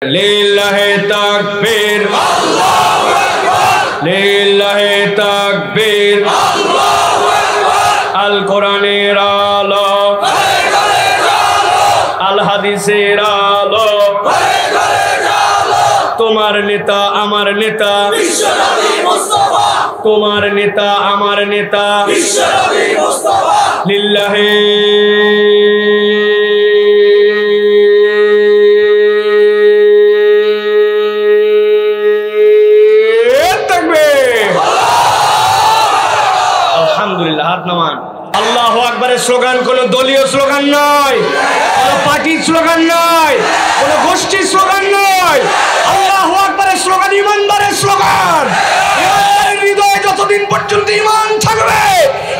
লিল্লাহে তাকবীর আল্লাহু আকবার লিল্লাহে তাকবীর আল্লাহু আকবার আল কোরআনের আলো আল হাদিসের আলো তোমার নেতা আমার নেতা বিশ্বনবী মুস্তাফা তোমার নেতা আমার নেতা বিশ্বনবী মুস্তাফা লিল্লাহে আল্লাহু আকবারের স্লোগান কোন দলীয় স্লোগান নয়, কোন পার্টির স্লোগান নয়, কোন গোষ্ঠীর স্লোগান নয়। আল্লাহু আকবারের স্লোগান ইমানদারের স্লোগান। ইমানদারের হৃদয়ে যতদিন পর্যন্ত ঈমান থাকবে,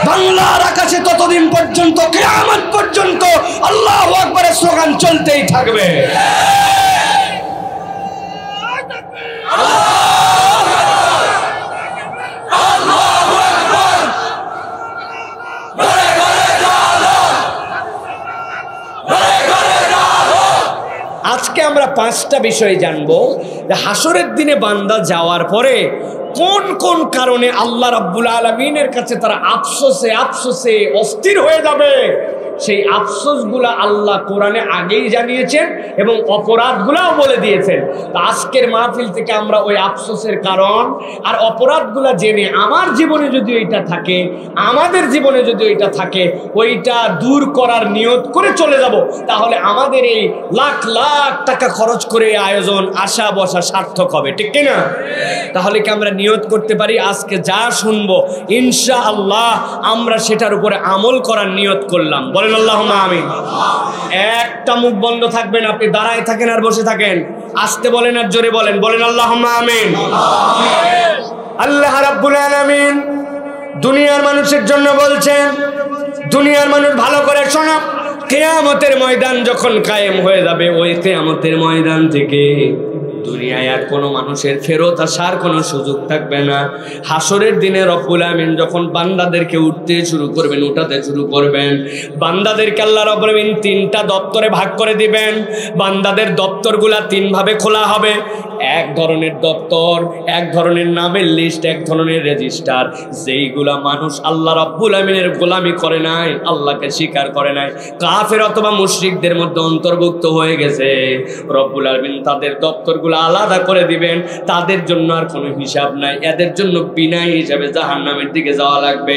বাংলার আকাশে ততদিন পর্যন্ত কিয়ামত পর্যন্ত আল্লাহু আকবারের স্লোগান চলতেই থাকবে। আজকে আমরা পাঁচটা বিষয় জানবো যে হাসরের দিনে বান্দা যাওয়ার পরে কোন কোন কারণে আল্লাহ রাব্বুল আলামিনের কাছে তারা আফসোসে অস্থির হয়ে যাবে। সেই আফসোসগুলা আল্লাহ কোরআনে আগেই জানিয়েছেন এবং অপরাধগুলাও বলে দিয়েছেন। তো আজকের মাহফিল থেকে আমরা ওই আফসোসের কারণ আর অপরাধগুলা জেনে আমার জীবনে যদি ওইটা থাকে, আমাদের জীবনে যদি ওইটা থাকে, ওইটা দূর করার নিয়ত করে চলে যাব, তাহলে আমাদের এই লাখ লাখ টাকা খরচ করে আয়োজন আসা বসা সার্থক হবে, ঠিক কিনা? তাহলে কি আমরা নিয়ত করতে পারি আজকে যা শুনবো ইনশাআল্লাহ আমরা সেটার উপরে আমল করার নিয়ত করলাম? বলেন আল্লাহুম্মা আমিন। একটা মুখ বন্ধ থাকবেন, আপনি দাঁড়ায় থাকেন আর বসে থাকেন, আস্তে বলেন আর জোরে বলেন, বলেন আল্লাহুম্মা আমিন। আল্লাহ রাব্বুল আলামিন দুনিয়ার মানুষের জন্য বলছেন, দুনিয়ার মানুষ ভালো করে শোনো, কিয়ামতের ময়দান যখন কায়েম হয়ে যাবে, ওই কিয়ামতের ময়দান থেকে দুনিয়ায় আর কোনো মানুষের ফেরত আসার কোনো সুযোগ থাকবে না। হাসরের দিনে রব্বুল আমিন যখন বান্দাদেরকে উঠতে শুরু করবেন, উঠাতে শুরু করবেন, বান্দাদেরকে আল্লাহ রব্বুল আমিন তিনটা দপ্তরে ভাগ করে দিবেন। বান্দাদের দপ্তরগুলা তিন ভাবে খোলা হবে। এক ধরনের দপ্তর, এক ধরনের নামের লিস্ট, এক ধরনের রেজিস্টার, যেইগুলা মানুষ আল্লাহ রব্বুল আমিনের গোলামি করে নাই, আল্লাহকে স্বীকার করে নাই, কাফের অথবা মুশরিকদের মধ্যে অন্তর্ভুক্ত হয়ে গেছে, রব্বুল আমিন তাদের দপ্তরগুলো আলাদা করে দিবেন। তাদের জন্য আর কোনো হিসাব নাই, এদের জন্য বিনা হিসাবে জাহান্নামের দিকে যাওয়া লাগবে।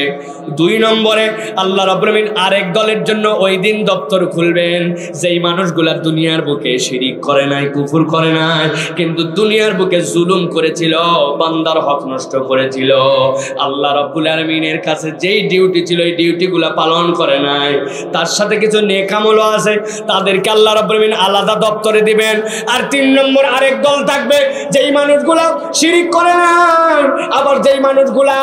দুই নম্বরে আল্লাহ রাব্বুল আমিন আরেক দলের জন্য ওই দিন দপ্তর খুলবেন, যেই মানুষগুলা দুনিয়ার বুকে শিরিক করে নাই, কুফর করে নাই, কিন্তু দুনিয়ার বুকে জুলুম করেছিল, বান্দার হক নষ্ট করেছিল, আল্লাহ রাব্বুল আলামিনের কাছে যেই ডিউটি ছিল এই ডিউটিগুলা পালন করে নাই, তার সাথে কিছু নেক আমলও আছে, তাদেরকে আল্লাহ রাব্বুল আলামিন আলাদা দপ্তরে দিবেন। আর তিন নম্বর আরেক দল থাকবে, যেই মানুষগুলা শিরিক করে নাই, আবার যেই মানুষগুলা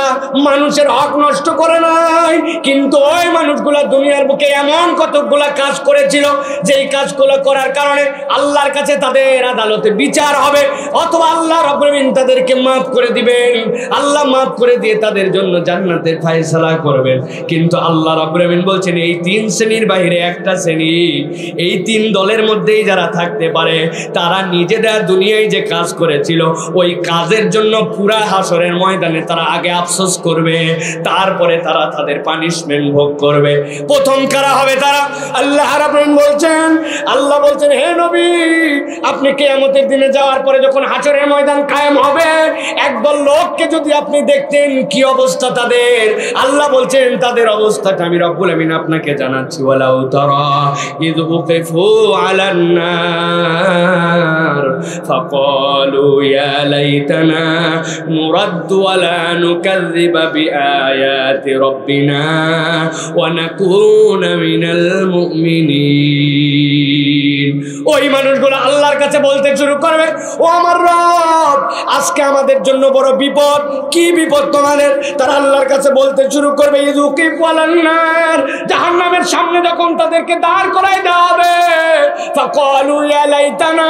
মানুষের হক নষ্ট করে নাই, কিন্তু ওই মানুষগুলা দুনিয়ার বুকে এমন কতগুলা কাজ করেছিল, যেই কাজগুলো করার কারণে আল্লাহর কাছে তাদের আদালতে বিচার হবে, অথবা আল্লাহ রাব্বুল আমিন তাদেরকে মাফ করে দিবেন। আল্লাহ মাফ করে দিয়ে তাদের জন্য জান্নাতের ফয়সালা করবেন। কিন্তু আল্লাহ রাব্বুল আমিন বলছেন এই তিন শ্রেণীর বাইরে একটা শ্রেণী, এই তিন দলের মধ্যেই যারা থাকতে পারে, তারা নিজেরা দুনিয়ায় যে কাজ করেছিল ওই কাজের জন্য পুরা হাসরের ময়দানে তারা আগে আফসোস করবে, তারপরে তারা তাদের পানিশমেন্ট ভোগ করবে। প্রথম কারা হবে তারা? আল্লাহ রাব্বুল আমিন বলছেন, আল্লাহ বলছেন, হে নবী, আপনি কিয়ামতের দিনে যাওয়ার পরে যখন হাসরের ময়দান কায়েম হবে, একদল লোককে যদি আপনি দেখতেন কি অবস্থা তাদের, আল্লাহ বলছেন তাদের অবস্থাটা আমি রব্বুল আমিন আপনাকে জানাচ্ছি। ওয়ালাউ তারা ইয উকিফু আলান নার ফাকালু ইয়া লাইতানা নুরাদ্দু ওয়ালা নুকাযযিবা বিআয়াতি রাব্বিনা ওয়া নাকুনা মিনাল মুমিনিন। ওই মানুষগুলো আল্লাহর কাছে বলতে শুরু করবে, ও আমার রব, আজকে আমাদের জন্য বড় বিপদ। কি বিপদ তোমাদের? তারা আল্লাহর কাছে বলতে শুরু করবে, জাহান্নামের সামনে যখন তাদেরকে দাঁড় করাই দেওয়া হবে, ফাকালু ইয়া লাইতানা,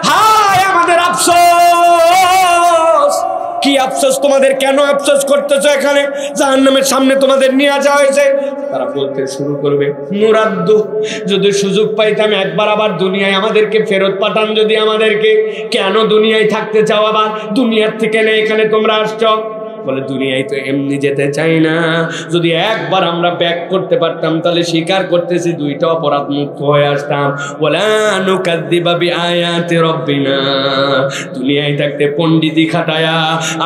হায় আমাদের আফসোস। কি আফসোস তোমাদের, কেন আফসোস করতেছো? এখানে জাহান্নামের সামনে তোমাদের নিয়ে যাওয়া হয়েছে। তারা বলতে শুরু করবে, নুরাদ্দু, যদি সুযোগ পাইতাম একবার আবার দুনিয়ায় আমাদেরকে ফেরত পাঠান, যদি আমাদেরকে, কেন দুনিয়ায় থাকতে চাও? আবার দুনিয়ার থেকে না এখানে তোমরা আসছো? বলে দুনিয়ায় তো এমনি যেতে চাই না, যদি একবার আমরা ব্যাক করতে পারতাম তাহলে স্বীকার করতেছি দুইটা অপরাধ মুক্ত হয়ে আসতাম। ওয়ালা নুকাদ্দিবা বিআয়াতি রাব্বিনা, দুনিয়ায় থাকতে পণ্ডিতি খাটায়া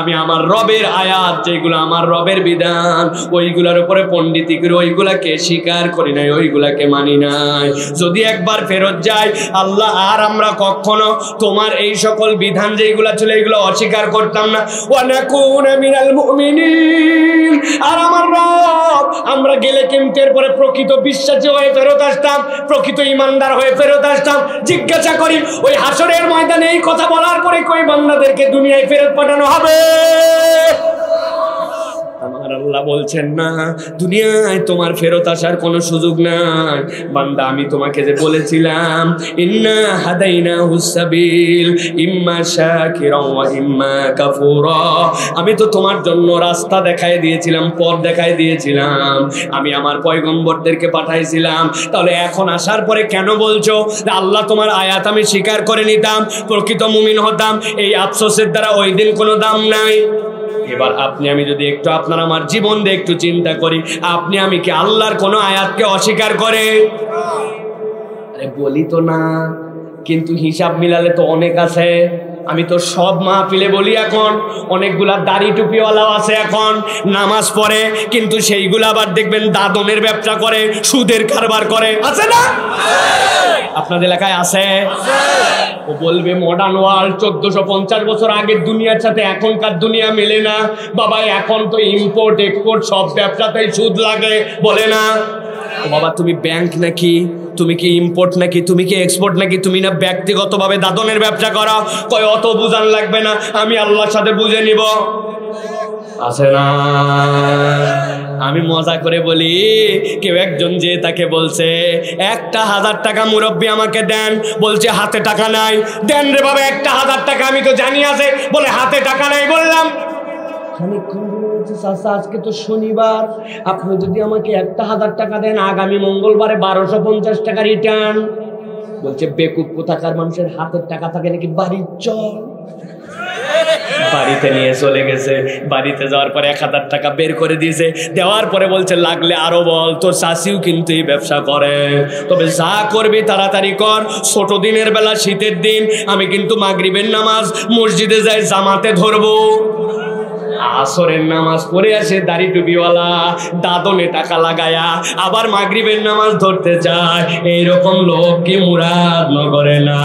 আমি আমার রবের আয়াত, যেগুলো আমার রবের বিধান, ওইগুলোর উপরে পণ্ডিতি করে ওইগুলাকে স্বীকার করি নাই, ওইগুলাকে মানি নাই। যদি একবার ফেরত যাই আল্লাহ, আর আমরা কখনো তোমার এই সকল বিধান যেগুলা ছিল এইগুলো অস্বীকার করতাম না। ওয়া নাকুনা মিনাল মুমিনিন, আর আমার রব, আমরা গেলে কিন্তু এরপরে প্রকৃত বিশ্বাসী হয়ে ফেরত আসতাম, প্রকৃত ইমানদার হয়ে ফেরত আসতাম। জিজ্ঞাসা করি, ওই হাসরের ময়দানে এই কথা বলার পরে কই বান্দাদেরকে দুনিয়ায় ফেরত পাঠানো হবে? আমার আল্লাহ বলছেন না, দুনিয়ায় তোমার ফেরত আসার কোনো সুযোগ নাই। বান্দা, আমি তোমাকে যে বলেছিলাম ইন্না হাদাইনাহুস সাবিল ইম্মা শাকিরাও ওয়া ইম্মা কাফুরা, আমি তো তোমার জন্য রাস্তা দেখাই দিয়েছিলাম, পথ দেখাই দিয়েছিলাম, আমি আমার পয়গম্বরদেরকে পাঠাইছিলাম। তাহলে এখন আসার পরে কেন বলছো যে আল্লাহ তোমার আয়াত আমি স্বীকার করে নিতাম, প্রকৃত মুমিন হতাম? এই আফসোসের দ্বারা ওই দিন কোনো দাম নাই। এবার আপনি আমি যদি একটু আপনার আমার জীবন দিয়ে একটু চিন্তা করি, আপনি আমি কি আল্লাহর কোনো আয়াতকে অস্বীকার করে? আরে বলি তো না, কিন্তু হিসাব মিলালে তো অনেক আছে। আমি তো সব মাহফিলে বলি, এখন অনেকগুলা দাড়ি টুপিওয়ালাও আছে এখন নামাজ পড়ে, কিন্তু সেইগুলা আবার দেখবেন দাদনের ব্যবসা করে, সুদের কারবার করে, আছে না? আপনাদের এলাকায় আছে? ও বলবে মডার্ন ওয়ার্ল্ড, 1450 বছর আগের দুনিয়ার সাথে এখনকার দুনিয়া মেলে না বাবা, এখন তো ইম্পোর্ট এক্সপোর্ট সব ব্যবসাতেই সুদ লাগে, বলে না? ও বাবা, তুমি ব্যাংক নাকি? তুমি কি ইম্পোর্ট নাকি? তুমি কি এক্সপোর্ট নাকি? তুমি না ব্যক্তিগতভাবে দাদনের ব্যবসা করো? কয় অত বুঝান লাগবে না, আমি আল্লাহর সাথে বুঝে নিব, আছে না? আমি মজা করে বলি, কেউ একজন যে তাকে বলছে 1000 টাকা মুরব্বী আমাকে দেন, বলছে হাতে টাকা নাই। দেন রে বাবা 1000 টাকা, আমি তো জানি আছে, বলে হাতে টাকা নাই। বললাম আজকে তো শনিবার, আপনি যদি আমাকে 1000 টাকা দেন, আগামী মঙ্গলবারে 1250 টাকা রিটার্ন। বলছে বেকুব কোথাকার, মানুষের হাতের টাকা থাকে নাকি বাড়ির চল? বাড়িতে নিয়ে চলে গেছে, বাড়িতে যাওয়ার পরে 1000 টাকা বের করে দিয়েছে, দেওয়ার পরে বলছে লাগলে আরো বল, তোর শাশিও কিন্তু এই ব্যবসা করে, তবে যা করবি তাড়াতাড়ি কর। ছোট দিনের বেলা, শীতের দিন, আমি কিন্তু মাগরিবের নামাজ মসজিদে যাই, জামাতে ধরবো। আসরের নামাজ পড়ে আসে দাড়ি টুপিওয়ালা, দাদনে টাকা লাগায়া আবার মাগরিবের নামাজ ধরতে যায়। এইরকম লোক কি মুরাদনগরে না?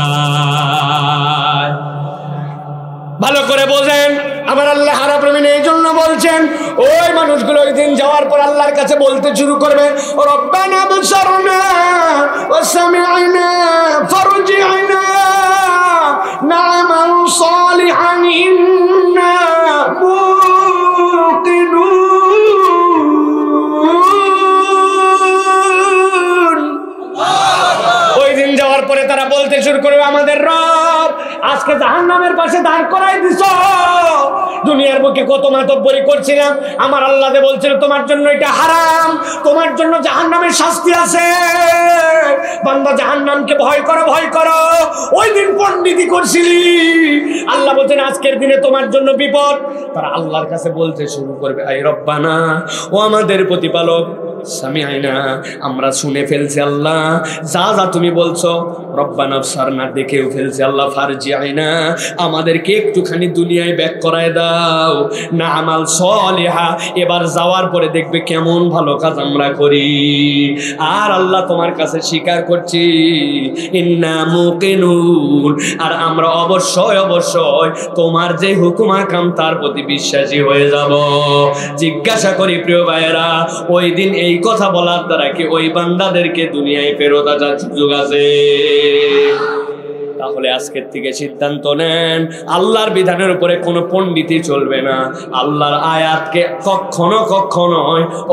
ভালো করে বোঝেন, আমার আল্লাহ হারা প্রেমী এই জন্য বলছেন, ওই মানুষগুলো ওই দিন যাওয়ার পর আল্লাহর কাছে বলতে শুরু করবে, রব্বানা বসরনা ওয়া সামি'না ফারজি'না না'মাল সালিহান ইন্না মুকিনুন। ওই দিন যাওয়ার পরে তারা বলতে শুরু করবে, আমাদের রব আজকে জাহান্নামের পাশে দাঁড় করাই দিছ। দুনিয়ার বুকে কত মাতব্বরি করছিলাম, আমার আল্লাহ যে বলছিল তোমার জন্য এটা হারাম, তোমার জন্য জাহান্নামের শাস্তি আছে, বান্দা জাহান্নামকে ভয় করো, ভয় করো। ওই দিন পণ্ডিতি করছিলি, আল্লাহ বলছেন আজকের দিনে তোমার জন্য বিপদ। তারা আল্লাহর কাছে বলতে শুরু করবে, আই রব্বানা, ও আমাদের প্রতিপালক, সামিআনা, আমরা শুনে ফেলছি আল্লাহ, যা যা তুমি বলছো। রব্বানা আবসারনা, দেখেও ফেলছি আল্লাহ, ফারজিআনা, আমাদেরকে একটুখানি দুনিয়ায় ব্যাক করায় দাও, না আমাল সলিহা, এবার যাওয়ার পরে দেখবে কেমন ভালো কাজ আমরা করি। আর আল্লাহ তোমার কাছে স্বীকার করছি, ইন্না মুকিনুন, আর আমরা অবশ্যই অবশ্যই তোমার যে হুকুম আকাম তার প্রতি বিশ্বাসী হয়ে যাব। জিজ্ঞাসা করি প্রিয় ভাইয়েরা, ওই দিন এই কথা বলার দ্বারা কি ওই বান্দাদেরকে দুনিয়ায় ফেরত আসার সুযোগ আছে? তাহলে আজকের থেকে সিদ্ধান্ত নেন, আল্লাহর বিধানের উপরে কোনো পণ্ডিতি চলবে না। আল্লাহর আয়াতকে কখনো কখনো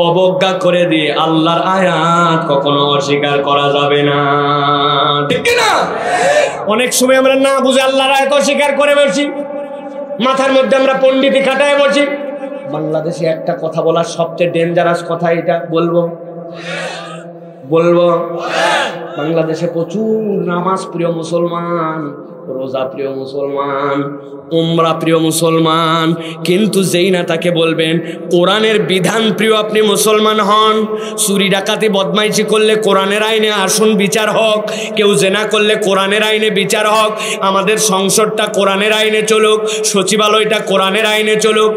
অবজ্ঞা করে দিয়ে আল্লাহর আয়াত কখনো অস্বীকার করা যাবে না, ঠিক না? অনেক সময় আমরা না বুঝে আল্লাহর আয়াত অস্বীকার করে বসি। মাথার মধ্যে আমরা পণ্ডিতি খাটায় বসি। বাংলাদেশে একটা কথা বলার সবচেয়ে ডেঞ্জারাস কথা এটা বলবো বাংলাদেশে প্রচুর নামাজ প্রিয় মুসলমান, রোজা প্রিয় মুসলমান, উমরা প্রিয় মুসলমান, কিন্তু যেই না তাকে বলবেন কোরআনের বিধান প্রিয় আপনি মুসলমান হন, চুরি ডাকাতি বদমাইশি করলে কোরআনের আইনে আসুন বিচার হোক, কেউ জেনা করলে কোরআনের আইনে বিচার হোক, আমাদের সংসদটা কোরআনের আইনে চলুক, সচিবালয়টা কোরআনের আইনে চলুক।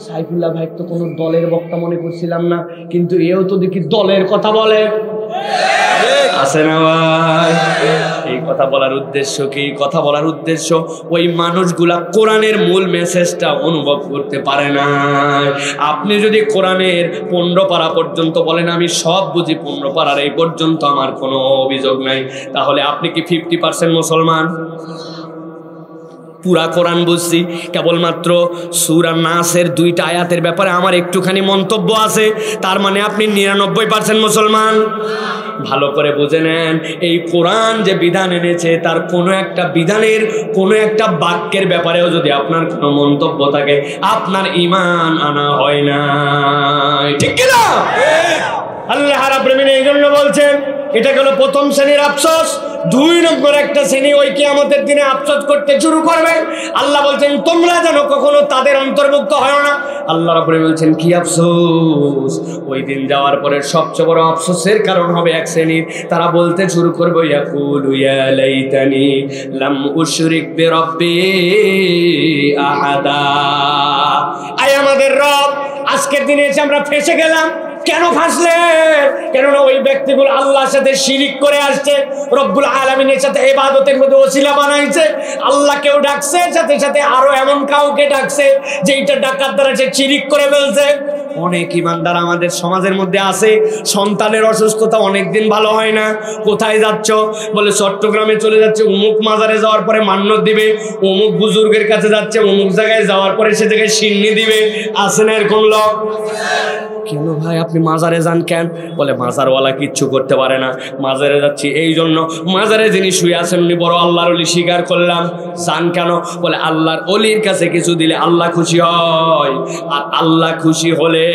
সাইফুল্লাহ ভাই তো কোনো দলের বক্তা মনে করছিলাম না, কিন্তু এও তো দেখি দলের কথা বলে। আছে না ভাই? এই কথা বলার উদ্দেশ্য কি? কথা বলার উদ্দেশ্য ওই মানুষগুলা কোরআনের মূল মেসেজটা অনুভব করতে পারে না। আপনি যদি কোরআনের 15 পারা পর্যন্ত বলেন আমি সব বুঝি, 15 পারার এই পর্যন্ত আমার কোনো অভিযোগ নাই, তাহলে আপনি কি 50% মুসলমান? পুরা কোরআন বুঝছি, কেবলমাত্র সূরা নাসের 2টা আয়াতের ব্যাপারে আমার একটুখানি মন্তব্য আছে, তার মানে আপনি 99% মুসলমান। ভালো করে বুঝে নেন, এই কোরআন যে বিধান এনেছে তার কোনো একটা বিধানের কোনো একটা বাক্যের ব্যাপারেও যদি আপনার কোনো মন্তব্য থাকে, আপনার ঈমান আনা হয় না, ঠিক কি না? আল্লাহ রাব্বুল আলামিন এই জন্য বলছেন, এটা হলো প্রথম শ্রেণীর আফসোস। 2 নম্বর একটা শ্রেণী ওই কিয়ামতের দিনে আফসোস করতে শুরু করবে। আল্লাহ বলছেন তোমরা যেন কখনো তাদের অন্তর্ভুক্ত হয় না। আল্লাহ রাব্বুল আলামিন বলছেন কি আফসোস, ওই দিন যাওয়ার পরে সবচেয়ে বড় আফসোসের কারণ হবে এক শ্রেণীর, তারা বলতে শুরু করবে ইয়াকুলু ইয়া লাইতানি লাম উশরিক বিরাব্বি আহাদা। আয় আমাদের রব, আজকের দিনে এসে আমরা ফেঁসে গেলাম। কেন ফাঁসলেন? কেননা ওই ব্যক্তিগুলো আল্লাহর সাথে শিরিক করে আসছে, রব্বুল আলামিনের সাথে ইবাদতের মধ্যে ওসিলা বানাইছে, আল্লাহকেও ডাকছে, সাথে সাথে আরো এমন কাউকে ডাকছে যেটা ডাকার দ্বারা সে শিরিক করে ফেলছে। অনেক ইমানদার আমাদের সমাজের মধ্যে আছে, সন্তানের অসুস্থতা অনেকদিন ভালো হয় না, কোথায় যাচ্ছ? বলে চট্টগ্রামে চলে যাচ্ছে, অমুক মাজারে যাওয়ার পরে মান্যত দিবে, অমুক বুজুর্গের কাছে যাচ্ছে, অমুক জায়গায় যাওয়ার পরে সে জায়গায় সিন্নি দিবে। আছে না এরকম লোক? কেন ভাই আপনি মাজারে যান কেন? বলে মাজারওয়ালা কিচ্ছু করতে পারে না, মাজারে যাচ্ছি এই জন্য। মাজারে যিনি শুয়ে আছেন উনি বড় আল্লাহর ওলি স্বীকার করলাম। যান কেন? বলে আল্লাহর ওলির কাছে কিছু দিলে আল্লাহ খুশি হয়, আর আল্লাহ খুশি হলে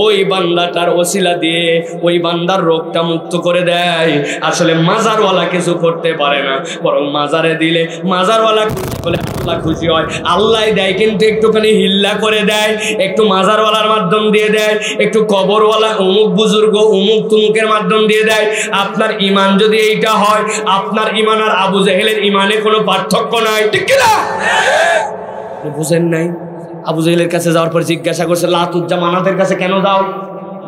ওই বান্দাটার ওসিলা দিয়ে ওই বান্দার রোগটা মুক্ত করে দেয়। আসলে মাজারওয়ালা কিছু করতে পারে না, বরং মাজারে দিলে মাজারওয়ালা বলে আল্লাহ খুশি হয়। আল্লাহ দেয় কিন্তু একটুখানি হিল্লা করে দেয়, একটু মাজারওয়ালার মাধ্যম দিয়ে দেয়, একটু কবরওয়ালা অমুক বুজুর্গ অমুক তুমুকের মাধ্যম দিয়ে দেয়। আপনার ঈমান যদি এইটা হয়, আপনার ঈমান আর আবু জেহেলের ঈমানে কোনো পার্থক্য নাই, ঠিক কি না? বুঝেন নাই? আবু জেহেলের কাছে যাওয়ার পর জিজ্ঞাসা করছে লাতুজ্জামানাতের কাছে কেন যাও?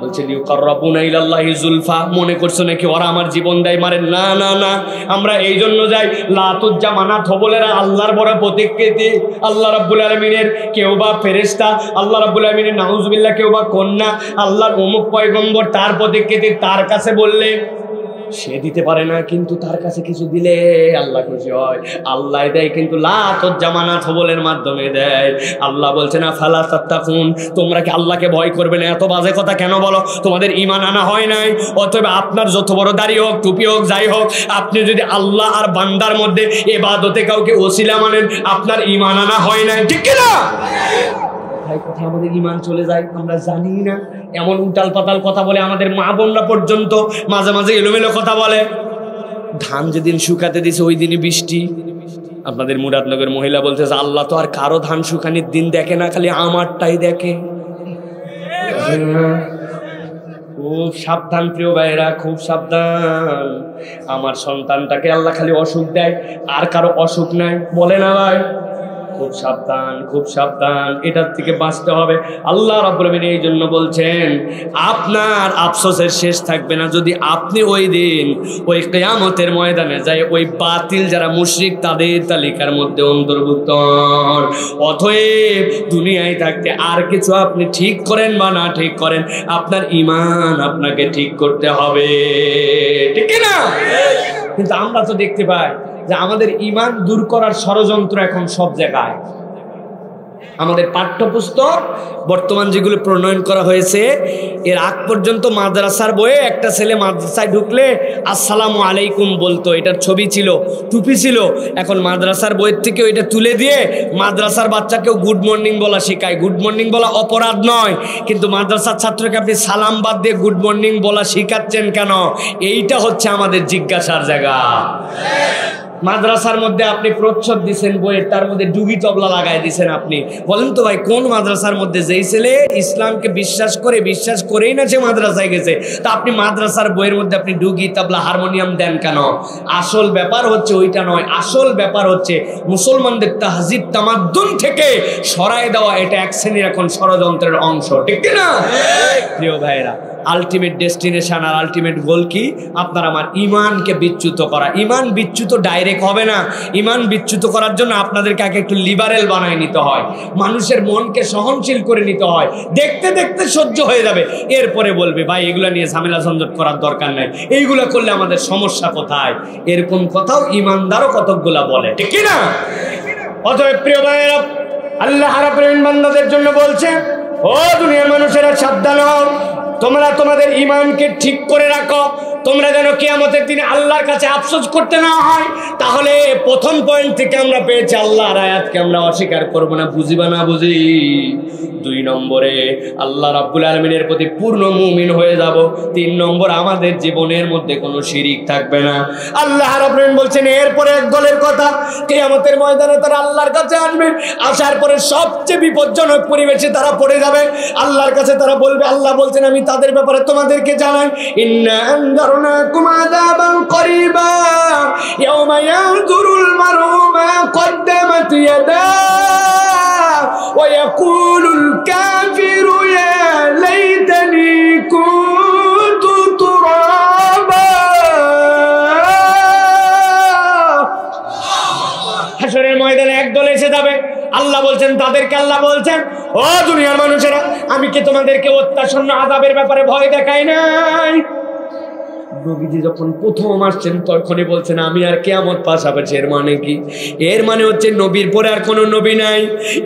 বলছে লিউকাররাবুনা ইলাল্লাহি যুলফা, মনে করছো নাকি ওরা আমার জীবন দেয় মারে? না না না, আমরা এই জন্য যাই, লাতুজ্জামানাত হবলেরা আল্লাহর বড় প্রতিকৃতি, আল্লাহ রাব্বুল আলামিনের কেউ বা ফেরেশতা, আল্লাহ রাব্বুল আলামিনের নাউজুবিল্লাহ কেউ বা কন্যা, আল্লাহর অমুক পয়গম্বর তার প্রতিকৃতি, তার কাছে বললে সে দিতে পারে না, কিন্তু তার কাছে কিছু দিলে আল্লাহ খুশি হয়। আল্লাহ দেয় কিন্তু লাতুজ্জামানাত হবলের মাধ্যমে দেয়। আল্লাহ বলছে না ফালা তাত্তাকুন, তোমরা কি আল্লাহকে ভয় করবে না? এত বাজে কথা কেন বলো? তোমাদের ঈমান আনা হয় নাই। অতএব আপনার যত বড় দাড়ি হোক, টুপি হোক, যাই হোক, আপনি যদি আল্লাহ আর বান্দার মধ্যে ইবাদতে কাউকে ওসিলা মানেন, আপনার ঈমান আনা হয় নাই, ঠিক কি না? কোথায় আমাদের ঈমান চলে যায় আমরা জানি না। এমন উল্টাল পাতাল কথা বলে আমাদের মা বোনরা পর্যন্ত মাঝে মাঝে এলোমেলো কথা বলে। ধান যেদিন শুকাতে দিছে ওই দিনই বৃষ্টি। আপনাদের মুরাদনগর মহিলা বলতেছে আল্লাহ তো আর কারো ধান শুকানির দিন দেখে না, খালি আমারটাই দেখে। খুব সাবধান প্রিয় ভাইরা, খুব সাবধান। আমার সন্তানটাকে আল্লাহ খালি অসুখ দেয়, আর কারো অসুখ নাই, বলে না ভাই? খুব সাবধান, খুব সাবধান, এটার থেকে বাঁচতে হবে। আল্লাহ রাব্বুল আলামিন এই জন্য বলছেন আপনার আফসোসের শেষ থাকবে না যদি আপনি ওই দিন ওই কিয়ামতের ময়দানে যায় ওই বাতিল যারা মুশরিক তাদের তালিকার মধ্যে অন্তর্ভুক্ত হন। অতএব দুনিয়ায় থাকতে আর কিছু আপনি ঠিক করেন বা না ঠিক করেন, আপনার ঈমান আপনাকে ঠিক করতে হবে, ঠিক কি না? কিন্তু আমরা তো দেখতে পাই যে আমাদের ঈমান দূর করার ষড়যন্ত্র এখন সব জায়গায়। আমাদের পাঠ্যপুস্তক বর্তমান যেগুলো প্রণয়ন করা হয়েছে, এর আগ পর্যন্ত মাদ্রাসার বইয়ে একটা ছেলে মাদ্রাসায় ঢুকলে আসসালামু আলাইকুম বলতো, এটার ছবি ছিল, টুপি ছিল। এখন মাদ্রাসার বইয়ের থেকে ওইটা তুলে দিয়ে মাদ্রাসার বাচ্চাকেও গুড মর্নিং বলা শেখায়। গুড মর্নিং বলা অপরাধ নয়, কিন্তু মাদ্রাসার ছাত্রকে আপনি সালাম বাদ দিয়ে গুড মর্নিং বলা শিখাচ্ছেন কেন? এইটা হচ্ছে আমাদের জিজ্ঞাসার জায়গা। মাদ্রাসার মধ্যে আপনি প্রচ্ছদ দিচ্ছেন বইয়ের, তার মধ্যে ডুগি তবলা লাগাই দিচ্ছেন। আপনি বলেন তো ভাই, কোন মাদ্রাসার মধ্যে যেই ছেলে ইসলামকে বিশ্বাস করেই না সে মাদ্রাসায় গেছে, তা আপনি মাদ্রাসার বইয়ের মধ্যে আপনি ডুগি তবলা হারমোনিয়াম দেন কেন? আসল ব্যাপার হচ্ছে ওইটা নয়, আসল ব্যাপার হচ্ছে মুসলমানদের তাহজিব তামাদ্দুন থেকে সরায় দেওয়া। এটা এক শ্রেণীর এখন ষড়যন্ত্রের অংশ, ঠিক না প্রিয় ভাইরা? আলটিমেট ডেস্টিনেশন আর আলটিমেট গোল কি? আপনার আমার ইমানকে বিচ্যুত করা। ইমান বিচ্যুত ডাইরেক্ট হবে না। ইমান বিচ্যুত করার জন্য আপনাদেরকে আগে একটু লিবারেল বানায় নিতে হয়, মানুষের মনকে সহনশীল করে নিতে হয়। দেখতে দেখতে সহ্য হয়ে যাবে, এরপরে বলবে ভাই এগুলা নিয়ে ঝামেলা ঝঞ্ঝট করার দরকার নাই, এইগুলা করলে আমাদের সমস্যা কোথায়? এরকম কথাও ইমানদারও কতকগুলা বলে, ঠিক না? অতএব প্রিয় ভাইয়েরা, আল্লাহ রাব্বুল আলামিন বান্দাদের জন্য বলছে, ও দুনিয়ার মানুষেরা সাবধান হও, তোমরা তোমাদের ইমানকে ঠিক করে রাখো, তোমরা যেন কিয়ামতের দিনে আল্লাহর কাছে আফসোস করতে না হয়। তাহলে প্রথম পয়েন্ট থেকে আমরা পেয়েছি আল্লাহর আয়াতকে আমরা অস্বীকার করবো না, বুঝিবা না বুঝি। 2 নম্বরে আল্লাহ রাব্বুল আলামিনের প্রতি পূর্ণ মুমিন হয়ে যাব। 3 নম্বর, আমাদের জীবনের মধ্যে কোনো শিরিক থাকবে না। আল্লাহ রাব্বুল আলামিন বলছেন এরপরে এক দলের কথা, কিয়ামতের ময়দানে তারা আল্লাহর কাছে আসবে, আসার পরে সবচেয়ে বিপজ্জনক পরিবেশে তারা পড়ে যাবে। আল্লাহর কাছে তারা বলবে, আল্লাহ বলছেন আমি তাদের ব্যাপারে তোমাদেরকে জানাই, ইন্না আনজারনাকুম আযাবান করিবা ইয়াওমা ইয়ানজুরুল মারউ মা কদ্দামাত ইয়াদাহু ওয়া ইয়াকুলুল কাফিরু ইয়া লাইতানি কুনতু তুরাবা। হাশরের ময়দানে একদল এসে যাবে, আল্লাহ বলছেন তাদেরকে, আল্লাহ বলছেন ও দুনিয়ার মানুষেরা, আমি কি তোমাদেরকে অত্যাসন্ন আযাবের ব্যাপারে ভয় দেখাই নাই? নবীজি যখন প্রথম আসছেন তখনই বলছেন আমি আর কিয়ামত পাশাপাশি। এর মানে কি? এর মানে হচ্ছে নবীর পরে আর কোনো নবী নাই,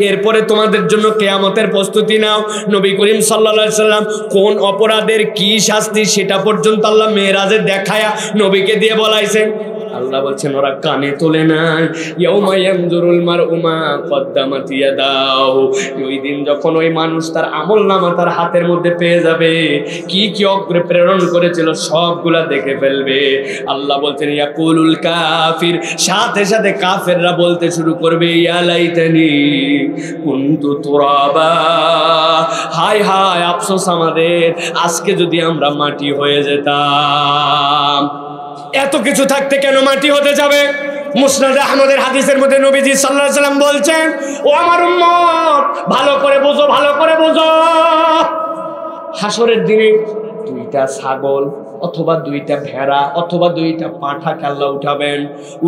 এরপরে তোমাদের জন্য কিয়ামতের প্রস্তুতি নাও। নবী করিম সাল্লাল্লাহু আলাইহি সাল্লাম কোন অপরাধের কি শাস্তি সেটা পর্যন্ত আল্লাহ মেরাজে দেখায়া নবীকে দিয়ে বলাইছেন। আল্লাহ বলছেন ওরা কানে তোলে নাই। ইয়াউমা ইয়ানজুরুল মারউ মা কদ্দামাত ইয়াদাহু, ওই দিন যখন ওই মানুষ তার আমলনামা তার হাতের মধ্যে পেয়ে যাবে, কি কি অগ্রে প্রেরণ করেছিল সবগুলা দেখে ফেলবে। আল্লাহ বলছেন ইয়াকুলুল কাফির, সাথে সাথে কাফেররা বলতে শুরু করবে ইয়া লাইতানি কুনতু তুরাবা, হায় হায় আফসোস আমাদের, আজকে যদি আমরা মাটি হয়ে যেতাম। এত কিছু থাকতে কেন মাটি হতে যাবে? মুসনাদ আহমদের হাদিসের মধ্যে নবীজি সাল্লাল্লাহু আলাইহি সাল্লাম বলছেন, ও আমার উম্মত ভালো করে বোঝো, ভালো করে বোঝো, হাসরের দিনে 2টা ছাগল অথবা 2টা ভেড়া অথবা 2টা পাঁঠাকে আল্লাহ উঠাবেন।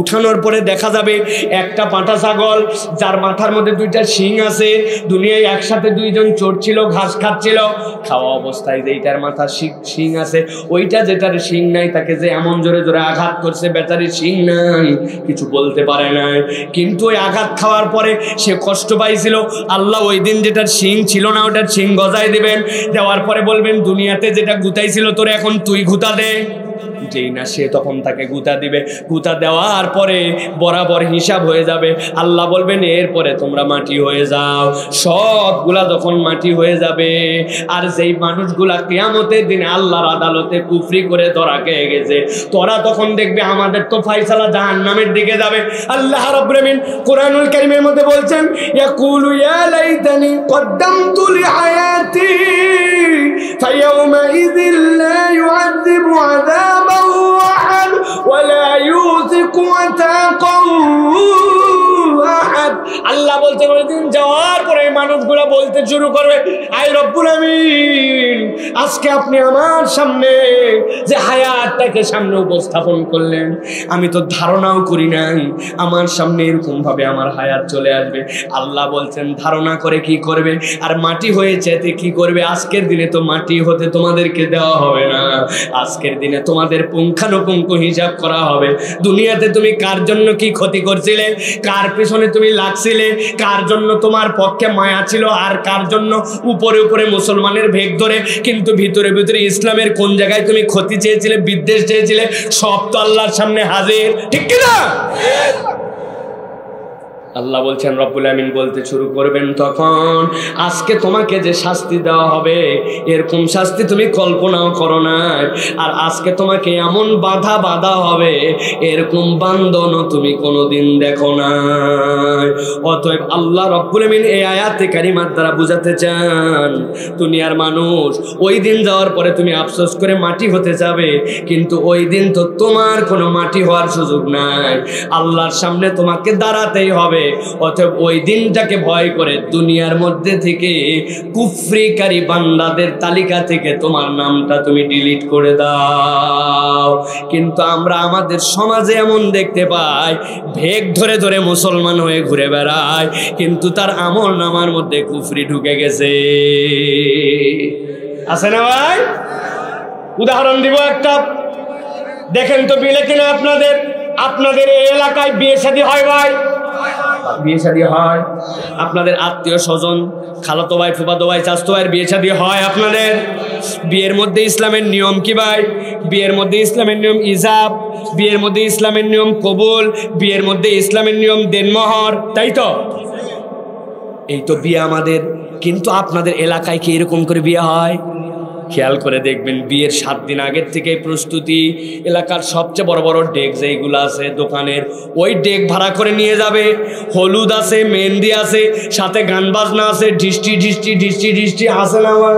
উঠানোর পরে দেখা যাবে একটা পাঁঠা ছাগল যার মাথার মধ্যে 2টা শিং আছে, দুনিয়ায় একসাথে 2 জন চড়ছিল, ঘাস খাচ্ছিল, খাওয়া অবস্থায় যেইটার মাথা শিং আছে, ওইটা যেটার শিং নাই তাকে যে এমন জোরে জোরে আঘাত করছে, বেচারির শিং নাই, কিছু বলতে পারে নাই, কিন্তু ওই আঘাত খাওয়ার পরে সে কষ্ট পাইছিল। আল্লাহ ওই দিন যেটার শিং ছিল না ওটার শিং গজায় দিবেন, দেওয়ার পরে বলবেন দুনিয়াতে যেটা গুতাইছিল তোরে এখন তুই গুতা দে। যেই না সে তখন তাকে গুতা দিবে, গুতা দেওয়ার পরে বরাবর হিসাব হয়ে যাবে। আল্লাহ বলবেন এরপরে তোমরা মাটি হয়ে যাও। সবগুলা যখন মাটি হয়ে যাবে, আর যেই মানুষগুলা কিয়ামতের দিনে আল্লাহর আদালতে কুফরি করে ধরা খেয়ে গেছে, তোরা তখন দেখবে আমাদের তো ফায়সালা জাহান্নামের দিকে যাবে। আল্লাহ রাব্বুল আলামিন কোরআনুল কারীমের মধ্যে বলছেন ইয়াকুলু ইয়া লাইতানি কদ্দামতু লিহায়াতি ফায়াউমা ইযিল লা ইউআযিবু আযাবাহু আহাদ ওয়া লা ইউসিকু ওয়াতাকাহু আহাদ। আল্লাহ বলছেন ওই দিন যাওয়ার পরে মানুষগুলা বলতে শুরু করবে, আই রব্বুল আমিন, আজকে আপনি আমার সামনে যে হায়াতটাকে সামনে উপস্থাপন করলেন, আমি তো ধারণাও করি নাই আমার সামনে এরকম ভাবে আমার হায়াত চলে আসবে। আল্লাহ বলছেন ধারণা করে কি করবে, আর মাটি হয়ে যেতে কি করবে? আজকের দিনে তো মাটি হতে তোমাদেরকে দেওয়া হবে না, আজকের দিনে তোমাদের পুঙ্খানুপুঙ্খ হিসাব করা হবে। দুনিয়াতে তুমি কার জন্য কি ক্ষতি করছিলে, কার পেছনে তুমি লাগছিলে, কার জন্য তোমার পক্ষে মায়া ছিল, আর কার জন্য উপরে উপরে মুসলমানের ভেগ ধরে কিন্তু ভিতরে ভিতরে ইসলামের কোন জায়গায় তুমি ক্ষতি চেয়েছিলে, বিদ্বেষ চেয়েছিলে, সব তো আল্লাহর সামনে হাজির, ঠিক কিনা? আল্লাহ বলছেন, রব্বুল আমিন বলতে শুরু করবেন, তখন আজকে তোমাকে যে শাস্তি দেওয়া হবে এরকম শাস্তি তুমি কল্পনাও করো না, আর আজকে তোমাকে এমন বাধা হবে এরকম বান্ধনও তুমি কোনোদিন দেখো না। অতএব আল্লাহ রব্বুল আমিন এই আয়াতে কারিমার দ্বারা বুঝাতে চান, দুনিয়ার মানুষ ওই দিন যাওয়ার পরে তুমি আফসোস করে মাটি হতে যাবে, কিন্তু ওই দিন তো তোমার কোনো মাটি হওয়ার সুযোগ নাই, আল্লাহর সামনে তোমাকে দাঁড়াতেই হবে। অতএব ওই দিনটাকে ভয় করে দুনিয়ার মধ্যে থেকে কুফরিকারী বান্দাদের তালিকা থেকে তোমার নামটা তুমি ডিলিট করে দাও। কিন্তু আমরা আমাদের সমাজে এমন দেখতে পাই, ভেগ ধরে ধরে মুসলমান হয়ে ঘুরে বেড়ায়, কিন্তু তার আমল নামার মধ্যে কুফরি ঢুকে গেছে। আছে না ভাই? উদাহরণ দিব একটা, দেখেন তো মিলে কিনা আপনাদের এই এলাকায় বিয়ে শাদী হয় ভাই? বিয়ে শাদী হয়? আপনাদের আত্মীয় স্বজন, খালাতো ভাই, ফুফাতো ভাই, চাচতো ভাইয়ের বিয়ে শাদী হয় আপনাদের? বিয়ের মধ্যে ইসলামের নিয়ম কি ভাই? বিয়ের মধ্যে ইসলামের নিয়ম ইজাব, বিয়ের মধ্যে ইসলামের নিয়ম কবুল, বিয়ের মধ্যে ইসলামের নিয়ম দেনমোহর, তাই তো? এই তো বিয়ে আমাদের। কিন্তু আপনাদের এলাকায় কি এরকম করে বিয়ে হয়? খেয়াল করে দেখবেন, বিয়ের 7 দিন আগের থেকে প্রস্তুতি, এলাকার সবচেয়ে বড় বড় ডেক যেগুলো আছে দোকানের, ওই ডেক ভাড়া করে নিয়ে যাবে, হলুদ আছে, মেহেন্দি আছে, সাথে গান বাজনা আছে, ঢিষ্টি ঢিষ্টি ঢিষ্টি ঢিষ্টি, আসে না আমার?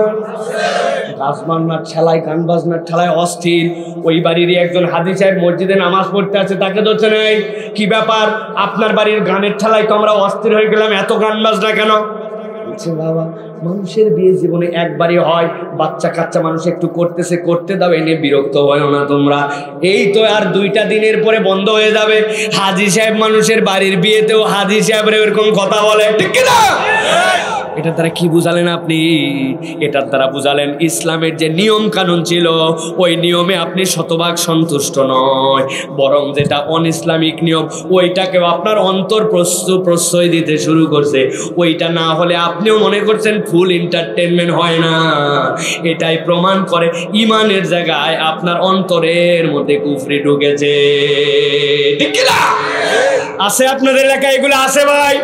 গাছ বাজনার ঠেলায়, গান বাজনার ঠেলায় অস্থির। ওই বাড়িরই একজন হাজি সাহেব মসজিদে নামাজ পড়তে আছে, তাকে ধরছে নাই, কি ব্যাপার আপনার বাড়ির গানের ঠেলায় তো আমরা অস্থির হয়ে গেলাম, এত গান বাজনা কেন? বাবা, মানুষের বিয়ে জীবনে একবারই হয়, বাচ্চা কাচ্চা মানুষ একটু করতেছে, করতে দাও, এনে বিরক্ত হয় না তোমরা। এই তো আর 2টা দিনের পরে বন্ধ হয়ে যাবে। হাজি সাহেব মানুষের বাড়ির বিয়েতেও হাজি সাহেবরা এরকম কথা বলে, ঠিক কিনা? এটার দ্বারা কি বুঝালেন আপনি? এটার দ্বারা বুঝালেন ইসলামের যে নিয়ম কানুন ছিল ওই নিয়মে আপনি শতভাগ সন্তুষ্ট নয়, বরং যেটা অন ইসলামিক নিয়ম ওইটাকেও আপনার অন্তর প্রশ্রয় দিতে শুরু করছে। ওইটা না হলে আপনিও মনে করছেন ফুল এন্টারটেনমেন্ট হয় না। এটাই প্রমাণ করে ইমানের জায়গায় আপনার অন্তরের মধ্যে কুফরি ঢুকেছে, ঠিক কি না? আছে আপনাদের এলাকায় এগুলো? আছে ভাই?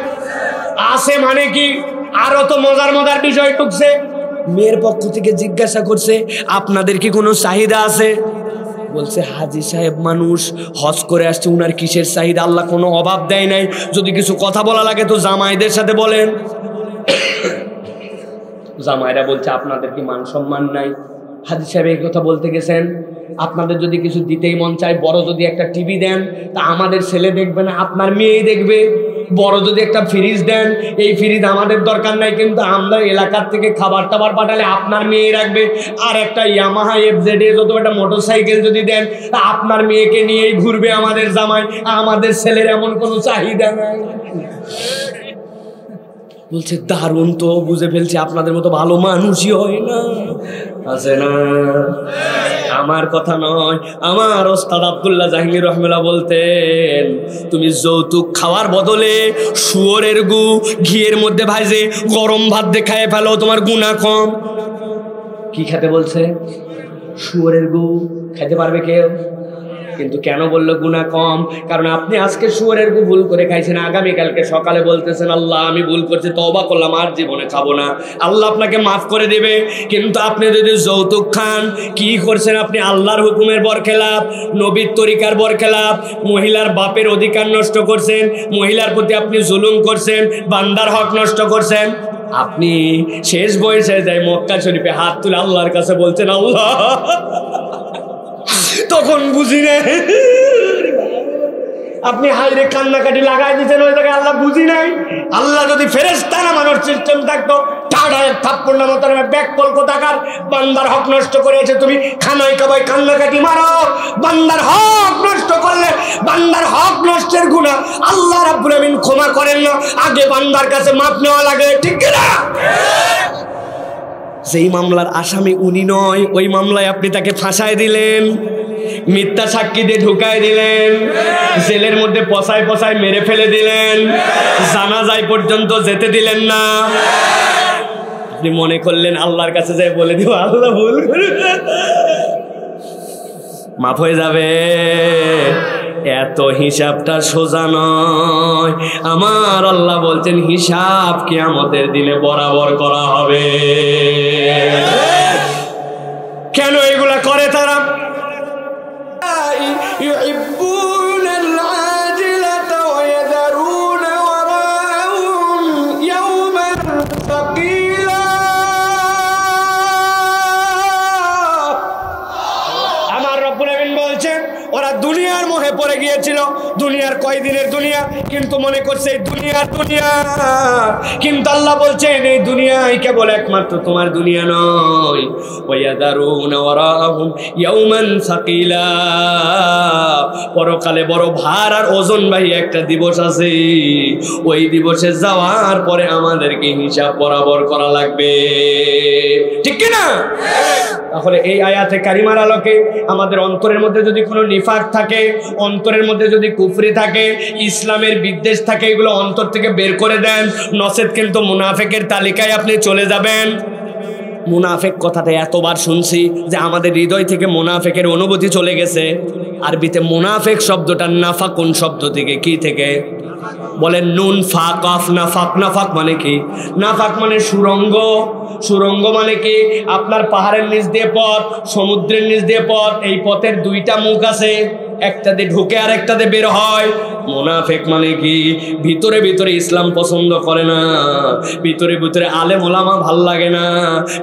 আছে মানে কি? আরো তো মজার মজার বিষয় ঢুকছে। মেয়ের পক্ষ থেকে জিজ্ঞাসা করছে, আপনাদের কি কোনো চাহিদা আছে? বলছে, হাজি সাহেব মানুষ, হজ করে আসছে, উনার কিসের চাহিদা? আল্লাহ কোনো অভাব দেয় নাই, যদি কিছু কথা বলা লাগে তো জামাইদের সাথে বলেন। জামাইরা বলছে, আপনাদের কি মান সম্মান নাই? হাজি সাহেব এই কথা বলতে গেছেন, আপনাদের যদি কিছু দিতেই মন চায়, বড় যদি একটা টিভি দেন তা আমাদের ছেলে দেখবে না, আপনার মেয়েই দেখবে। বড় যদি একটা ফ্রিজ দেন, এই ফ্রিজ আমাদের দরকার নাই, কিন্তু আমরা এলাকার থেকে খাবার টাবার পাঠালে আপনার মেয়ে রাখবে। আর একটা ইয়ামাহা FZ যত একটা মোটরসাইকেল যদি দেন তা আপনার মেয়েকে নিয়েই ঘুরবে আমাদের জামাই, আমাদের ছেলের এমন কোনো চাহিদা নাই। বলছে, দারুণ তো, বুঝে ফেলছে আপনাদের মতো ভালো মানুষই হয় না। আছে না? আমার কথা নয়, আমার ওস্তাদ আব্দুল্লাহ জাহাঙ্গীর রহমাতুল্লাহ বলতেন, তুমি যৌতুক খাওয়ার বদলে শুয়োরের গু ঘিয়ের মধ্যে ভাজে গরম ভাত দিয়ে খাইয়ে ফেলো, তোমার গুনাহ কম। কি খেতে বলছে? শুয়োরের গু খাইতে পারবে কেউ? কিন্তু কেন বললো গুনাহ কম? কারণ আপনি আজকে শুয়োরের গু ভুল করে খাইছেন, আগামীকালকে সকালে বলতেছেন, আল্লাহ আমি ভুল করছি, তওবা করলাম, আর জীবনে খাবো না। আল্লাহ আপনাকে মাফ করে দেবে। কিন্তু আপনি যদি যৌতুক খান, কি করছেন আপনি? আল্লাহর হুকুমের বরখেলাপ, নবীর তরিকার বরখেলাপ, মহিলার বাপের অধিকার নষ্ট করছেন, মহিলার প্রতি আপনি জুলুম করছেন, বান্দার হক নষ্ট করছেন। আপনি শেষ বয়সে যাই মক্কা শরীফে হাত তুলে আল্লাহর কাছে বলছেন, আল্লাহ, তখন বুঝি না আপনি হাইরে কান্নাকাটি লাগাই দিচ্ছেন ওই জায়গায়, আল্লাহ বুঝি নাই। আল্লাহ যদি ফেরেশতা নামানোর সিস্টেম থাকতো, থাপ্পড় না মতো ব্যাকপল কোথাকার, বান্দার হক নষ্ট করেছে তুমি খানাই কাবাই কান্নাকাটি মারো। বান্দার হক নষ্ট করলে বান্দার হক নষ্টের গুনাহ আল্লাহ রাব্বুল আমিন ক্ষমা করেন না, আগে বান্দার কাছে মাপ নেওয়া লাগে, ঠিক না? যেই মামলার আসামি উনি নয়, ওই মামলায় আপনি তাকে ফাঁসায় দিলেন, মিথ্যা সাক্ষী দিয়ে ঢুকায় দিলেন, জেলের মধ্যে পচায় পচায় মেরে ফেলে দিলেন, জানাজায় পর্যন্ত যেতে দিলেন না। আপনি মনে করলেন আল্লাহর কাছে যাই বলে দিব আল্লাহ ভুল করে মাফ হয়ে যাবে। এত হিসাবটা সোজা নয়। আমার আল্লাহ বলছেন হিসাব কিয়ামতের দিনে বরাবর করা হবে। কেন এগুলা করে তারা? ওরা দুনিয়ার মোহে পড়ে গিয়েছিল, দুনিয়ার কয়দিনের দুনিয়া, কিন্তু মনে করছে এই দুনিয়ার দুনিয়া। কিন্তু আল্লাহ বলছেন এই দুনিয়াই কেবল একমাত্র তোমার দুনিয়া নয়। ওয়ায়াদারুনা ওয়ারাহুম ইয়াওমান সাকিলা, পরকালে বড় ভার আর ওজনবাহী একটা দিবস আছে। ওই দিবসে যাওয়ার পরে আমাদেরকে হিসাব বরাবর করা লাগবে, ঠিক কি না? তাহলে এই আয়াতে কারিমার আলোকে আমাদের অন্তরের মধ্যে যদি কোনো নিফাক থাকে, অন্তরের মধ্যে যদি কুফরি থাকে, ইসলামের বিদ্বেষ থাকে, এগুলো অন্তর থেকে বের করে দেন, নচেত কিন্তু মুনাফিকের তালিকায় আপনি চলে যাবেন। মুনাফিক কথাটা এতবার শুনছি যে আমাদের হৃদয় থেকে মুনাফিকের অনুভূতি চলে গেছে। আরবিতে মুনাফিক শব্দটা নাফাকুন শব্দ থেকে, কি থেকে বলেন? নুন ফা কফ নাফাক। নাফাক মানে কি? নাফাক মানে সুরঙ্গ। সুরঙ্গ মানে কি? আপনার পাহাড়ের নিচ দিয়ে পথ, সমুদ্রের নিচ দিয়ে পথ, এই পথের দুইটা মুখ আছে, একটাতে ঢুকে আর একটাতে বের হয়। মুনাফিক মানে কি? ভিতরে ভিতরে ইসলাম পছন্দ করে না, ভিতরে ভিতরে আলেম ওলামা ভাল লাগে না,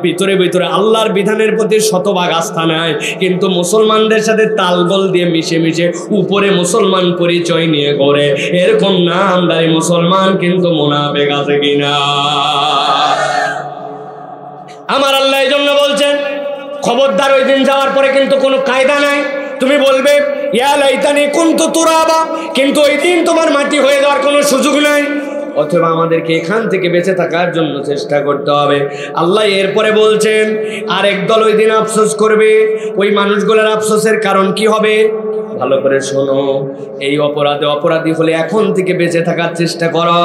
ভিতরে ভিতরে আল্লাহর বিধানের প্রতি শতভাগ আস্থা নাই, কিন্তু মুসলমানদের সাথে তালগোল দিয়ে মিশে মিশে উপরে মুসলমান পরিচয় নিয়ে করে এরকম নামদারি মুসলমান কিন্তু মুনাফিক আছে কিনা? আমার আল্লাহ এই জন্য বলছেন খবরদার, ওই দিন যাওয়ার পরে কিন্তু কোনো কায়দা নাই। তুমি বলবে ইয়া লাইতানি কুনতু তুরাবা, কিন্তু ওই দিন তোমার মাটি হয়ে যাওয়ার কোনো সুযোগ নাই। অথবা আমাদেরকে এখান থেকে বেঁচে থাকার জন্য চেষ্টা করতে হবে। আল্লাহ এরপরে বলছেন আরেক দল ওই দিন আফসোস করবে। ওই মানুষগুলোর আফসোসের কারণ কি হবে? ভালো করে শোনো। এই অপরাধী হলে এখন থেকে বেঁচে থাকার চেষ্টা করো।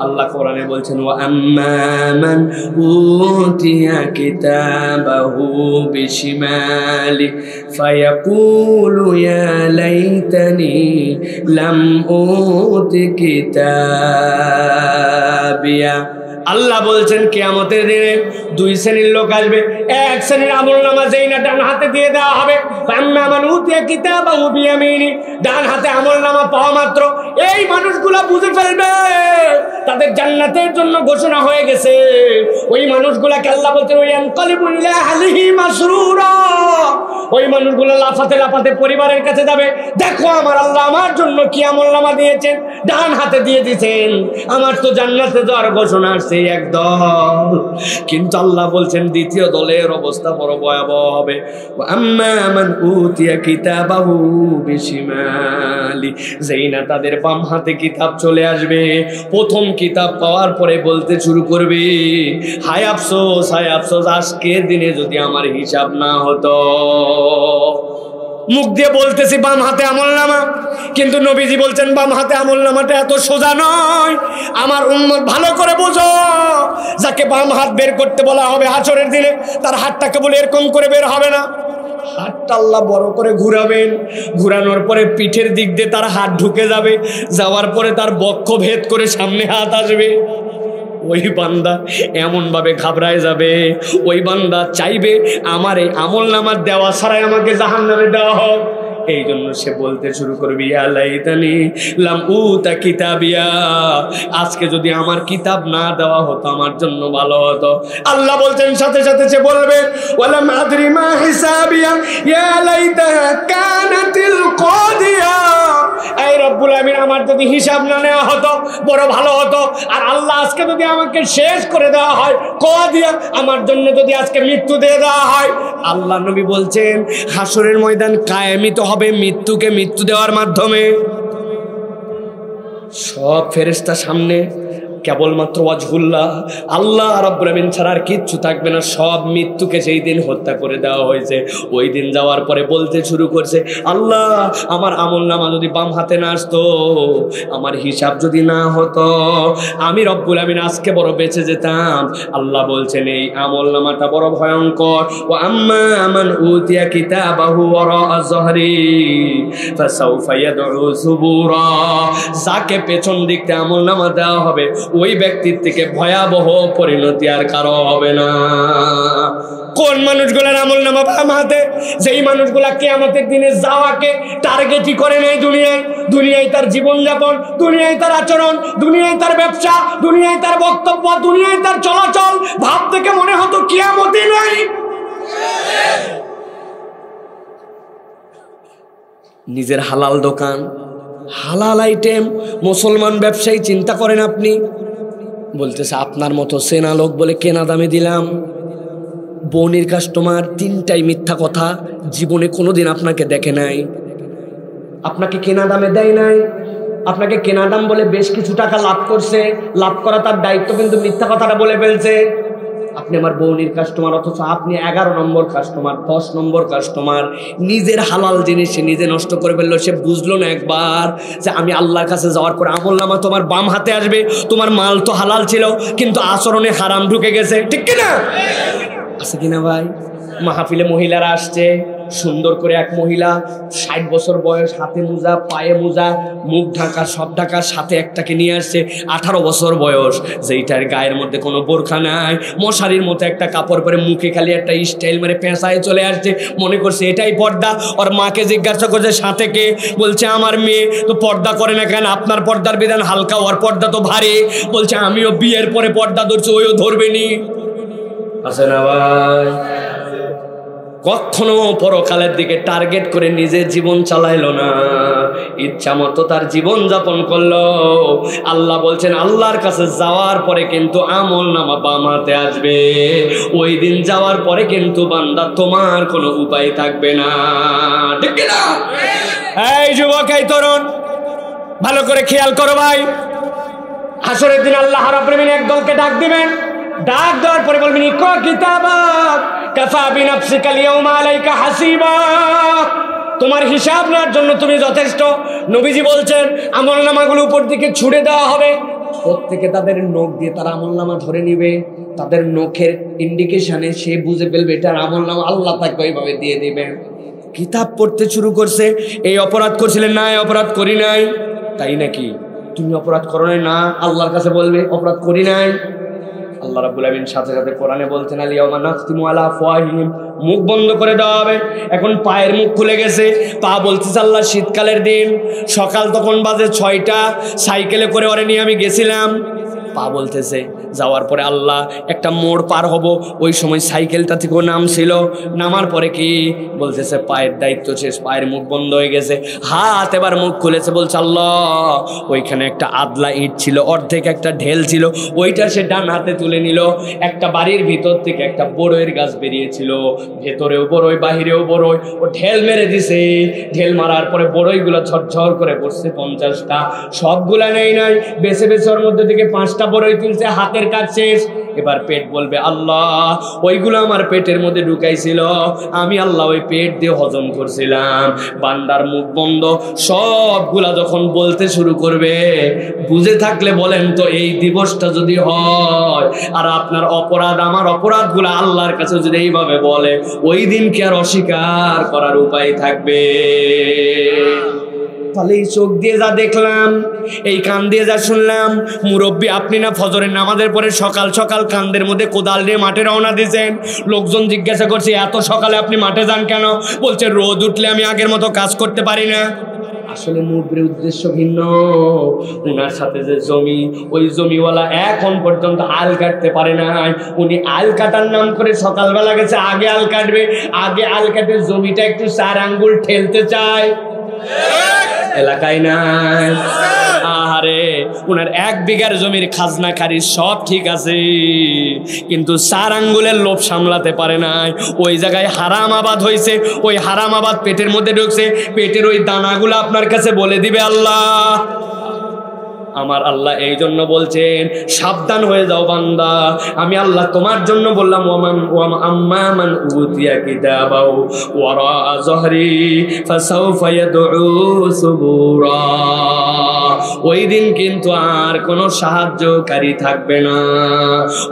আল্লাহ কোরআনে বলছেন ওয়া আম্মা মান উতিয়া কিতাবাহু বিশিমালি ফায়াকুলু ইয়া লাইতানি লাম উতি কিতাবিয়া। আল্লাহ বলছেন কিয়ামতের দিনে দুই শ্রেণীর লোক আসবে। এক শ্রেণীর আমলনামা যেই না ডান হাতে দিয়ে দেওয়া হবে, আম্মা মান উতিয়া কিতাবাহু বিয়ামিনি, ডান হাতে আমলনামা পাওয়া মাত্র এই মানুষগুলা বুঝে ফেলবে তাদের জান্নাতের জন্য ঘোষণা হয়ে গেছে। ওই মানুষগুলাকে আল্লাহ বলছেন ওই আনকালিবু ইলা আহলিহি মাসরুরা, ওই মানুষগুলো লাফাতে লাফাতে পরিবারের কাছে যাবে, দেখো আমার আল্লাহ আমার জন্য কি আমলনামা দিয়েছেন, ডান হাতে দিয়ে দিয়েছেন, আমার তো জান্নাতে যাওয়ার ঘোষণা আসছে একদল। কিন্তু আল্লাহ বলছেন দ্বিতীয় দলের অবস্থা বড় ভয়াবহ হবে। আম্মা মান উতিয়া কিতাবাহু বিশিমালি, যেই না তাদের বাম হাতে কিতাব চলে আসবে, প্রথম কিতাব পাওয়ার পরে বলতে শুরু করবে হায় আফসোস, হায় আফসোস, আজকের দিনে যদি আমার হিসাব না হতো। মুখ দিয়ে বলতেছি বাম হাতে আমলনামা, কিন্তু নবীজি বলছেন বাম হাতে আমলনামাটা এত সোজা নয়। আমার উম্মত ভালো করে বোঝো, যাকে বাম হাত বের করতে বলা হবে হাসরের দিনে, তার হাতটাকে বলে এরকম করে বের হবে না, হাতটা আল্লাহ বড় করে ঘুরাবেন। ঘুরানোর পরে পিঠের দিক দিয়ে তার হাত ঢুকে যাবে, যাওয়ার পরে তার বক্ষ ভেদ করে সামনে হাত আসবে। ওই বান্দা এমন ভাবে ঘাবড়ায় যাবে, ওই বান্দা চাইবে আমার এই আমলনামা দেওয়া ছাড়াই আমাকে জাহান্নামে দেওয়া হোক। এই জন্য সে বলতে শুরু করবি ইয়া লাইতানি লাম উতা কিতাবিয়া, আজকে যদি আমার কিতাব না দেওয়া হতো আমার জন্য ভালো হতো। আল্লাহ বলছেন সাথে সাথে সে বলবে ওয়ালাম আদরি মা হিসাবিয়া ইয়া লাইতাহা কানাতিল কাদিয়া, এই রব্বুল আমিন, আমার যদি হিসাব না নেওয়া হতো বড় ভালো হতো। আর আল্লাহ আজকে যদি আমাকে শেষ করে দেওয়া হয়, কোয়া দিয়া আমার জন্য যদি আজকে মৃত্যু দিয়ে দেওয়া হয়, আল্লাহ নবী বলছেন হাসরের ময়দান কায়েমিত হবে মৃত্যুকে মৃত্যু দেওয়ার মাধ্যমে। সব ফেরেশতা সামনে, কেবলমাত্র ওয়াজহুল্লাহ আল্লাহ রাব্বুল আমিন ছাড়া আর কিচ্ছু থাকবে না। সব মৃত্যুকে সেই দিন হত্যা করে দেওয়া হয়েছে। ওই দিন যাওয়ার পরে বলতে শুরু করছে, আল্লাহ আমার আমলনামা যদি বাম হাতে না আসতো, আমার হিসাব যদি না হতো, আমি রব্বুল আমিন আজকে বড় বেঁচে যেতাম। আল্লাহ বলছেন এই আমলনামাটা বড় ভয়ঙ্কর। ওয়া আম্মা মান উতিয়া কিতাবাহু ওয়ারাআ যহরি ফাসাউফা ইয়াদউ সুবুরা, যাকে পেছন দিক থেকে আমলনামা দেওয়া হবে ওই ব্যক্তির থেকে ভয়াবহ পরিণতি আর কারো হবে না। কোন মানুষগুলোর আমলনামা বাম হাতে? যেই মানুষগুলা কিয়ামতের দিনে যাওয়াকে টার্গেটই করে নেই দুনিয়ায়। দুনিয়ায় তার জীবনযাপন, দুনিয়ায় তার আচরণ, দুনিয়ায় তার ব্যবসা, দুনিয়ায় তার বক্তব্য, দুনিয়ায় তার চলাচল, ভাব থেকে মনে হতো কিয়ামতই নাই। নিজের হালাল দোকান, হালাল আইটেম, মুসলমান ব্যবসায়ী চিন্তা করেন আপনি। বলতেছে আপনার মতো সেনা লোক বলে কেনা দামে দিলাম। বনির কাস্টমার, তিনটাই মিথ্যা কথা। জীবনে কোনোদিন আপনাকে দেখে নাই, আপনাকে কেনা দামে দেয় নাই। আপনাকে কেনা দাম বলে বেশ কিছু টাকা লাভ করছে, লাভ করা তার দায়িত্ব, কিন্তু মিথ্যা কথাটা বলে ফেলছে। আপনি আমার বৌনির কাস্টমার, অথচ আপনি 11 নম্বর কাস্টমার, 10 নম্বর কাস্টমার। নিজের হালাল জিনিস সে নিজে নষ্ট করে ফেললো। সে বুঝলো না একবার যে আমি আল্লাহর কাছে যাওয়ার পর আমলনামা তোমার বাম হাতে আসবে। তোমার মাল তো হালাল ছিল, কিন্তু আচরণে হারাম ঢুকে গেছে। ঠিক কিনা? আছে কিনা ভাই? মাহফিলে মহিলারা আসছে, সুন্দর করে এক মহিলা 60 বছর বয়স, হাতে মোজা, পায়ে মোজা, মুখ ঢাকা, সব ঢাকা, সাথে একটাকে নিয়ে আসছে 18 বছর বয়স, যেইটার গায়ের মধ্যে কোনো বোরখা নাই, মশারির মতো একটা কাপড় পরে মুখে খালি একটা স্টাইল মেরে পেঁচায় চলে আসছে। মনে করছে এটাই পর্দা। ওর মাকে জিজ্ঞাসা করছে সাথে কে? বলছে আমার মেয়ে। তো পর্দা করে না কেন? আপনার পর্দার বিধান হালকা, ওর পর্দা তো ভারী। বলছে আমিও বিয়ের পরে পর্দা ধরছি, ওইও ধরবে নি। আছে না ভাই? কখনো পরকালের দিকে টার্গেট করে নিজের জীবন চালাইলো না, ইচ্ছা মতো তার জীবন যাপন করলো। আল্লাহ বলছেন আল্লাহর কাছে যাওয়ার পরে কিন্তু আমলনামা বাম হাতে আসবে। ওই দিন যাওয়ার পরে কিন্তু বান্দা তোমার কোনো উপায় থাকবে না। ঠিক না? এই যুবক, এই তরুণ, ভালো করে খেয়াল করো ভাই। হাসরের দিন আল্লাহ রাব্বুল আমিন একদলকে ডাক দিবেন। ডাক দেওয়ার পরে বলবেন ইকরা কিতাবাক কাফা বিনাফসিকা আল-ইয়াওমা আলাইকা হাসিবা। তোমার হিসাব নেওয়ার জন্য তুমি যথেষ্ট। নবীজি বলছেন আমলনামাগুলো উপর দিকে ছুড়ে দেওয়া হবে। প্রত্যেকে তাদের নখ দিয়ে তার আমলনামা ধরে নিবে। তাদের নখের ইন্ডিকেশনে সে বুঝে ফেলবে এটার আমলনামা। আল্লাহ তাকে ওইভাবে দিয়ে দিবেন। কিতাব পড়তে শুরু করছে। এই অপরাধ করছিলেন না, এই অপরাধ করি নাই। তাই নাকি? তুমি অপরাধ করো নাই? না, আল্লাহর কাছে বলবে অপরাধ করি নাই। আল্লাহ রাব্বুল আমিন সাথে সাথে কোরআনে বলছেন আল-ইয়াওমা নাখতিমু আলা আফওয়াহিহিম, মুখ বন্ধ করে দেওয়া হবে। এখন পায়ের মুখ খুলে গেছে। পা বলতেছে আল্লাহ শীতকালের দিন, সকাল তখন বাজে 6টা, সাইকেলে করে ওরে নিয়ে আমি গেছিলাম। পা বলতেছে যাওয়ার পরে আল্লাহ একটা মোড় পার হব, ওই সময় সাইকেলটা থেকেও নামছিল। নামার পরে কি বলতেছে পায়ের দায়িত্ব শেষ, পায়ের মুখ বন্ধ হয়ে গেছে। হাত এবার মুখ খুলেছে, বলছে আল্লাহ ওইখানে একটা আদলা ইট ছিল, অর্ধেক একটা ঢেল ছিল, ওইটা সে ডান হাতে তুলে নিল। একটা বাড়ির ভিতর থেকে একটা বড়ইয়ের গাছ বেরিয়েছিল, ভেতরেও বড়ই বাহিরেও বড়ই। ও ঢেল মেরে দিছে। ঢেল মারার পরে বড়ইগুলো ঝরঝর করে পড়ছে 50টা। সবগুলা নেই নাই, বেছে বেছে ওর মধ্যে থেকে 5টা বড়ই তুলছে। হাতের কাজ শেষ। এবার পেট বলবে আল্লাহ ওইগুলো আমার পেটের মধ্যে ঢুকাইছিল, আমি আল্লাহ ওই পেট দিয়ে হজম করছিলাম। বান্দার মুখ বন্ধ। সবগুলা যখন বলতে শুরু করবে, বুঝে থাকলে বলেন তো এই দিবসটা যদি হয় আর আপনার অপরাধ আমার অপরাধগুলো আল্লাহর কাছে যদি এইভাবে বলে, ওই দিন কি আর অস্বীকার করার উপায় থাকবে? তাহলে এই চোখ দিয়ে যা দেখলাম, এই কান দিয়ে যা শুনলাম, মুরব্বী আপনি না ফজরের নামাজের পরে সকাল সকাল কান্দের মধ্যে কোদাল নিয়ে মাঠে রওনা দিয়েছেন। লোকজন জিজ্ঞাসা করছে এত সকালে আপনি মাঠে যান কেন? বলছে রোদ উঠলে আমি আগের মতো কাজ করতে পারি না। আসলে মুরব্বীর উদ্দেশ্য ভিন্ন। উনার সাথে যে জমি, ওই জমিওয়ালা এখন পর্যন্ত আল কাটতে পারে নাই। উনি আল কাটার নাম করে সকালবেলা গেছে আগে আল কাটবে। আগে আল কাটে জমিটা একটু 4 আঙ্গুল ঠেলতে চায়। এলাকায় নাই। আরে উনার 1 বিঘার জমির খাজনা খারিজ সব ঠিক আছে, কিন্তু 4 আঙ্গুলের লোভ সামলাতে পারে নাই। ওই জায়গায় হারাম আবাদ হয়েছে, ওই হারাম আবাদ পেটের মধ্যে ঢুকছে। পেটের ওই দানাগুলো আপনার কাছে বলে দিবে আল্লাহ। আমার আল্লাহ এই জন্য বলছেন সাবধান হয়ে যাও বান্দা। আমি আল্লাহ তোমার জন্য বললাম আম্মা মান উতিয়া কিতাবাহু ওয়ারা যহরি ফাসাউফা ইয়াদউ সুবুরা। ওই দিন কিন্তু আর কোনো সাহায্যকারী থাকবে না।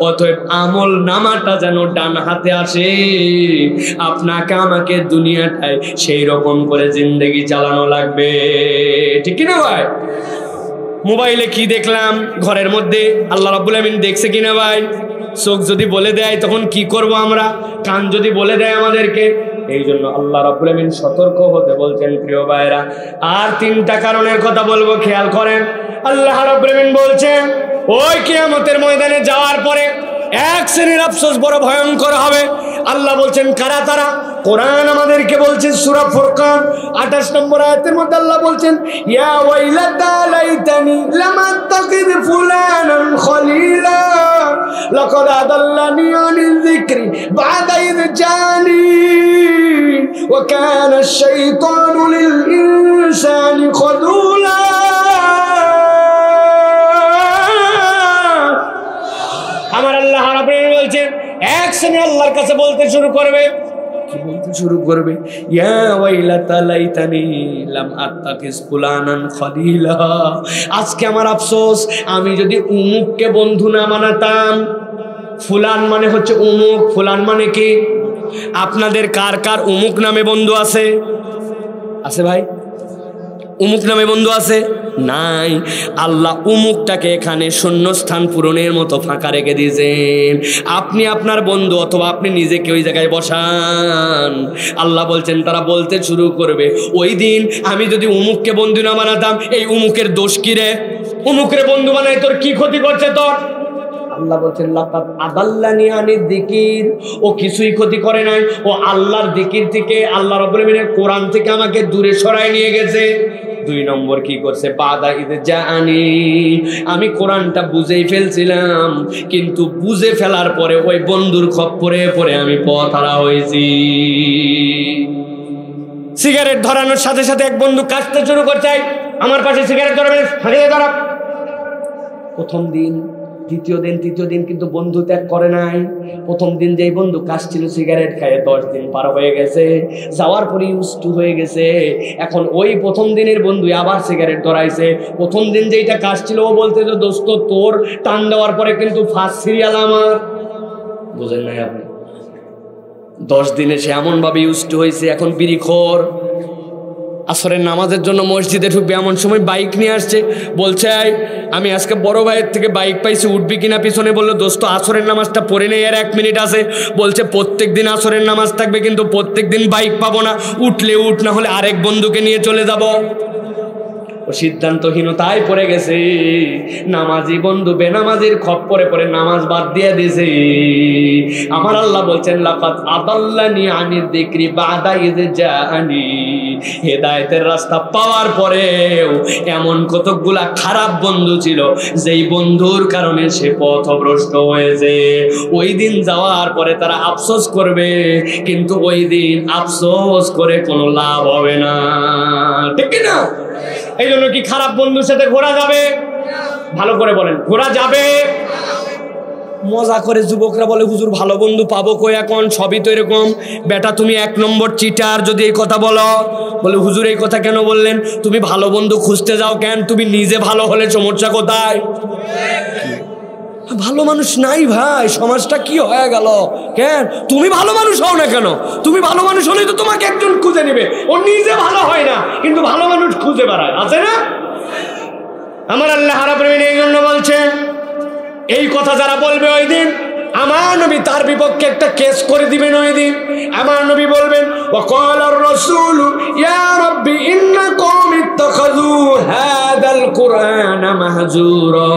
অতএব আমল নামাটা যেন ডান হাতে আসে। আপনাকে আমাকে দুনিয়াটায় সেই রকম করে জিন্দেগি চালানো লাগবে, ঠিক কিনা ভাই? মোবাইলে কি দেখলাম ঘরের মধ্যে, আল্লাহ রাব্বুল আমিন দেখছে কিনা ভাই? চোখ যদি বলে দেয় তখন কি করব আমরা? কান যদি বলে দেয় আমাদেরকে? এই জন্য আল্লাহ রাব্বুল আমিন সতর্ক হতে বলছেন প্রিয় ভাইরা। আর 3টা কারণের কথা বলবো, খেয়াল করেন। আল্লাহ রাব্বুল আমিন বলছেন ওই কিয়ামতের ময়দানে যাওয়ার পরে 1 শ্রেণীর আফসোস বড় ভয়ঙ্কর হবে। আল্লাহ বলছেন কারা তারা? কোরআন আমাদেরকে বলছে সূরা ফুরকান 28 নম্বর আয়াতের মধ্যে আল্লাহ বলছেন ইয়া ওয়াইলাতা লাইতানি লাম আত্তাখিদ ফুলানান খলিলা লাকাদ আদাল্লানি আনিল যিকরি বা'দা ইয জানি ওয়া কানা আশ-শাইতানু লিল ইনসানি খাযুলা। আমার আল্লাহ রাব্বুল আলামিন বলছেন 1 শ্রেণী আল্লাহর কাছে বলতে শুরু করবে। কি বলতে শুরু করবে? ইয়া ওয়াইলাতা লাইতানি লাম আত্তাখিজ ফুলানান খলিলা। আজকে আমার আফসোস, আমি যদি উমুককে বন্ধু না বানাতাম। ফুলান মানে হচ্ছে উমুক, ফুলান মানে কি? আপনাদের কার কার উমুক নামে বন্ধু আছে? আছে ভাই? উমুক নামে বন্ধু আছে? নাই। আল্লাহ উমুকটাকে এখানে শূন্যস্থান পূরণের মতো ফাঁকা রেখে দিয়েছেন। আপনি আপনার বন্ধু অথবা আপনি নিজেকে ওই জায়গায় বসান। আল্লাহ বলছেন তারা বলতে শুরু করবে ওই দিন আমি যদি উমুককে বন্ধু না বানাতাম, এই উমুকের দোষ কি রে? উমুকের বন্ধু বানাই তোর কি ক্ষতি করছে তোর? আল্লাহ বলছেন লাকাদ আদাল্লানি আনিদ যিকির। ও কিছুই ক্ষতি করে নাই, ও আল্লাহর যিকির থেকে, আল্লাহ রাব্বুল আমিনের কোরআন থেকে আমাকে দূরে সরায় নিয়ে গেছে। 2 নম্বর কি করছে? বাদা ইয জানি। আমি কোরআনটা বুঝেই ফেলছিলাম, কিন্তু বুঝে ফেলার পরে ওই বন্ধুর খপ্পরে পড়ে আমি পথহারা হয়েছি। সিগারেট ধরানোর সাথে সাথে এক বন্ধু কাশতে শুরু করছে, আমার পাশে সিগারেট ধরাবে, হারিয়ে ধরা। প্রথম দিন, দ্বিতীয় দিন, তৃতীয় দিন কিন্তু বন্ধু ত্যাগ করে নাই। প্রথম দিন যেই বন্ধু কাশছিল সিগারেট খায়, 10 দিন পার হয়ে গেছে, যাওয়ার পরে ইউজড হয়ে গেছে। এখন ওই প্রথম দিনের বন্ধু আবার সিগারেট ধরাইছে। প্রথম দিন যেইটা কাশছিল ও বলতে যে দোস্ত তোর টান দেওয়ার পরে কিন্তু ফার্স্ট সিরিয়াল আমার। বুঝেন নাই আপনি? 10 দিনে সে এমন ভাবে ইউজড হয়েছে, এখন বিড়িখোর। আসরের নামাজের জন্য মসজিদে ঢুকবে, এমন সময় বাইক নিয়ে আসছে, বলছে আমি আজকে বড় ভাইয়ের থেকে বাইক পাইছি, উঠবি কিনা? পিছনে বললো দোস্ত আসরের নামাজটা পড়ে নেই, আর 1 মিনিট আছে। বলছে প্রত্যেক দিন আসরের নামাজ থাকবে, কিন্তু প্রত্যেক দিন বাইক পাবো না, উঠলে উঠ, না হলে আরেক বন্ধুকে নিয়ে চলে যাব। ও সিদ্ধান্তহীনতায় পড়ে গেছে। নামাজি বন্ধু বেনামাজির খপ্পরে পড়ে নামাজ বাদ দিয়ে দিয়েছে। আমার আল্লাহ বলছেন লাকাদ আদাল্লানি আনিদ যিকরি বা'দা ইয জানি। হেদায়েতের রাস্তা পাওয়ার পরেও এমন কতগুলা খারাপ বন্ধু ছিল যেই বন্ধুর কারণে সে পথভ্রষ্ট হয়েছে। ওই দিন যাওয়ার পরে তারা আফসোস করবে, কিন্তু ওই দিন আফসোস করে কোনো লাভ হবে না, ঠিক না? এই জন্য কি খারাপ বন্ধুর সাথে ঘোরা যাবে? ভালো করে বলেন, ঘোরা যাবে? মজা করে যুবকরা বলে হুজুর ভালো বন্ধু পাবো কই এখন, সবই তো এরকম। বেটা তুমি 1 নম্বর চিটার যদি এই কথা বলো, বলে হুজুর এই কথা কেন বললেন? তুমি ভালো বন্ধু খুঁজতে যাও কেন? তুমি নিজে ভালো হলে সমস্যা কোথায়? ভালো মানুষ নাই ভাই, সমাজটা কি হয়ে গেল? কেন তুমি ভালো মানুষ হও না কেন? তুমি ভালো মানুষ হলেই তো তোমাকে একজন খুঁজে নেবে। ও নিজে ভালো হয় না, কিন্তু ভালো মানুষ খুঁজে বেড়ায়, আছে না? আমার আল্লাহ রাব্বুল আলামিন এই জন্য বলছে এই কথা যারা বলবে ওই দিন আমার নবী তার বিপক্ষে একটা কেস করে দিবেন। ওই দিন আমার নবী বলবেন ওয়াকালার রাসূল ইয়া রাব্বি ইন্না কওমি ইত্তাখাযু হাদা হাদাল কুরআন মাহজুরা।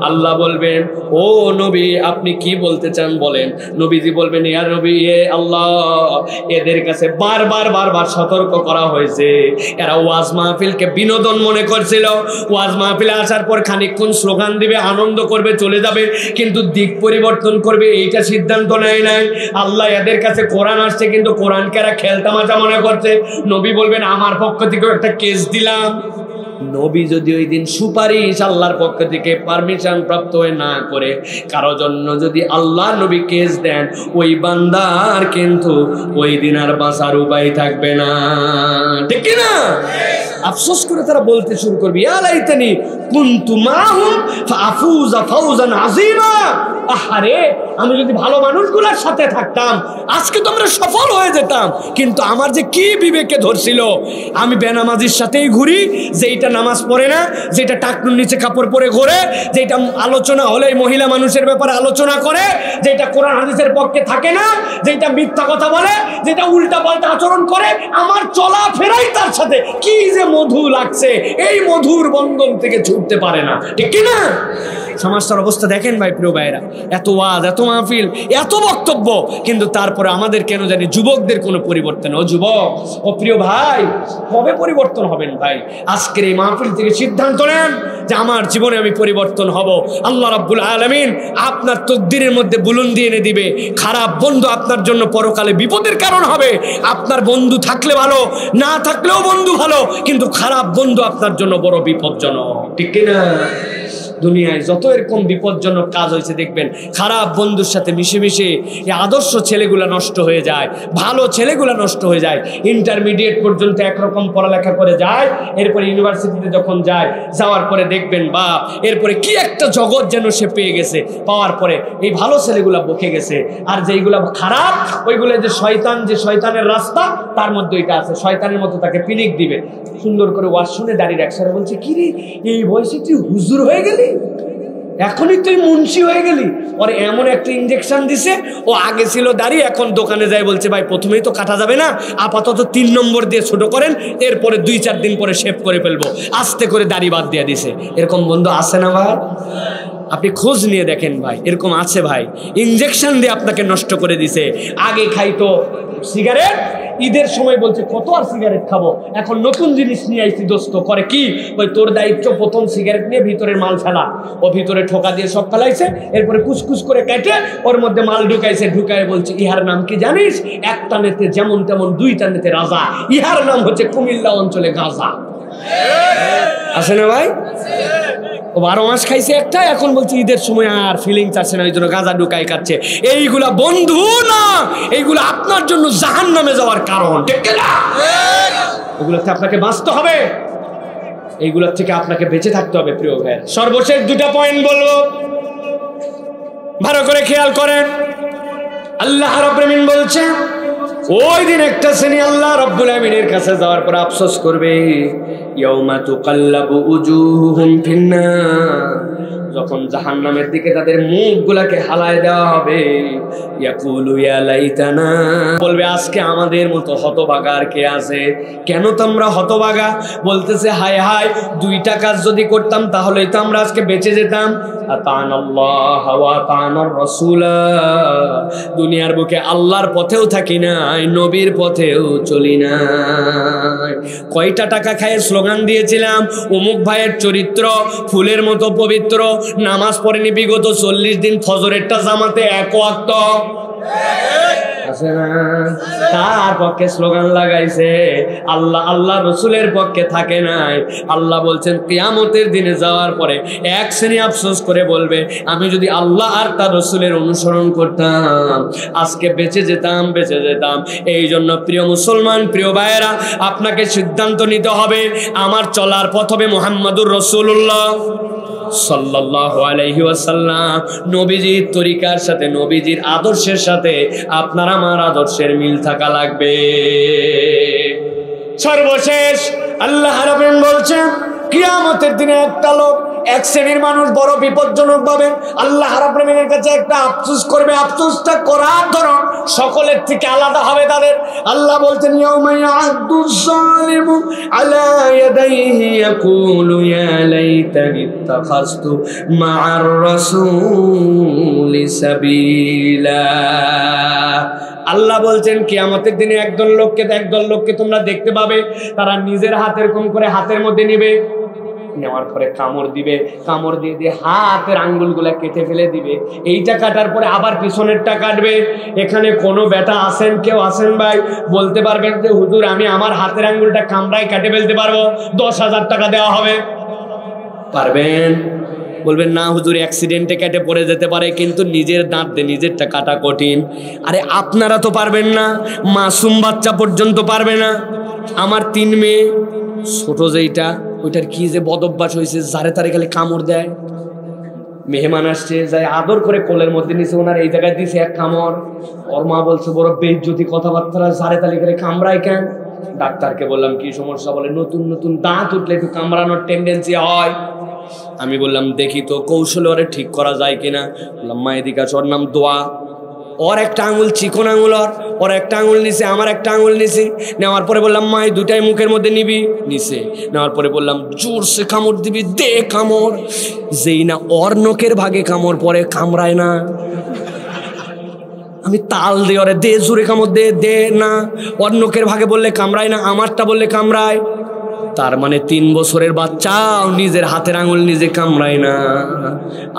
আল্লাহ বলবেন, ও নবী আপনি কি বলতে চান বলেন। নবীজি বলবেন, ইয়া নবী আল্লাহ, এদের কাছে বারবার সতর্ক করা হয়েছে, এরা ওয়াজ মাহফিলকে বিনোদন মনে করছিল, ওয়াজ মাহফিলে আসার পর খানিকক্ষণ স্লোগান দিবে, আনন্দ করবে, চলে যাবে, কিন্তু দিক পরিবর্তন করবে এইটা সিদ্ধান্ত নেয় নাই। আল্লাহ এদের কাছে কোরআন আসছে কিন্তু কোরআনকে এরা খেলতামাশা মনে করছে। নবী বলবেন, আমার পক্ষ থেকেও একটা কেস দিলাম। নবী যদি ওই দিন সুপারিশ আল্লাহর পক্ষ থেকে পারমিশন প্রাপ্ত হয়ে না করে কারো জন্য যদি আল্লাহ নবী কেস দেন, ওই বান্দার কিন্তু ওই দিন আর বাঁচার উপায় থাকবে না, ঠিক কি না? আফসোস করে তারা বলতে শুরু করবে, ইয়া লাইতানি কুনতু মাহুম ফাফুজা ফাওজান আযীমা। আহারে, আমি যদি ভালো মানুষগুলোর সাথে থাকতাম আজকে তো আমরা সফল হয়ে যেতাম, কিন্তু আমার যে কি বিবেকে ধরছিল, আমি বেনামাজির সাথেই ঘুরি, যেইটা নামাজ পড়ে না, যেটা টাকনুর নিচে কাপড় পরে ঘোরে, যেটা আলোচনা হলে মহিলা মানুষের ব্যাপারে আলোচনা করে, যেটা কোরআন হাদিসের পক্ষে থাকে না, যেটা মিথ্যা কথা বলে, যেটা উল্টা পাল্টা আচরণ করে, আমার চলা ফেরাই তার সাথে কি যে মধু লাগছে, এই মধুর বন্ধন থেকে ছুটতে পারে না, ঠিক কি না? সমাজটার অবস্থা দেখেন ভাই, প্রিয় ভাইরা, এত ওয়াজ, এত মাহফিল, এত বক্তব্য, কিন্তু তারপরে আমাদের কেন জানি যুবকদের কোনো পরিবর্তন। ও যুবক, ও প্রিয় ভাই, কবে পরিবর্তন হবেন ভাই? আজকের এই মাহফিল থেকে সিদ্ধান্ত নেন যে আমার জীবনে আমি পরিবর্তন হব। আল্লাহ রাব্বুল আলামিন আপনার তকদিরের মধ্যে বুলন্দি এনে দিবে। খারাপ বন্ধু আপনার জন্য পরকালে বিপদের কারণ হবে। আপনার বন্ধু থাকলে ভালো, না থাকলেও বন্ধু ভালো, কিন্তু খারাপ বন্ধু আপনার জন্য বড় বিপজ্জনক, ঠিক কিনা? দুনিয়ায় যত এরকম বিপজ্জনক কাজ হয়েছে দেখবেন, খারাপ বন্ধুর সাথে মিশে মিশে এই আদর্শ ছেলেগুলা নষ্ট হয়ে যায়, ভালো ছেলেগুলা নষ্ট হয়ে যায়। ইন্টারমিডিয়েট পর্যন্ত একরকম পড়ালেখা করে যায়, এরপরে ইউনিভার্সিটিতে যখন যায়, যাওয়ার পরে দেখবেন বা এরপরে কি একটা জগৎ যেন সে পেয়ে গেছে, পাওয়ার পরে এই ভালো ছেলেগুলা বকে গেছে, আর যেইগুলা খারাপ ওইগুলো যে শয়তান, যে শয়তানের রাস্তা তার মধ্যে ওইটা আছে, শয়তানের মতো তাকে পিনিক দিবে। সুন্দর করে ওয়াজ শুনে দাঁড়িয়ে একসাথে বলছে, কি রে এই বয়সে তুই হুজুর হয়ে গেলি, এখনই তুই মুন্সি হয়ে গেলি। ওর এমন একটা ইঞ্জেকশন দিছে, ও আগে ছিল দাড়ি, এখন দোকানে যায় বলছে, ভাই প্রথমেই তো কাটা যাবে না, আপাতত 3 নম্বর দিয়ে ছোট করেন, এরপরে 2-4 দিন পরে শেভ করে ফেলবো, আস্তে করে দাড়ি বাদ দিয়ে দিছে। এরকম বন্ধু আছে না ভাই? আপনি খোঁজ নিয়ে দেখেন ভাই, এরকম আছে ভাই, ইঞ্জেকশন দিয়ে আপনাকে নষ্ট করে দিছে। আগে খাইতো সিগারেট, ঈদের সময় বলছে কত আর সিগারেট খাবো, এখন নতুন জিনিস নিয়ে আইছি দোস্ত, করে কি, ওই তোর দায়িত্ব প্রথম সিগারেট নিয়ে ভিতরের মাল ফেলা, ও ভিতরে ঠোকা দিয়ে সব ফেলাইছে, এরপরে কুচকুচ করে কেটে ওর মধ্যে মাল ঢুকাইছে, ঢুকায় বলছে, ইহার নাম কি জানিস? একটা নেতে যেমন তেমন, 2টা নেতে রাজা, ইহার নাম হচ্ছে কুমিল্লা অঞ্চলে গাজা। আছে না ভাই? ও 12 মাস খাইছে একটা, এখন বলছে ঈদের সময় আর ফিলিংস আসছে না, ওই জন্য গাঁজা ঢুকাই খাচ্ছে। এইগুলা বন্ধু না, এইগুলা আপনার জন্য জাহান্নামে যাওয়ার কারণ, ঠিক না? ওগুলোতে আপনাকে বাঁচতে হবে, এইগুলোর থেকে আপনাকে বেঁচে থাকতে হবে প্রিয় ভাই। সর্বশেষ 2টা পয়েন্ট বলবো, ভালো করে খেয়াল করেন। আল্লাহ রাব্বুল আমিন বলছেন, ওই দিন একটা শ্রেণী আল্লাহ রাব্বুল আমিনের কাছে যাওয়ার পর আফসোস করবে, ইয়াউমা তুকাল্লাবু উজুহুহুম ফিন্নার, যখন জাহান্নামের দিকে তাদের মুখগুলাকে হালায় দেওয়া হবে, ইয়াকুলু ইয়া লাইতানা, বলবে আজকে আমাদের মতো হতভাগা আর কে আছে? কেন তোমরা হতভাগা? বলতেছে, হায় হায়, 2টা কাজ যদি করতাম তাহলেই তো আমরা আজকে বেঁচে যেতাম। আতানাল্লাহ ওয়া আতানার রাসূলা, দুনিয়ার বুকে আল্লাহর পথেও থাকি নাই, নবীর পথেও চলি নাই। কয়টা টাকা খায় স্লোগান দিয়েছিলাম, অমুক ভাইয়ের চরিত্র ফুলের মতো পবিত্র, নামাজ পড়েনি বিগত 40 দিন, ফজরেরটা জামাতে 1 ওয়াক্ত, আছে না? তার পক্ষে স্লোগান লাগাইছে, আল্লাহ আল্লাহ রসুলের পক্ষে থাকে নাই। আল্লাহ বলছেন কিয়ামতের দিনে যাওয়ার পরে এক শ্রেণী আফসোস করে বলবে, আমি যদি আল্লাহ আর তার রসুলের অনুসরণ করতাম আজকে বেঁচে যেতাম, বেঁচে যেতাম। এই জন্য প্রিয় মুসলমান, প্রিয় ভাইয়েরা, আপনাকে সিদ্ধান্ত নিতে হবে, আমার চলার পথ হবে মুহাম্মাদুর রাসূলুল্লাহ সাল্লাল্লাহু আলাইহি ওয়াসাল্লাম। নবীজির তরিকার সাথে, নবীজির আদর্শের সাথে আপনার আমার আদর্শের মিল থাকা লাগবে। সর্বশেষ আল্লাহ রাব্বুল আলামিন বলছেন, কিয়ামতের দিনে একটা লোক, এক শ্রেণীর মানুষ বড় বিপজ্জনক ভাবে আল্লাহ রাব্বুল আলামিনের কাছে একটা আফসোস করবে। আফসোসটা করার ধরন সকলের থেকে আলাদা হবে তাদের। আল্লাহ বলছেন ইয়াউমা ইয়া'আদ্দুয যালিমু আলা ইয়াদাইহি ইয়াকুলু ইয়া লাইতানি ইত্তাখাযতু মা'আর রাসূলি সাবিলা। আল্লাহ বলছেন কিয়ামতের দিনে একদল লোককে তোমরা দেখতে পাবে, তারা নিজের হাতের কম করে হাতের মধ্যে নিবে, নেওয়ার পরে কামড় দিবে, কামড় দিয়ে দিয়ে হাতের আঙ্গুলগুলা কেটে ফেলে দিবে। এইটা কাটার পরে আবার পিছনেরটা কাটবে। এখানে কোনো বেটা আসেন, কেউ আসেন ভাই, বলতে পারবেন যে হুজুর আমি আমার হাতের আঙ্গুলটা কামড়ায় কাটে ফেলতে পারবো, 10,000 টাকা দেওয়া হবে? পারবেন? বলবেন না হুজুর অ্যাক্সিডেন্টে কেটে পড়ে যেতে পারে, কিন্তু নিজের দাঁত দিয়ে নিজেরটা কাটা কঠিন। আরে আপনারা তো পারবেন না, মাসুম বাচ্চা পর্যন্ত পারবে না। আমার 3 মেয়ে, ছোট যেইটা ওইটার কি যে বদভ্যাস হয়েছে, যারে তারে খালি কামড় দেয়। মেহমান আসছে, যাই আদর করে কোলের মধ্যে নিচে ওনার এই জায়গায় দিছে এক কামড়। ওর মা বলছে বড় বেইজ্জতি কথাবার্তা, যারে তারে খালি কামড়ায় কেন? ডাক্তারকে বললাম কি সমস্যা, বলে নতুন নতুন দাঁত উঠলে একটু কামড়ানোর টেন্ডেন্সি হয়। আমি বললাম দেখি তো কৌশলে ওরে ঠিক করা যায় কিনা। বললাম মা এদিকে আছে, ওর নাম দোয়া। ওর একটা আঙুল চিকন আঙুল, ওর একটা আঙুল নিছে, আমার একটা আঙুল নিছি। নেওয়ার পরে বললাম মা এই দুটাই মুখের মধ্যে নিবি, নিছে। নেওয়ার পরে বললাম জোরসে কামড় দিবি, দে কামড়। যেই না ওর নখের ভাগে কামড় পরে, কামড়ায় না। আমি তাল দিই ওরে, দে জোরে কামড় দে, দে না। ওর নখের ভাগে বললে কামড়ায় না, আমারটা বললে কামড়ায়। তার মানে 3 বছরের বাচ্চাও নিজের হাতের আঙুল নিজে কামড়ায় না।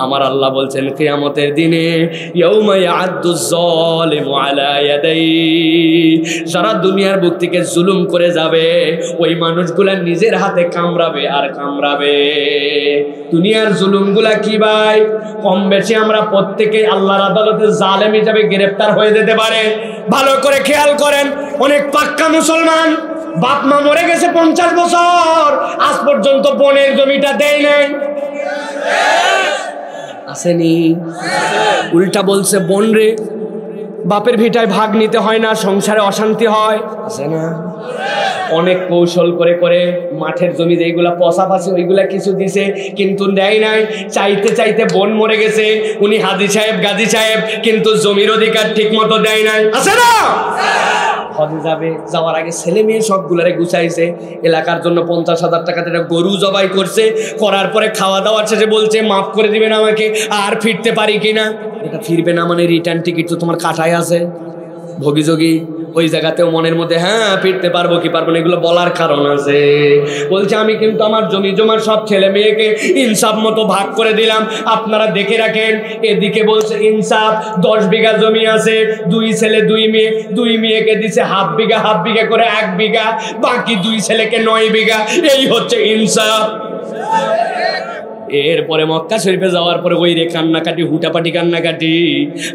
আমার আল্লাহ বলছেন কিয়ামতের দিনে ইয়াউমা ইয়া'আদ্দুয যালিমু আলা ইয়াদাইহি, যারা দুনিয়ার বুক থেকে জুলুম করে যাবে ওই মানুষগুলা নিজের হাতে কামড়াবে আর কামড়াবে। দুনিয়ার জুলুমগুলা কি ভাই? কম বেশি আমরা প্রত্যেকেই আল্লাহর আদালতে জালেম হিসেবে গ্রেফতার হয়ে যেতে পারে। ভালো করে খেয়াল করেন, অনেক পাক্কা মুসলমান, বাপ মা মরে গেছে 50 বছর, আজ পর্যন্ত বোনের জমিটা দেয় নাই, আসেনি? উল্টা বলছে বোন রে, বাপের ভিটায় ভাগ নিতে হয় না, সংসারে অশান্তি হয়, আছে না? অনেক কৌশল করে করে মাঠের জমি যেগুলা পচাপাচি ওইগুলা কিছু দিছে, কিন্তু দেয় নাই। চাইতে চাইতে বোন মরে গেছে, উনি হাজি সাহেব গাজী সাহেব, কিন্তু জমির অধিকার ঠিক মতো দেয় নাই, আছে না? হজে যাবে, যাওয়ার আগে ছেলে মেয়ে সবগুলারে গুছাইছে, এলাকার জন্য 50,000 টাকা দিয়ে গরু জবাই করছে, করার পরে খাওয়া দাওয়ার শেষে বলছে মাফ করে দিবেন আমাকে, আর ফিরতে পারি কিনা। এটা ফিরবে না মানে রিটার্ন টিকিট তো তোমার কাটাই আছে, ভোগীযোগী। ওই জায়গাতেও মনের মধ্যে হ্যাঁ ফিরতে পারবো কি পারবো না এগুলো বলার কারণ আছে। বলছে আমি কিন্তু আমার জমি জমার সব ছেলে মেয়েকে ইনসাফ মতো ভাগ করে দিলাম, আপনারা দেখে রাখেন। এদিকে বলছে ইনসাফ, 10 বিঘা জমি আছে, 2 ছেলে 2 মেয়ে, 2 মেয়েকে দিছে হাফ বিঘা করে 1 বিঘা, বাকি 2 ছেলেকে 9 বিঘা। এই হচ্ছে ইনসাফ। এরপরে মক্কা শরীফে যাওয়ার পরে ওই রে কান্নাকাটি, হুটাপাটি কান্নাকাটি।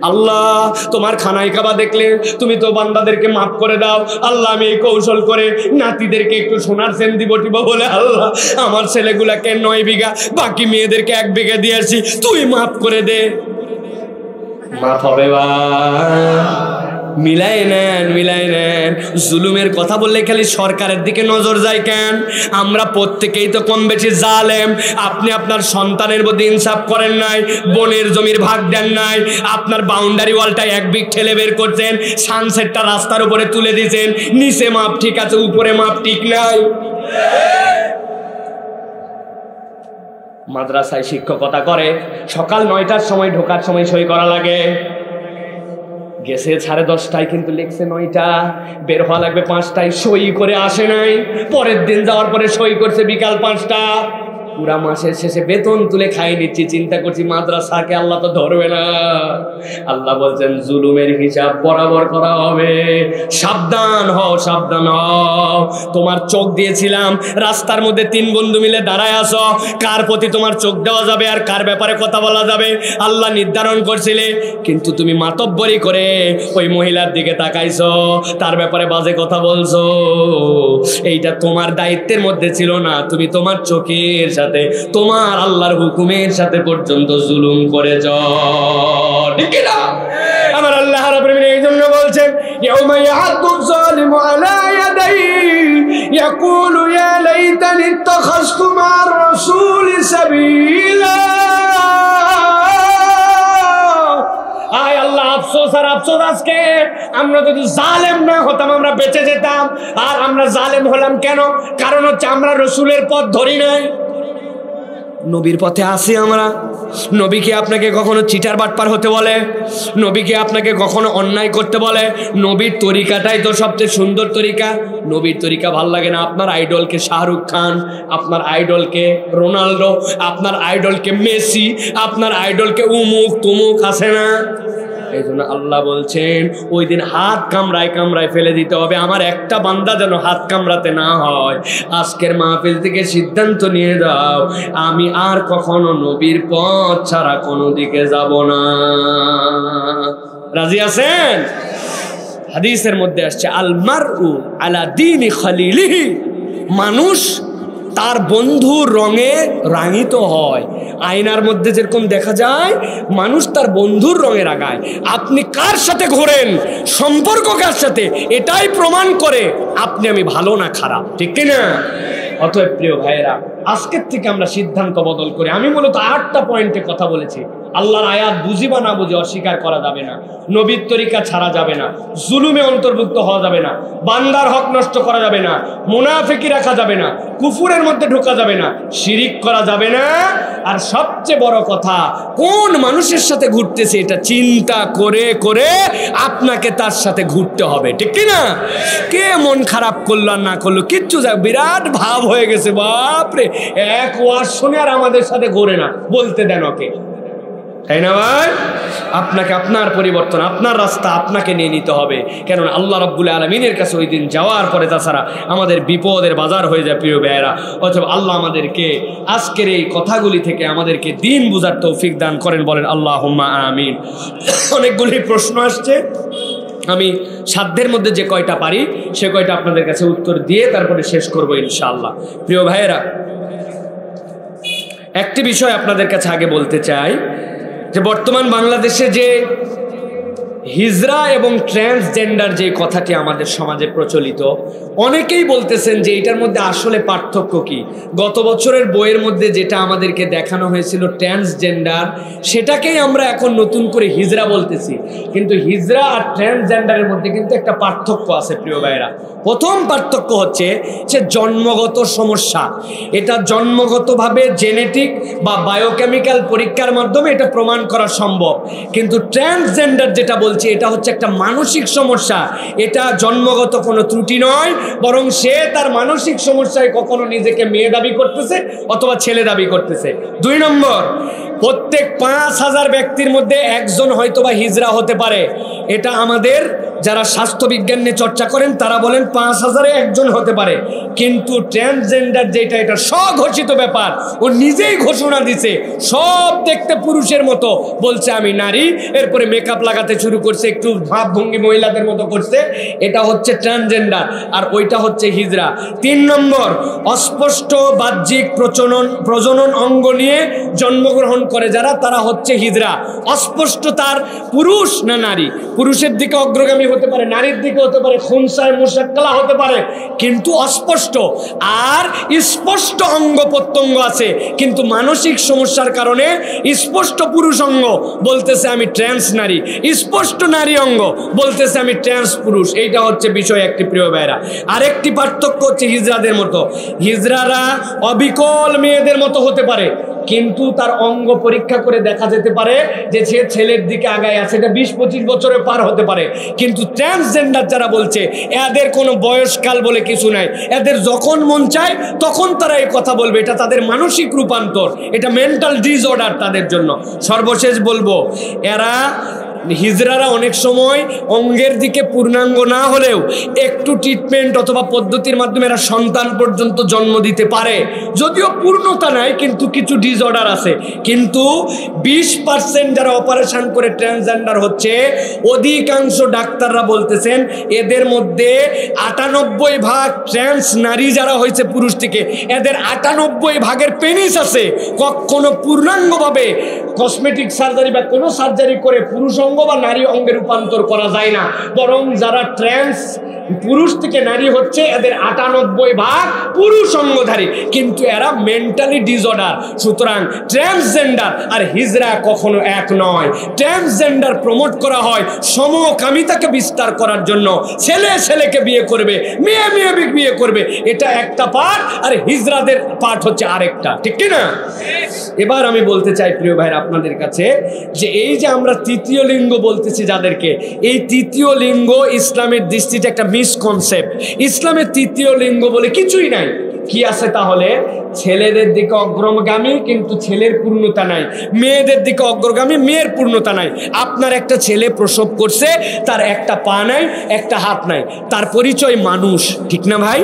আল্লাহ তোমার খানায় কাবা দেখলে তুমি তো বান্দাদেরকে মাফ করে দাও। আল্লাহ আমি এই কৌশল করে নাতিদেরকে একটু সোনার সেন দিব বলে আল্লাহ আমার ছেলেগুলাকে 9 বিঘা, বাকি মেয়েদেরকে 1 বিঘা দিয়ে আসি, তুই মাফ করে দে। মাফ হবে বা মিলাই নেন। জুলুমের কথা বললে খালি সরকারের দিকে নজর যায় কেন? আমরা প্রত্যেকেই তো কম বেশি জালেম। আপনি আপনার সন্তানের প্রতি ইনসাফ করেন নাই, বোনের জমির ভাগ দেন নাই, আপনার বাউন্ডারি ওয়ালটা 1 বিঘ ঠেলে বের করছেন, সানসেটটা রাস্তার উপরে তুলে দিয়েছেন, নিচে মাপ ঠিক আছে, উপরে মাপ ঠিক নাই। মাদ্রাসায় শিক্ষকতা করে, সকাল 9টার সময় ঢোকার সময় সই করা লাগে, গেছে 10:30টায় কিন্তু লিখছে 9টা, বের হওয়া লাগবে 5টায়, সই করে আসে নাই। পরের দিন যাওয়ার পরে সই করছে বিকাল 5টা। পুরা মাসের শেষে বেতন তুলে খাই নিচ্ছি, চিন্তা করছি মাদ্রাসাকে আল্লাহ তো ধরবে না। আল্লাহ বলছেন জুলুমের হিসাব বরাবর করা হবে, সাবধান হও। তোমার চোখ দিয়েছিলাম, রাস্তার মধ্যে 3 বন্ধু মিলে দাঁড়ায় আসো, কার প্রতি তোমার চোখ দেওয়া যাবে আর কার ব্যাপারে কথা বলা যাবে আল্লাহ নির্ধারণ করছিলে, কিন্তু তুমি মাতব্বরি করে ওই মহিলার দিকে তাকাইছো, তার ব্যাপারে বাজে কথা বলছো। এইটা তোমার দায়িত্বের মধ্যে ছিল না, তুমি তোমার চোখের সাথে, তোমার আল্লাহর হুকুমের সাথে পর্যন্ত জুলুম করেছ, ঠিক না? আমার আল্লাহ রাব্বুল আলামিন এই জন্য বলছেন ইয়াউমা ইয়া'আদ্দু যালিমু আলা ইয়াদাইহি ইয়াকুলু ইয়া লাইতানি ইত্তাখাযতু মা'আর রাসূলি সাবিলা। আয় আল্লাহ আফসোস আর আফসোস, আজকে আমরা যদি জালেম না হতাম আমরা বেঁচে যেতাম। আর আমরা জালেম হলাম কেন? কারণ হচ্ছে আমরা রসুলের পথ ধরি নাই, নবীর পথে আসি আমরা। নবীকে আপনাকে কখনো চিটার বাটপার হতে বলে? নবীকে আপনাকে কখনো অন্যায় করতে বলে? নবীর তরিকাটাই তো সবচেয়ে সুন্দর তরিকা। নবীর তরিকা ভাল লাগে না? আপনার আইডলকে শাহরুখ খান, আপনার আইডলকে রোনাল্ডো, আপনার আইডলকে মেসি, আপনার আইডলকে উমুক তুমুক, আছে না? এই জন্য আল্লাহ বলছেন ওই দিন হাত কামড়ায় কামড়ায় ফেলে দিতে হবে। আমার একটা বান্দা যেন হাত কামড়াতে না হয়। আজকের মাহফিল থেকে সিদ্ধান্ত নিয়ে দাও, আমি আর কখনো নবীর পথ ছাড়া কোনো দিকে যাব না। রাজি আছেন? হাদিসের মধ্যে আসছে আল মারউ আলা দীনি খালিলিহি, মানুষ তার বন্ধুর রঙে রাঙিত হয়। আয়নার মধ্যে যেরকম দেখা যায় মানুষ তার বন্ধুর রঙে রাঙায়। আপনি কার সাথে ঘোরেন, সম্পর্ক কার সাথে, এটাই প্রমাণ করে আপনি আমি ভালো না খারাপ, ঠিক কিনা? অতএব প্রিয় ভাইয়েরা, আজকের থেকে আমরা সিদ্ধান্ত বদল করে, আমি মূলত 8টা পয়েন্টে কথা বলেছি। আল্লাহর আয়াত বুঝি বা না বুঝি অস্বীকার করা যাবে না, নবীর তরিকা ছাড়া যাবে না, জুলুমে অন্তর্ভুক্ত হওয়া যাবে না, বান্দার হক নষ্ট করা যাবে না, মুনাফিকি রাখা যাবে না, কুফুরের মধ্যে ঢোকা যাবে না, শিরিক করা যাবে না। আর সবচেয়ে বড় কথা, কোন মানুষের সাথে ঘুরতেছে এটা চিন্তা করে করে আপনাকে তার সাথে ঘুরতে হবে, ঠিক কি না? কে মন খারাপ করলো আর না করলো কিচ্ছু, যা বিরাট ভাব হয়ে গেছে, বাপরে এক ওয়াজ শুনে আর আমাদের সাথে ঘুরে না, বলতে দেন ওকে, তাই না ভাই? আপনাকে আপনার পরিবর্তন, আপনার রাস্তা আপনাকে নিয়ে নিতে হবে। কেননা আল্লাহ রাব্বুল আলামিনের কাছে ওই দিন যাওয়ার পরে তাছাড়া আমাদের বিপদের বাজার হয়ে যায় প্রিয় ভাইয়েরা। অথবা আল্লাহ আমাদেরকে আজকের এই কথাগুলি থেকে আমাদেরকে দিন বুঝার তৌফিক দান করেন, বলেন আল্লাহুম্মা আমিন। অনেকগুলি প্রশ্ন আসছে, আমি সাধ্যের মধ্যে যে কয়টা পারি সে কয়টা আপনাদের কাছে উত্তর দিয়ে তারপরে শেষ করবো ইনশাআল্লাহ। প্রিয় ভাইয়েরা, একটি বিষয় আপনাদের কাছে আগে বলতে চাই যে বর্তমান বাংলাদেশে যে হিজরা এবং ট্রান্সজেন্ডার যে কথাটি আমাদের সমাজে প্রচলিত, অনেকেই বলতেছেন যে এটার মধ্যে আসলে পার্থক্য কি। গত বছরের বইয়ের মধ্যে যেটা আমাদেরকে দেখানো হয়েছিল ট্রান্সজেন্ডার, সেটাকেই আমরা এখন নতুন করে হিজরা বলতেছি। কিন্তু হিজরা আর ট্রান্সজেন্ডারের মধ্যে কিন্তু একটা পার্থক্য আছে প্রিয় ভাইরা। প্রথম পার্থক্য হচ্ছে যে জন্মগত সমস্যা, এটা জন্মগতভাবে জেনেটিক বা বায়োকেমিক্যাল পরীক্ষার মাধ্যমে এটা প্রমাণ করা সম্ভব। কিন্তু ট্রান্সজেন্ডার যেটা বলছে এটা হচ্ছে একটা মানসিক সমস্যা, এটা জন্মগত কোনো ত্রুটি নয়, বরং সে তার মানসিক সমস্যায় কখনো নিজেকে মেয়ে দাবি করতেছে অথবা ছেলে দাবি করতেছে। 2 নম্বর, প্রত্যেক 5000 ব্যক্তির মধ্যে একজন হয়তোবা হিজরা হতে পারে। এটা আমাদের যারা স্বাস্থ্যবিজ্ঞান নিয়ে চর্চা করেন তারা বলেন 5000-এ একজন হতে পারে। কিন্তু ট্রান্সজেন্ডার যেটা, এটা স্বঘোষিত ব্যাপার, ও নিজেই ঘোষণা দিছে, সব দেখতে পুরুষের মতো, বলছে আমি নারী, এরপরে মেকআপ লাগাতে শুরু করছে, একটু ভাবভঙ্গি মহিলাদের মতো করছে, এটা হচ্ছে ট্রান্সজেন্ডার। আর ওইটা হচ্ছে হিজরা। 3 নম্বর, অস্পষ্ট বাহ্যিক প্রজনন অঙ্গ নিয়ে জন্মগ্রহণ করে যারা, তারা হচ্ছে হিজরা। অস্পষ্ট তার পুরুষ না নারী, পুরুষের দিকে অগ্রগামী হতে পারে, নারীর দিকে হতে পারে, খুনসায় মুশাক্কালা হতে পারে, কিন্তু অস্পষ্ট। আর স্পষ্ট অঙ্গ প্রত্যঙ্গ আছে, কিন্তু মানসিক সমস্যার কারণে স্পষ্ট পুরুষ অঙ্গ বলতেছে আমি ট্রান্স নারী, স্পষ্ট নারী অঙ্গ বলতেছে আমি ট্রান্স পুরুষ। এইটা হচ্ছে বিষয় একটি প্রিয় ভাইরা। আরেকটি পার্থক্য হচ্ছে হিজড়াদের মতো, হিজড়ারা অবিকল মেয়েদের মতো হতে পারে, কিন্তু তার অঙ্গ পরীক্ষা করে দেখা যেতে পারে যে সে ছেলের দিকে আগায় আছে, এটা 20-25 বছরে পার হতে পারে। কিন্তু ট্রান্সজেন্ডার যারা বলছে এদের কোনো বয়সকাল বলে কিছু নাই, এদের যখন মন চায় তখন তারা এই কথা বলবে, এটা তাদের মানসিক রূপান্তর, এটা মেন্টাল ডিসঅর্ডার তাদের জন্য। সর্বশেষ বলবো, এরা হিজড়ারা অনেক সময় অঙ্গের দিকে পূর্ণাঙ্গ না হলেও একটু ট্রিটমেন্ট অথবা পদ্ধতির মাধ্যমে এরা সন্তান পর্যন্ত জন্ম দিতে পারে, যদিও পূর্ণতা নাই, কিন্তু কিছু ডিসঅর্ডার আছে। কিন্তু 20% যারা অপারেশন করে ট্রান্সজেন্ডার হচ্ছে, অধিকাংশ ডাক্তাররা বলতেছেন এদের মধ্যে 98% ট্রান্স নারী যারা হয়েছে পুরুষ থেকে, এদের 98% পেনিস আছে। কখনো পূর্ণাঙ্গভাবে কসমেটিক সার্জারি বা কোনো সার্জারি করে পুরুষ অঙ্গ বা নারী অঙ্গে রূপান্তর করা যায় না, বরং যারা ট্রান্স পুরুষ থেকে নারী হচ্ছে এদের 98% পুরুষ অঙ্গধারী, কিন্তু এরা মেন্টালি ডিসঅর্ডার। সুতরাং ট্রান্সজেন্ডার আর হিজরা কখনো এক নয়। ট্রান্সজেন্ডার প্রমোট করা হয় সমকামিতাকে বিস্তার করার জন্য, ছেলে ছেলেকে বিয়ে করবে, মেয়ে মেয়ে বিয়ে করবে, এটা একটা পার্ট, আর হিজরাদের পার্ট হচ্ছে আরেকটা, ঠিক কি না? এবার আমি বলতে চাই প্রিয় ভাইরা আপনাদের কাছে যে এই যে আমরা তৃতীয় লিঙ্গ বলতেছি যাদেরকে, এই তৃতীয় লিঙ্গ ইসলামের দৃষ্টিতে একটা মিসকনসেপ্ট। ইসলামের তৃতীয় লিঙ্গ বলে কিছুই নাই। কি আছে তাহলে? ছেলেদের দিকে অগ্রগামী কিন্তু ছেলের পূর্ণতা নাই, মেয়েদের দিকে অগ্রগামী মেয়ের পূর্ণতা নাই। আপনার একটা ছেলে প্রসব করছে, তার একটা পা নাই, একটা হাত নাই, তার পরিচয় মানুষ, ঠিক না ভাই?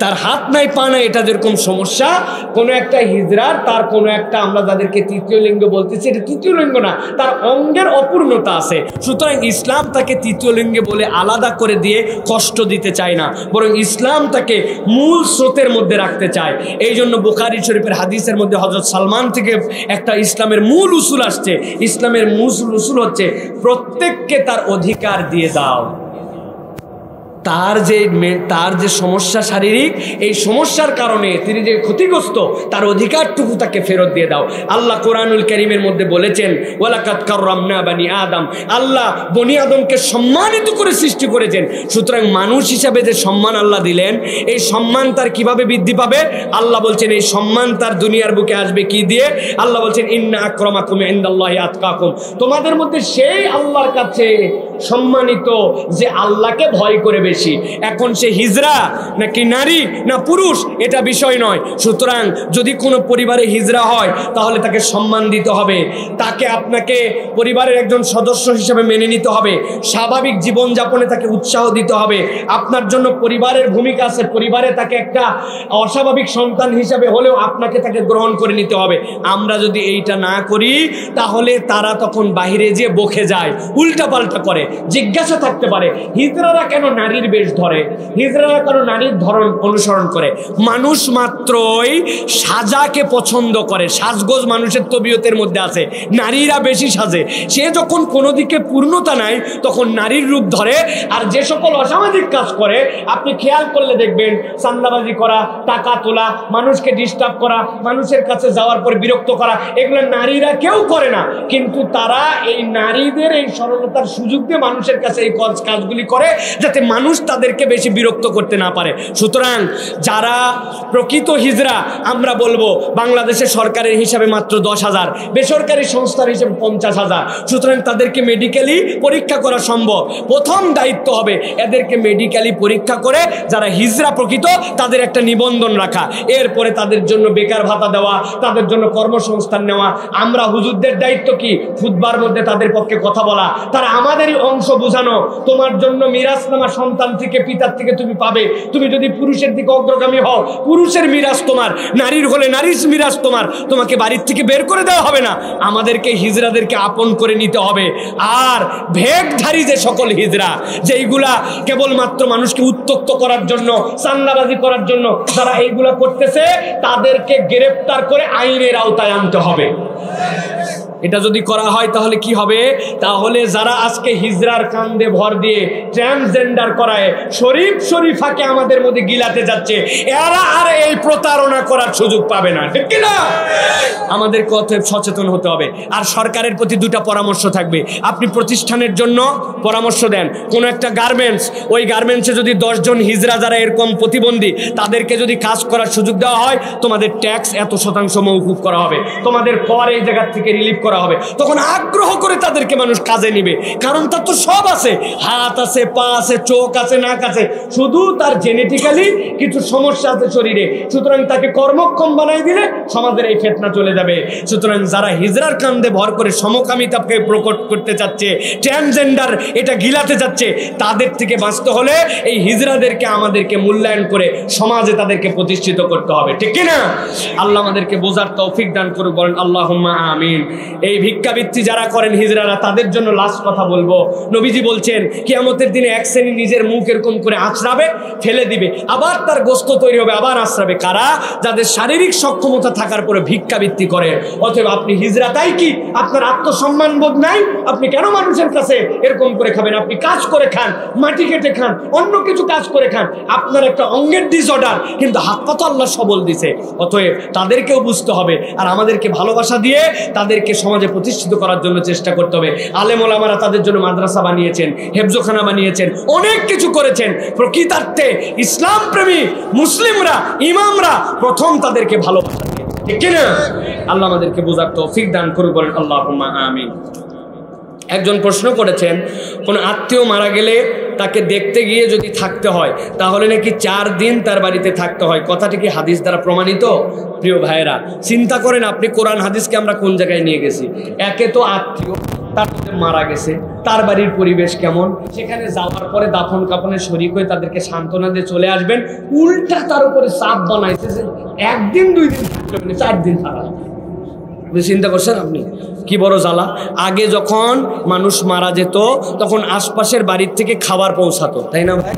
তার হাত নাই পা নাই, এটা যেরকম সমস্যা, কোনো একটা হিজড়ার তার কোনো একটা, আমরা যাদেরকে তৃতীয় লিঙ্গ বলতেছি, এটা তৃতীয় লিঙ্গ না, তার অঙ্গের অপূর্ণতা আছে। সুতরাং ইসলাম তাকে তৃতীয় লিঙ্গে বলে আলাদা করে দিয়ে কষ্ট দিতে চায় না, বরং ইসলাম তাকে মূল স্রোতের মধ্যে রাখতে চায়। এই জন্য বুখারী শরীফের হাদিসের মধ্যে হযরত সালমান থেকে একটা ইসলামের মূল উসুল আসছে। ইসলামের মূল উসুল হচ্ছে প্রত্যেককে তার অধিকার দিয়ে দাও। তার যে সমস্যা শারীরিক, এই সমস্যার কারণে তিনি যে ক্ষতিগ্রস্ত, তার অধিকারটুকু তাকে ফেরত দিয়ে দাও। আল্লাহ কোরআনুল কারীমের মধ্যে বলেছেন ওয়ালাকাদ কাররামনা বানি আদম, আল্লাহ বনি আদমকে সম্মানিত করে সৃষ্টি করেছেন। সুতরাং মানুষ হিসাবে যে সম্মান আল্লাহ দিলেন, এই সম্মান তার কিভাবে বৃদ্ধি পাবে? আল্লাহ বলছেন এই সম্মান তার দুনিয়ার বুকে আসবে কি দিয়ে? আল্লাহ বলছেন ইন্না আকরামাকুম ইনদাল্লাহি আতকাকুম, তোমাদের মধ্যে সেই আল্লাহর কাছে সম্মানিত যে আল্লাহকে ভয় করে বেশি। এখন সে হিজরা নাকি নারী না পুরুষ এটা বিষয় নয়। সুতরাং যদি কোনো পরিবারে হিজরা হয় তাহলে তাকে সম্মান দিতে হবে, তাকে আপনাকে পরিবারের একজন সদস্য হিসেবে মেনে নিতে হবে, স্বাভাবিক জীবনযাপনে তাকে উৎসাহ দিতে হবে। আপনার জন্য পরিবারের ভূমিকা আছে, পরিবারে তাকে একটা অস্বাভাবিক সন্তান হিসাবে হলেও আপনাকে তাকে গ্রহণ করে নিতে হবে। আমরা যদি এইটা না করি তাহলে তারা তখন বাহিরে যেয়ে বকে যায়, উল্টাপাল্টা করে। জিজ্ঞাসা থাকতে পারে হিজড়ারা কেন নারীর বেশ ধরে, হিজড়ারা কেন নারীর ধরন অনুসরণ করে? মানুষ মাত্রই সাজাকে পছন্দ করে, সাজগোজ মানুষের তবিয়তের মধ্যে আছে। নারীরা বেশি সাজে, সে যখন কোনো দিকে পূর্ণতা নাই তখন নারীর রূপ ধরে। আর যে সকল অসামাজিক কাজ করে আপনি খেয়াল করলে দেখবেন, চান্দাবাজি করা, টাকা তোলা, মানুষকে ডিস্টার্ব করা, মানুষের কাছে যাওয়ার পর বিরক্ত করা, এগুলো নারীরা কেউ করে না, কিন্তু তারা এই নারীদের এই সরলতার সুযোগ দিয়ে মানুষের কাছে এই কাজগুলি করে যাতে মানুষ তাদেরকে বেশি বিরক্ত করতে না পারে। সুতরাং যারা প্রকৃত হিজড়া, আমরা বলবো বাংলাদেশের সরকারের হিসাবে মাত্র 10,000, বেসরকারি সংস্থার হিসেবে 50,000। সুতরাং তাদেরকে মেডিকেলি পরীক্ষা করা সম্ভব। প্রথম দায়িত্ব হবে এদেরকে মেডিকেলি পরীক্ষা করে যারা হিজড়া প্রকৃত তাদের একটা নিবন্ধন রাখা, এরপরে তাদের জন্য বেকার ভাতা দেওয়া, তাদের জন্য কর্মসংস্থান নেওয়া। আমরা হুজুরদের দায়িত্ব কি? খুতবার মধ্যে তাদের পক্ষে কথা বলা, তারা আমাদেরই অংশ বুঝানো, তোমার জন্য মিরাজনামা সন্তান থেকে পিতার থেকে তুমি পাবে। তুমি যদি পুরুষের দিকে অগ্রগামী হও, পুরুষের মিরাজ তোমার, নারীর হলে নারীর মিরাজ তোমার, তোমাকে বাড়ির থেকে বের করে দেওয়া হবে না। আমাদেরকে হিজড়াদেরকে আপন করে নিতে হবে। আর ভেকধারী যে সকল হিজড়া, যেইগুলা কেবলমাত্র মানুষকে উত্তক্ত করার জন্য, চান্দাবাজি করার জন্য যারা এইগুলা করতেছে, তাদেরকে গ্রেফতার করে আইনের আওতায় আনতে হবে। এটা যদি করা হয় তাহলে কি হবে? তাহলে যারা আজকে হিজরার কান্দে ভর দিয়ে ট্রান্সজেন্ডার করায় শরীফাকে আমাদের মধ্যে গিলাতে যাচ্ছে, এরা আর এই প্রতারণা করার সুযোগ পাবে না, ঠিক কি না? আমাদের অতএব সচেতন হতে হবে। আর সরকারের প্রতি দুটা পরামর্শ থাকবে। আপনি প্রতিষ্ঠানের জন্য পরামর্শ দেন, কোনো একটা গার্মেন্টস, ওই গার্মেন্টসে যদি 10 জন হিজরা যারা এরকম প্রতিবন্ধী, তাদেরকে যদি কাজ করার সুযোগ দেওয়া হয়, তোমাদের ট্যাক্স এত% মওকুফ করা হবে, তোমাদের কর এই জায়গা থেকে রিলিফ করা হবে। তখন আগ্রহ করে তাদেরকে মানুষ কাজে নিবে, কারণ তার তো সব আছে, হাত আছে, পা আছে, চোখ আছে, নাক আছে, শুধু তার জেনেটিক্যালি কিছু সমস্যা আছে শরীরে। সুতরাং তাকে কর্মক্ষম বানাই দিলে সমাজের এই ফিতনা চলে যাবে। সুতরাং যারা হিজরার কান্দে ভর করে সমকামিতাকে প্রকট করতে চাচ্ছে, ট্রান্সজেন্ডার এটা গিলাতে যাচ্ছে, তাদের থেকে বাঁচতে হলে এই হিজরাদেরকে আমাদেরকে মূল্যায়ন করে সমাজে তাদেরকে প্রতিষ্ঠিত করতে হবে, ঠিক কি না? আল্লাহ আমাদেরকে বোঝার তৌফিক দান করুক, বলেন আল্লাহুম্মা আমিন। এই ভিক্ষাবৃত্তি যারা করেন হিজড়ারা, তাদের জন্য লাস্ট কথা বলবো। নবীজি বলছেন কিয়ামতের দিনে এক শ্রেণী নিজের মুখ এরকম করে আঁচড়াবে, ফেলে দিবে, আবার তার গোস্ত তৈরি হবে, আবার আঁচড়াবে। কারা? যাদের শারীরিক সক্ষমতা থাকার পরে ভিক্ষাবৃত্তি করে। অতএব আপনি হিজড়া, তাই কি আপনার আত্মসম্মান বোধ নাই? আপনি কেন মানুষের কাছে এরকম করে খাবেন? আপনি কাজ করে খান, মাটি কেটে খান, অন্য কিছু কাজ করে খান। আপনার একটা অঙ্গের ডিসঅর্ডার, কিন্তু হাত পা তো আল্লাহ সবল দিছে। অতএব তাদেরকেও বুঝতে হবে, আর আমাদেরকে ভালোবাসা দিয়ে তাদেরকে সমাজে প্রতিষ্ঠিত করার জন্য চেষ্টা করতে হবে। আলেম ওলামারা তাদের জন্য মাদ্রাসা বানিয়েছেন, হেফজোখানা বানিয়েছেন, অনেক কিছু করেছেন। প্রকৃতার্থে ইসলাম প্রেমী মুসলিমরা, ইমামরা প্রথম তাদেরকে ভালোবাসা দিয়েছে, ঠিক কিনা? আল্লাহ আমাদেরকে বোঝার তৌফিক দান করুন, বলেন আল্লাহুম্মা আমিন। একজন প্রশ্ন করেছেন, কোন আত্মীয় মারা গেলে তাকে দেখতে গিয়ে যদি থাকতে হয় তাহলে নাকি 4 দিন তার বাড়িতে থাকতে হয়, কথাটি কি হাদিস দ্বারা প্রমাণিত? প্রিয় ভাইয়েরা, চিন্তা করেন আপনি কোরআন হাদিসকে আমরা কোন জায়গায় নিয়ে গেছি। একে তো আত্মীয়, তার মধ্যে মারা গেছে, তার বাড়ির পরিবেশ কেমন, সেখানে যাওয়ার পরে দাফন কাফনের শরীক হয়ে তাদেরকে সান্ত্বনা দিয়ে চলে আসবেন, উল্টা তার উপরে চাপ বানাইছে যে 1 দিন 2 দিন থাকতে হবে, 4 দিন থাকা। চিন্তা করছেন আপনি কি বড় জ্বালা? আগে যখন মানুষ মারা যেত তখন আশপাশের বাড়ির থেকে খাবার পৌঁছাতো, তাই না ভাই?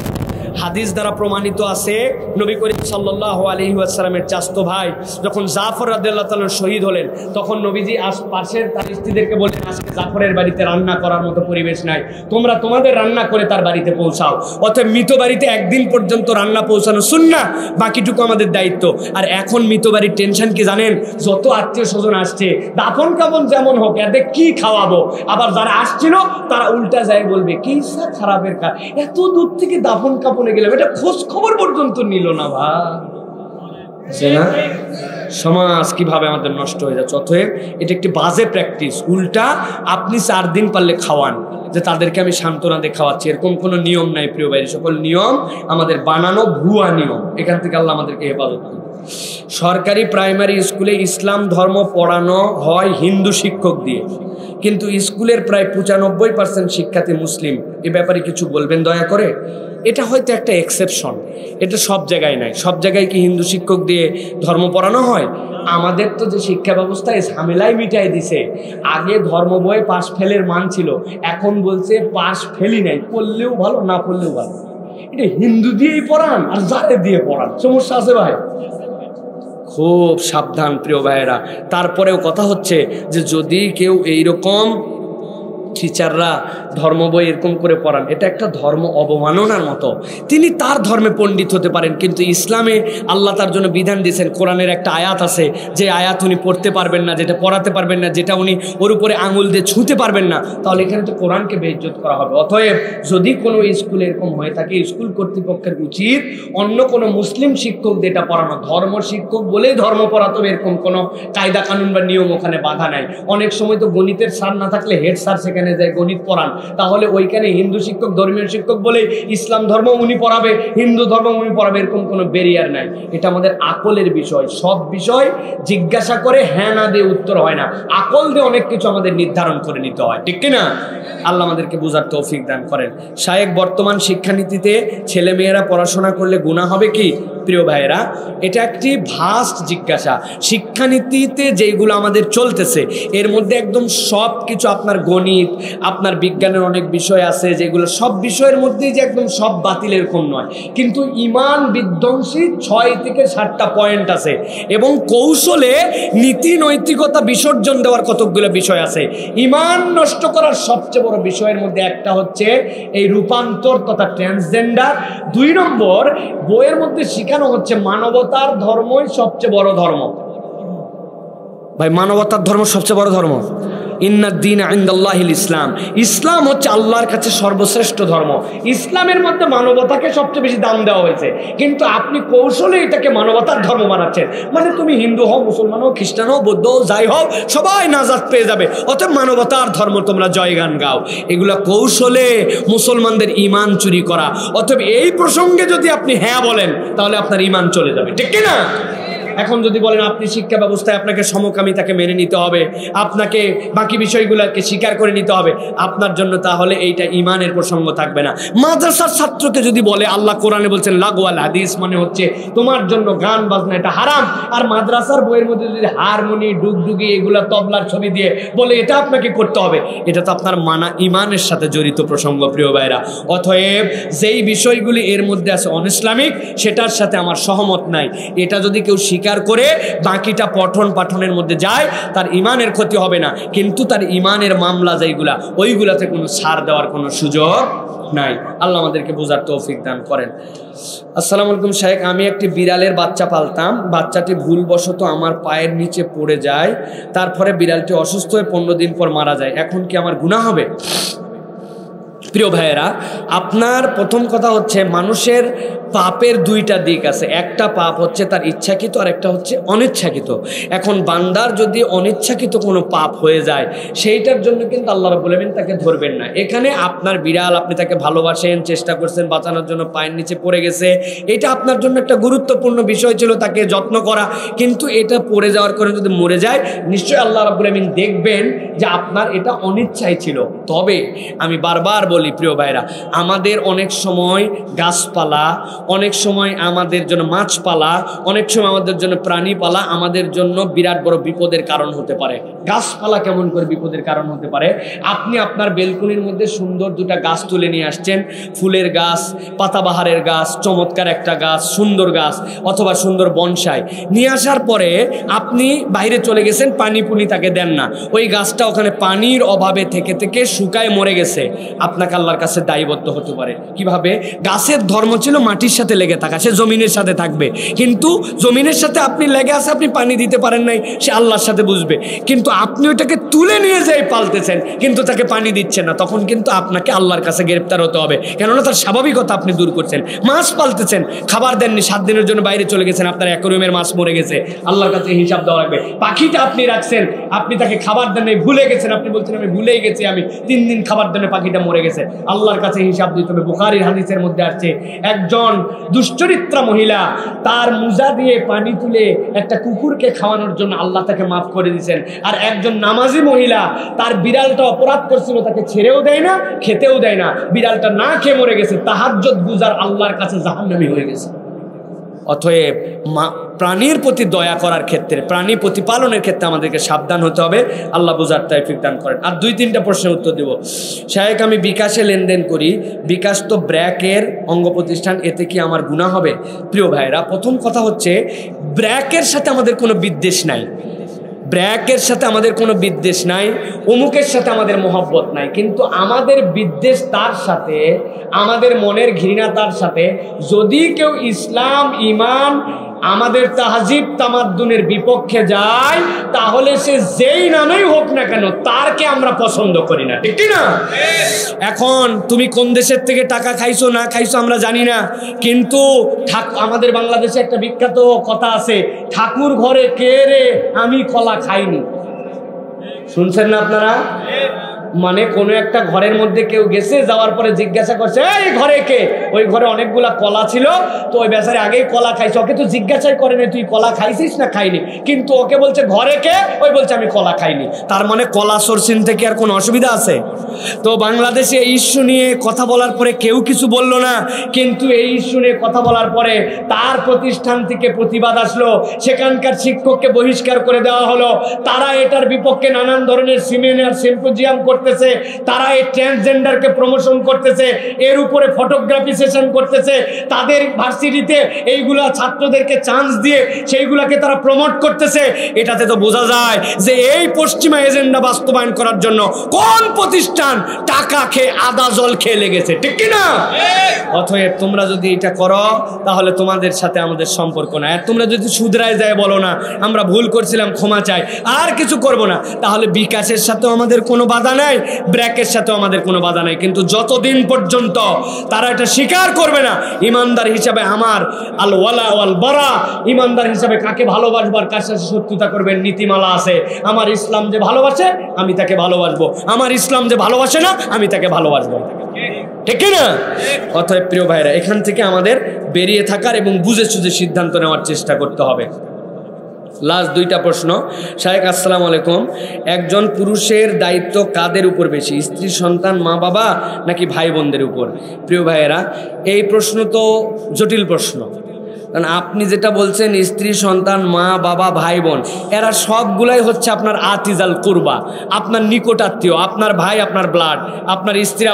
হাদিস দ্বারা প্রমাণিত আছে, নবী করিম সাল্লাল্লাহু আলাইহি ওয়াসাল্লামের চাচতো ভাই যখন জাফর রাদিয়াল্লাহু তাআলা শহীদ হলেন, তখন নবীজি আশপাশের তার স্ত্রীদেরকে বললেন, আজকে জাফরের বাড়িতে রান্না করার মতো পরিবেশ নাই, তোমরা তোমাদের রান্না করে তার বাড়িতে পৌঁছাও। অতএব মৃত বাড়িতে 1 দিন পর্যন্ত রান্না পৌঁছানো সুন্নাহ, বাকিটুকু আমাদের দায়িত্ব। আর এখন মৃত বাড়ির টেনশন কি জানেন? যত আত্মীয় স্বজন আসছে, দাফন কাফন যেমন হোক, এদের কি খাওয়াবো? আবার যারা আসছিল তারা উল্টা যায় বলবে কি ইচ্ছা খারাপের কাজ, এত দূর থেকে দাফন কাফনে গেলাম, এটা খোঁজ খবর পর্যন্ত নিল না ভাই, না? সমাজ কিভাবে আমাদের নষ্ট হয়ে যাচ্ছে। অতএব এটা একটি বাজে প্র্যাকটিস। উল্টা আপনি 4 দিন পারলে খাওয়ান, যে তাদেরকে আমি সান্ত্বনা দিয়ে খাওয়াচ্ছি, এরকম কোনো নিয়ম নাই প্রিয় ভাই। সকল নিয়ম আমাদের বানানো ভুয়া নিয়ম, এখান থেকে আল্লাহ আমাদেরকে হেফাজত করুন। সরকারি প্রাইমারি স্কুলে ইসলাম ধর্ম পড়ানো হয় হিন্দু শিক্ষক দিয়ে, কিন্তু স্কুলের প্রায় 95% শিক্ষার্থী মুসলিম। এ ব্যাপারে কিছু বলবেন দয়া করে? এটা হয়তো একটা এক্সেপশন, এটা সব জায়গায় নাই। সব জায়গায় কি হিন্দু শিক্ষক দিয়ে ধর্ম পড়ানো হয়? আমাদের তো যে শিক্ষা ব্যবস্থা এই ঝামেলাই মিটাই দিছে। আগে ধর্ম বইয়ে পাশ ফেলের মান ছিল, এখন বলছে পাশ ফেলি নাই, পড়লেও ভালো না পড়লেও ভালো। এটা হিন্দু দিয়েই পড়ান আর যারে দিয়ে পড়ান, সমস্যা আছে ভাই? খুব সাবধান প্রিয় ভাইয়েরা। তারপরেও কথা হচ্ছে যে যদি কেউ এইরকম টিচাররা ধর্ম বই এরকম করে পড়ান, এটা একটা ধর্ম অবমাননার মতো। তিনি তার ধর্মে পণ্ডিত হতে পারেন, কিন্তু ইসলামে আল্লাহ তার জন্য বিধান দিয়েছেন। কোরআনের একটা আয়াত আছে, যে আয়াত উনি পড়তে পারবেন না, যেটা পড়াতে পারবেন না, যেটা উনি ওর উপরে আঙুল দিয়ে ছুঁতে পারবেন না, তাহলে এখানে তো কোরআনকে বেইজ্জত করা হবে। অতএব যদি কোনো স্কুলে এরকম হয়ে থাকে, স্কুল কর্তৃপক্ষের উচিত অন্য কোনো মুসলিম শিক্ষক দিয়ে এটা পড়ানো। ধর্ম শিক্ষক বলেই ধর্ম পড়াতে হবে এরকম কোনো কায়দা কানুন বা নিয়ম ওখানে বাধা নাই। অনেক সময় তো গণিতের স্যার না থাকলে হেড স্যার সেখানে যায় গণিত পড়ান, তাহলে ওইখানে হিন্দু শিক্ষক ধর্মীয় শিক্ষক বলে ইসলাম ধর্ম উনি পড়াবে, হিন্দু ধর্ম উনি পড়াবে, এরকম কোনো ব্যারিয়ার নাই। এটা আমাদের আকলের বিষয়। সব বিষয় জিজ্ঞাসা করে হ্যাঁ না দিয়ে উত্তর হয় না, আকল দিয়ে অনেক কিছু আমাদের নির্ধারণ করে নিতে হয়, ঠিক কিনা? আল্লাহ আমাদেরকে বোঝার তৌফিক দান করেন। শায়েখ, বর্তমান শিক্ষানীতিতে ছেলে মেয়েরা পড়াশোনা করলে গুনাহ হবে কি? প্রিয় ভাইয়েরা, এটা একটি ভাস্ট জিজ্ঞাসা। শিক্ষানীতিতে যেগুলো আমাদের চলতেছে এর মধ্যে একদম সব কিছু, আপনার গণিত, আপনার বিজ্ঞানের অনেক বিষয় আছে যেগুলো সব বিষয়ের মধ্যেই যে একদম সব বাতিল এরকম নয়, কিন্তু ইমান বিধ্বংসী 6 থেকে 7টা পয়েন্ট আছে, এবং কৌশলে নীতি নৈতিকতা বিসর্জন দেওয়ার কতকগুলো বিষয় আছে। ইমান নষ্ট করার সবচেয়ে বড় বিষয়ের মধ্যে একটা হচ্ছে এই রূপান্তর তথা ট্রান্সজেন্ডার। 2 নম্বর, বইয়ের মধ্যে শেখানো হচ্ছে মানবতার ধর্মই সবচেয়ে বড় ধর্ম। ভাই, মানবতার ধর্ম সবচেয়ে বড় ধর্ম। ইন্নাদ-দীনা ইনদাল্লাহিল ইসলাম। ইসলাম হচ্ছে আল্লাহর কাছে সর্বশ্রেষ্ঠ ধর্ম। ইসলামের মধ্যে মানবতাকে সবচেয়ে বেশি দাম দেওয়া হয়েছে, কিন্তু আপনি কৌশলে এটাকে মানবতার ধর্ম বানাচ্ছেন। মানে তুমি হিন্দু হও, মুসলমান হও, খ্রিস্টান হও, বৌদ্ধ হও, যাই হও, সবাই নাজাত পেয়ে যাবে, অতএব মানবতার ধর্ম তোমরা জয়গান গাও। এগুলা কৌশলে মুসলমানদের ইমান চুরি করা। অতএব এই প্রসঙ্গে যদি আপনি হ্যাঁ বলেন তাহলে আপনার ইমান চলে যাবে, ঠিক কিনা? এখন যদি বলেন আপনি শিক্ষা ব্যবস্থায় আপনাকে সমকামিতাকে মেনে নিতে হবে, আপনাকে বাকি বিষয়গুলোকে স্বীকার করে নিতে হবে, আপনার জন্য তাহলে এইটা ইমানের প্রসঙ্গ থাকবে না। মাদ্রাসার ছাত্রকে যদি বলে আল্লাহ কোরআনে বলছেন লাগওয়াল হাদিস, মানে হচ্ছে তোমার জন্য গান বাজনা এটা হারাম, আর মাদ্রাসার বইয়ের মধ্যে যদি হারমোনি ডুগডুগি এগুলা তবলার ছবি দিয়ে বলে এটা আপনাকে করতে হবে, এটা তো আপনার মানা ইমানের সাথে জড়িত প্রসঙ্গ প্রিয় ভাইরা। অতএব যেই বিষয়গুলি এর মধ্যে আছে অনইসলামিক, সেটার সাথে আমার সহমত নাই। এটা যদি কেউ স্বীকার করে বাকিটা পঠন পাঠনের মধ্যে যায়, তার ইমানের ক্ষতি হবে না, কিন্তু তার ইমানের মামলা যেইগুলা ওইগুলাতে কোনো ছাড় দেওয়ার কোনো সুযোগ নাই। আল্লাহ আমাদেরকে বোঝার তৌফিক দান করেন। আসসালামু আলাইকুম শাইখ, আমি একটি বিড়ালের বাচ্চা পালতাম, বাচ্চাটি ভুলবশত আমার পায়ের নিচে পড়ে যায়, তারপরে বিড়ালটি অসুস্থ হয়ে 15 দিন পর মারা যায়, এখন কি আমার গুনাহ হবে? প্রিয় ভাইয়েরা, আপনার প্রথম কথা হচ্ছে মানুষের পাপের দুইটা দিক আছে, একটা পাপ হচ্ছে তার ইচ্ছাকৃত আর একটা হচ্ছে অনিচ্ছাকৃত। এখন বান্দার যদি অনিচ্ছাকৃত কোনো পাপ হয়ে যায়, সেইটার জন্য কিন্তু আল্লাহ রাব্বুল আলামিন তাকে ধরবেন না। এখানে আপনার বিড়াল, আপনি তাকে ভালোবাসেন, চেষ্টা করছেন বাঁচানোর জন্য, পায়ের নিচে পড়ে গেছে, এটা আপনার জন্য একটা গুরুত্বপূর্ণ বিষয় ছিল তাকে যত্ন করা, কিন্তু এটা পড়ে যাওয়ার কারণে যদি মরে যায়, নিশ্চয়ই আল্লাহ রাব্বুল আলামিন দেখবেন যে আপনার এটা অনিচ্ছাই ছিল। তবে আমি বারবার বলি প্রিয় ভাইরা, আমাদের অনেক সময় গাছপালা, অনেক সময় আমাদের জন্য মাছ পালা, অনেক সময় আমাদের জন্য প্রাণী পালা আমাদের জন্য বিরাট বড় বিপদের কারণ হতে পারে। গাছপালা কেমন করে বিপদের কারণ হতে পারে? আপনি আপনার বেলকনির মধ্যে সুন্দর দুটা গাছ তুলে নিয়ে আসছেন, ফুলের গাছ, পাতাবাহারের গাছ, চমৎকার একটা গাছ, সুন্দর গাছ অথবা সুন্দর বনসাই নিয়ে আসার পরে আপনি বাইরে চলে গেছেন, পানি পুনি তাকে দেন না, ওই গাছটা ওখানে পানির অভাবে থেকে থেকে শুকায় মরে গেছে, আপনাকে আল্লাহর কাছে দায়বদ্ধ হতে পারে। কিভাবে? গাছের ধর্ম ছিল মাটির সাথে লেগে থাকা, সে জমিনের সাথে থাকবে, কিন্তু জমিনের সাথে আপনি লেগে আছে, আপনি পানি দিতে পারেন নাই, সে আল্লাহর সাথে বুঝবে। কিন্তু আপনি ওইটাকে তুলে নিয়ে যাই পালতেছেন, কিন্তু তাকে পানি দিচ্ছেন না, তখন কিন্তু আপনাকে আল্লাহর কাছে গ্রেপ্তার হতে হবে, কেননা তার স্বাভাবিকতা আপনি দূর করছেন। মাছ পালতেছেন, খাবার দেননি, 7 দিনের জন্য বাইরে চলে গেছেন, আপনার অ্যাকোয়ারিয়ামের মাছ মরে গেছে, আল্লাহর কাছে হিসাব দেওয়া লাগবে। পাখিটা আপনি রাখছেন, আপনি তাকে খাবার দেন নাই, ভুলে গেছেন, আপনি বলছেন আমি ভুলেই গেছি, আমি 3 দিন খাবার দেন, পাখিটা মরে গেছে, আল্লাহর কাছে হিসাব দিতে হবে। বুখারীর হাদিসের মধ্যে আসছে, একজন দুশ্চরিত্রা মহিলা তার মুজা দিয়ে পানি তুলে একটা কুকুরকে খাওয়ানোর জন্য আল্লাহ তাকে মাফ করে দিয়েছেন। আর একজন নামাজি মহিলা, তার বিড়ালটা অপরাধ করছিল, তাকে ছেড়েও দেয় না, খেতেও দেয় না, বিড়ালটা না খেয়ে মরে গেছে, তাহাজ্জুদ গুজার আল্লাহর কাছে জাহান্নামী হয়ে গেছে। অতএব প্রাণীর প্রতি দয়া করার ক্ষেত্রে, প্রাণী প্রতিপালনের ক্ষেত্রে আমাদেরকে সাবধান হতে হবে। আল্লাহ বুঝার তৌফিক দান করেন। আর 2-3টা প্রশ্নের উত্তর দেব। শায়েখ, আমি বিকাশে লেনদেন করি, বিকাশ তো ব্র্যাকের অঙ্গ প্রতিষ্ঠান, এতে কি আমার গুনাহ হবে? প্রিয় ভাইরা, প্রথম কথা হচ্ছে ব্র্যাকের সাথে আমাদের কোনো বিদ্বেষ নাই, ব্র্যাকের সাথে আমাদের কোনো বিদ্বেষ নাই, অমুকের সাথে আমাদের মহব্বত নাই, কিন্তু আমাদের বিদ্বেষ তার সাথে, আমাদের মনের ঘৃণা তার সাথে, যদি কেউ ইসলাম ঈমান আমাদের তাহজিব তামাদ্দুনের বিপক্ষে যায়, তাহলে সে যেই নামেই হোক না কেন তারকে আমরা পছন্দ করি না, ঠিক না? এখন তুমি কোন দেশের থেকে টাকা খাইছো না খাইছো আমরা জানি না, কিন্তু আমাদের বাংলাদেশে একটা বিখ্যাত কথা আছে, ঠাকুর ঘরে কে রে আমি কলা খাইনি। শুনছেন না আপনারা? মানে কোনো একটা ঘরের মধ্যে কেউ গেছে, যাওয়ার পরে জিজ্ঞাসা করছে এই ঘরে কে? ওই ঘরে অনেকগুলা কলা ছিল, তো ওই বেচারে আগেই কলা খাইছে, ওকে তো জিজ্ঞাসাই করে না তুই কলা খাইছিস না খাইনি, কিন্তু ওকে বলছে ঘরে কে? ওই বলছে আমি কলা খাইনি। তার মানে কলা সোর্সিং থেকে আর কোনো অসুবিধা আছে? তো বাংলাদেশে এই ইস্যু নিয়ে কথা বলার পরে কেউ কিছু বলল না, কিন্তু এই ইস্যু নিয়ে কথা বলার পরে তার প্রতিষ্ঠান থেকে প্রতিবাদ আসলো, সেখানকার শিক্ষককে বহিষ্কার করে দেওয়া হলো, তারা এটার বিপক্ষে নানান ধরনের সেমিনার সিম্পোজিয়াম করতেছে, তারা এই ট্রান্সজেন্ডারকে প্রমোশন করতেছে, এর উপরে ফটোগ্রাফি সেশন করতেছে, তাদের ভার্সিটিতে এইগুলা ছাত্রদেরকে চান্স দিয়ে সেইগুলাকে তারা প্রমোট করতেছে। এটাতে তো বোঝা যায় যে এই পশ্চিমা এজেন্ডা বাস্তবায়ন করার জন্য কোন প্রতিষ্ঠান টাকা খেয়ে আদা জল খেয়ে লেগেছে, ঠিক কিনা? অতএব তোমরা যদি এটা করো তাহলে তোমাদের সাথে আমাদের সম্পর্ক না। আর তোমরা যদি শুধরায় যায় বলো না আমরা ভুল করছিলাম ক্ষমা চাই, আর কিছু করব না, তাহলে বিকাশের সাথেও আমাদের কোনো বাধা নাই, ব্র্যাকের সাথেও আমাদের কোনো বাধা নাই। কিন্তু যতদিন পর্যন্ত তারা এটা স্বীকার করবে না, ইমানদার হিসাবে আমার আল ওয়ালা ওয়াল বারা, ইমানদার হিসাবে কাকে ভালোবাসবার কার সাথে শত্রুতা করবেন নীতিমালা আছে। আমার ইসলাম যে ভালোবাসে আমি তাকে ভালোবাসবো, আমার ইসলাম যে ভালোবাসে না আমি তাকে ভালোবাসবো, ঠিক না? অতএব প্রিয় ভাইরা, এখান থেকে আমাদের বেরিয়ে থাকার এবং বুঝে সুঝে সিদ্ধান্ত নেওয়ার চেষ্টা করতে হবে। লাস্ট দুইটা প্রশ্ন। শায়েখ আসসালামু আলাইকুম, একজন পুরুষের দায়িত্ব কাদের উপর বেশি, স্ত্রী, সন্তান, মা বাবা নাকি ভাই বোনদের উপর? প্রিয় ভাইয়েরা, এই প্রশ্ন তো জটিল প্রশ্ন, কারণ আপনি যেটা বলছেন স্ত্রী, সন্তান, মা বাবা, ভাই বোন, এরা সবগুলাই হচ্ছে আপনার আতিজাল কুরবা, আপনার নিকটাত্মীয়, আপনার ভাই, আপনার ব্লাড, আপনার স্ত্রী,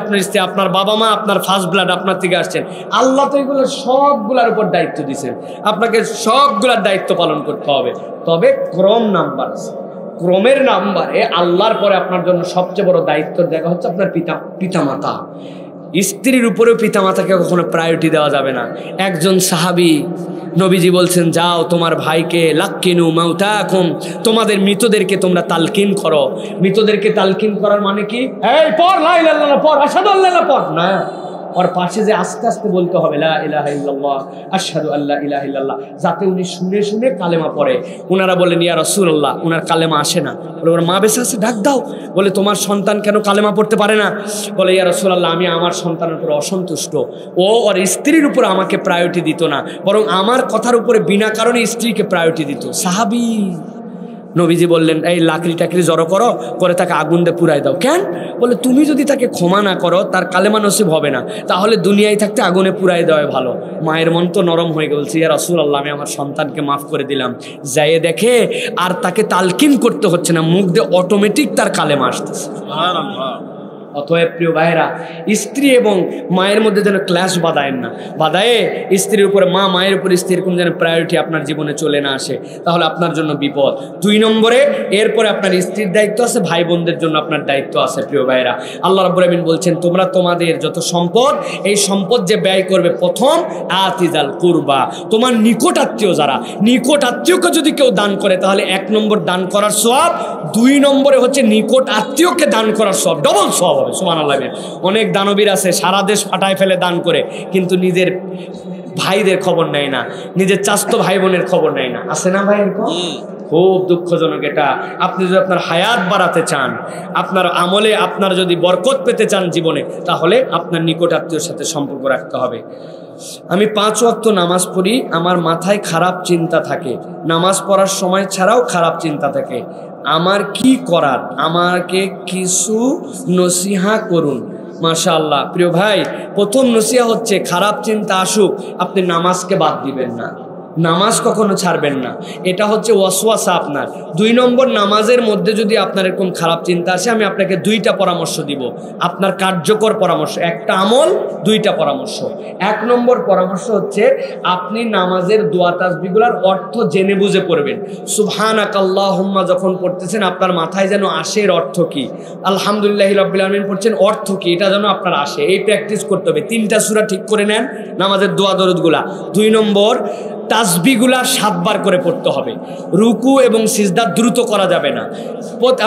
আপনার বাবা মা আপনার ফার্স্ট ব্লাড, আপনার থেকে আসছেন। আল্লাহ তো এগুলো সবগুলার উপর দায়িত্ব দিয়েছেন, আপনাকে সবগুলার দায়িত্ব পালন করতে হবে। তবে ক্রম নাম্বার আছে, ক্রমের নাম্বারে আল্লাহর পরে আপনার জন্য সবচেয়ে বড় দায়িত্ব দেখা হচ্ছে আপনার পিতামাতা। স্ত্রীর উপরেও পিতামাতাকে কখনো প্রায়োরিটি দেওয়া যাবে না। একজন সাহাবী নবীজি বলছেন, যাও তোমার ভাইকে লাক্কিনু মাউতাকুম, তোমাদের মৃতদেরকে তোমরা তালকিন করো। মৃতদেরকে তালকিন করার মানে কি? এই পড় লা ইলাহা ইল্লাল্লাহ, পড় আশহাদু আল্লা ইলাহা, পড় না, ওর পাশে যে আস্তে আস্তে বলতে হবে লা ইলাহা ইল্লাল্লাহ আশহাদু আল্লা ইলাহা ইল্লাল্লাহ, যাতে উনি শুনে শুনে কালেমা পড়ে। ওনারা বলেন, ইয়া রাসূলুল্লাহ, ওনার কালেমা আসে না। বলে, ওর মা বেঁচে আছে, ডাক দাও। বলে, তোমার সন্তান কেন কালেমা পড়তে পারে না? বলে, ইয়া রাসূলুল্লাহ, আমি আমার সন্তানের উপর অসন্তুষ্ট, ও ওর স্ত্রীর উপর আমাকে প্রায়োরিটি দিত না, বরং আমার কথার উপরে বিনা কারণে স্ত্রীকে প্রায়োরিটি দিত। সাহাবী। নবীজি বললেন, এই লাকড়ি টাকড়ি জড়ো করো, করে তাকে আগুন দিয়ে পুড়াই দাও। কেন? বলে, তুমি যদি তাকে ক্ষমা না করো, তার কালেমা নসিব হবে না, তাহলে দুনিয়ায় থাকতে আগুনে পুড়াই দেওয়াই ভালো। মায়ের মন তো নরম হয়ে গেছে, ইয়া রাসূলুল্লাহ, আমি আমার সন্তানকে মাফ করে দিলাম। যাইয়ে দেখে আর তাকে তালকিন করতে হচ্ছে না, মুখ দিয়ে অটোমেটিক তার কালেমা আসতেছে। অতএব প্রিয় ভাইয়েরা, স্ত্রী এবং মায়ের মধ্যে যেন ক্ল্যাশ বাঁধায়েন না, বাঁধায়ে স্ত্রীর উপরে মা, মায়ের উপর স্ত্রী, এরকম যেন প্রায়োরিটি আপনার জীবনে চলে না আসে, তাহলে আপনার জন্য বিপদ। 2 নম্বরে এরপরে আপনার স্ত্রীর দায়িত্ব আছে, ভাই বোনদের জন্য আপনার দায়িত্ব আছে। প্রিয় ভাইয়েরা, আল্লাহ রাব্বুল আমিন বলছেন, তোমরা তোমাদের যত সম্পদ, এই সম্পদ যে ব্যয় করবে, প্রথম আতিজাল কুরবা, তোমার নিকট আত্মীয় যারা, নিকট আত্মীয়কে যদি কেউ দান করে, তাহলে 1 নম্বর দান করার সওয়াব, 2 নম্বরে হচ্ছে নিকট আত্মীয়কে দান করার সওয়াব, ডবল সওয়াব। সুবহানাল্লাহ। অনেক দানবীর আছে সারা দেশ ফাটায় ফেলে দান করে, কিন্তু নিজের ভাইদের খবর নেয় না, নিজের চাচতো ভাই বোনের খবর নেয় না। আছে না ভাই এরকম? খুব দুঃখজনক এটা। আপনি যদি আপনার হায়াত বাড়াতে চান, আপনার আমলে আপনার যদি বরকত পেতে চান জীবনে, তাহলে আপনার নিকট আত্মীয়র সাথে সম্পর্ক রাখতে হবে। আমি 5 ওয়াক্ত নামাজ পড়ি, আমার মাথায় খারাপ চিন্তা থাকে, নামাজ পড়ার সময় ছাড়াও খারাপ চিন্তা থাকে, আমার কি করার? আমাকে কিছু নসিহা করুন। মাশাআল্লাহ। প্রিয় ভাই, প্রথম নসিহা হচ্ছে, খারাপ চিন্তা আসুক, আপনি নামাজকে বাদ দিবেন না, নামাজ কখনো ছাড়বেন না, এটা হচ্ছে ওয়াসওয়াসা আপনার। 2 নম্বর, নামাজের মধ্যে যদি আপনার এরকম খারাপ চিন্তা আসে, আমি আপনাকে 2টা পরামর্শ দিব, আপনার কার্যকর পরামর্শ, একটা আমল, 2টা পরামর্শ। 1 নম্বর পরামর্শ হচ্ছে, আপনি নামাজের দোয়া তাসবিহগুলোর অর্থ জেনে বুঝে পড়বেন। সুবহানাকাল্লাহুম্মা যখন পড়তেছেন, আপনার মাথায় যেন আসে এর অর্থ কি, আলহামদুলিল্লাহি রাব্বিল আলামিন পড়ছেন, অর্থ কি, এটা যেন আপনার আসে। এই প্র্যাকটিস করতে হবে। 3টা সূরা ঠিক করে নেন নামাজের দোয়া দরুদগুলা। 2 নম্বর, তাসবিহগুলা 7 বার করে পড়তে হবে। রুকু এবং সিজদা দ্রুত করা যাবে না,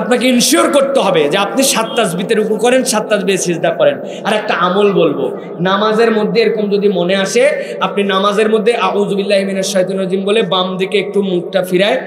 আপনাকে ইনশিওর করতে হবে যে আপনি 7 তাসবিহতে রুকু করেন, 7 তাসবিহে সিজদা করেন। আর একটা আমল বলবো, নামাজের মধ্যে এরকম যদি মনে আসে, আপনি নামাজের মধ্যে আউযু বিল্লাহি মিনাশ শাইতানির রাজিম বলে বাম দিকে একটু মুখটা ফিরায়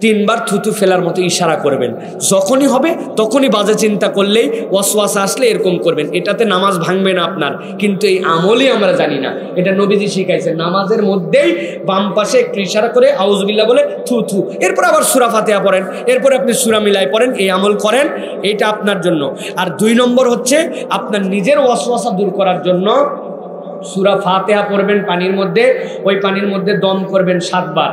3 বার থুতু ফেলার মতো ইশারা করবেন। যখনই হবে তখনই বাজে চিন্তা করলেই, ওয়াসওয়াসা আসলে এরকম করবেন। এটাতে নামাজ ভাঙবে না আপনার, কিন্তু এই আমলই আমরা জানি না। এটা নবীজি শিখাইছেন, নামাজের মধ্যেই বাম পাশে একটু ইশারা করে আউযু বিল্লাহ বলে থু, এরপর আবার সূরা ফাতিহা পড়েন, এরপর আপনি সূরা মিলাই পড়েন, এই আমল করেন, এটা আপনার জন্য। আর 2 নম্বর হচ্ছে, আপনার নিজের ওয়াসওয়াসা দূর করার জন্য সূরা ফাতিহা পড়বেন পানির মধ্যে, ওই পানির মধ্যে দম করবেন 7 বার,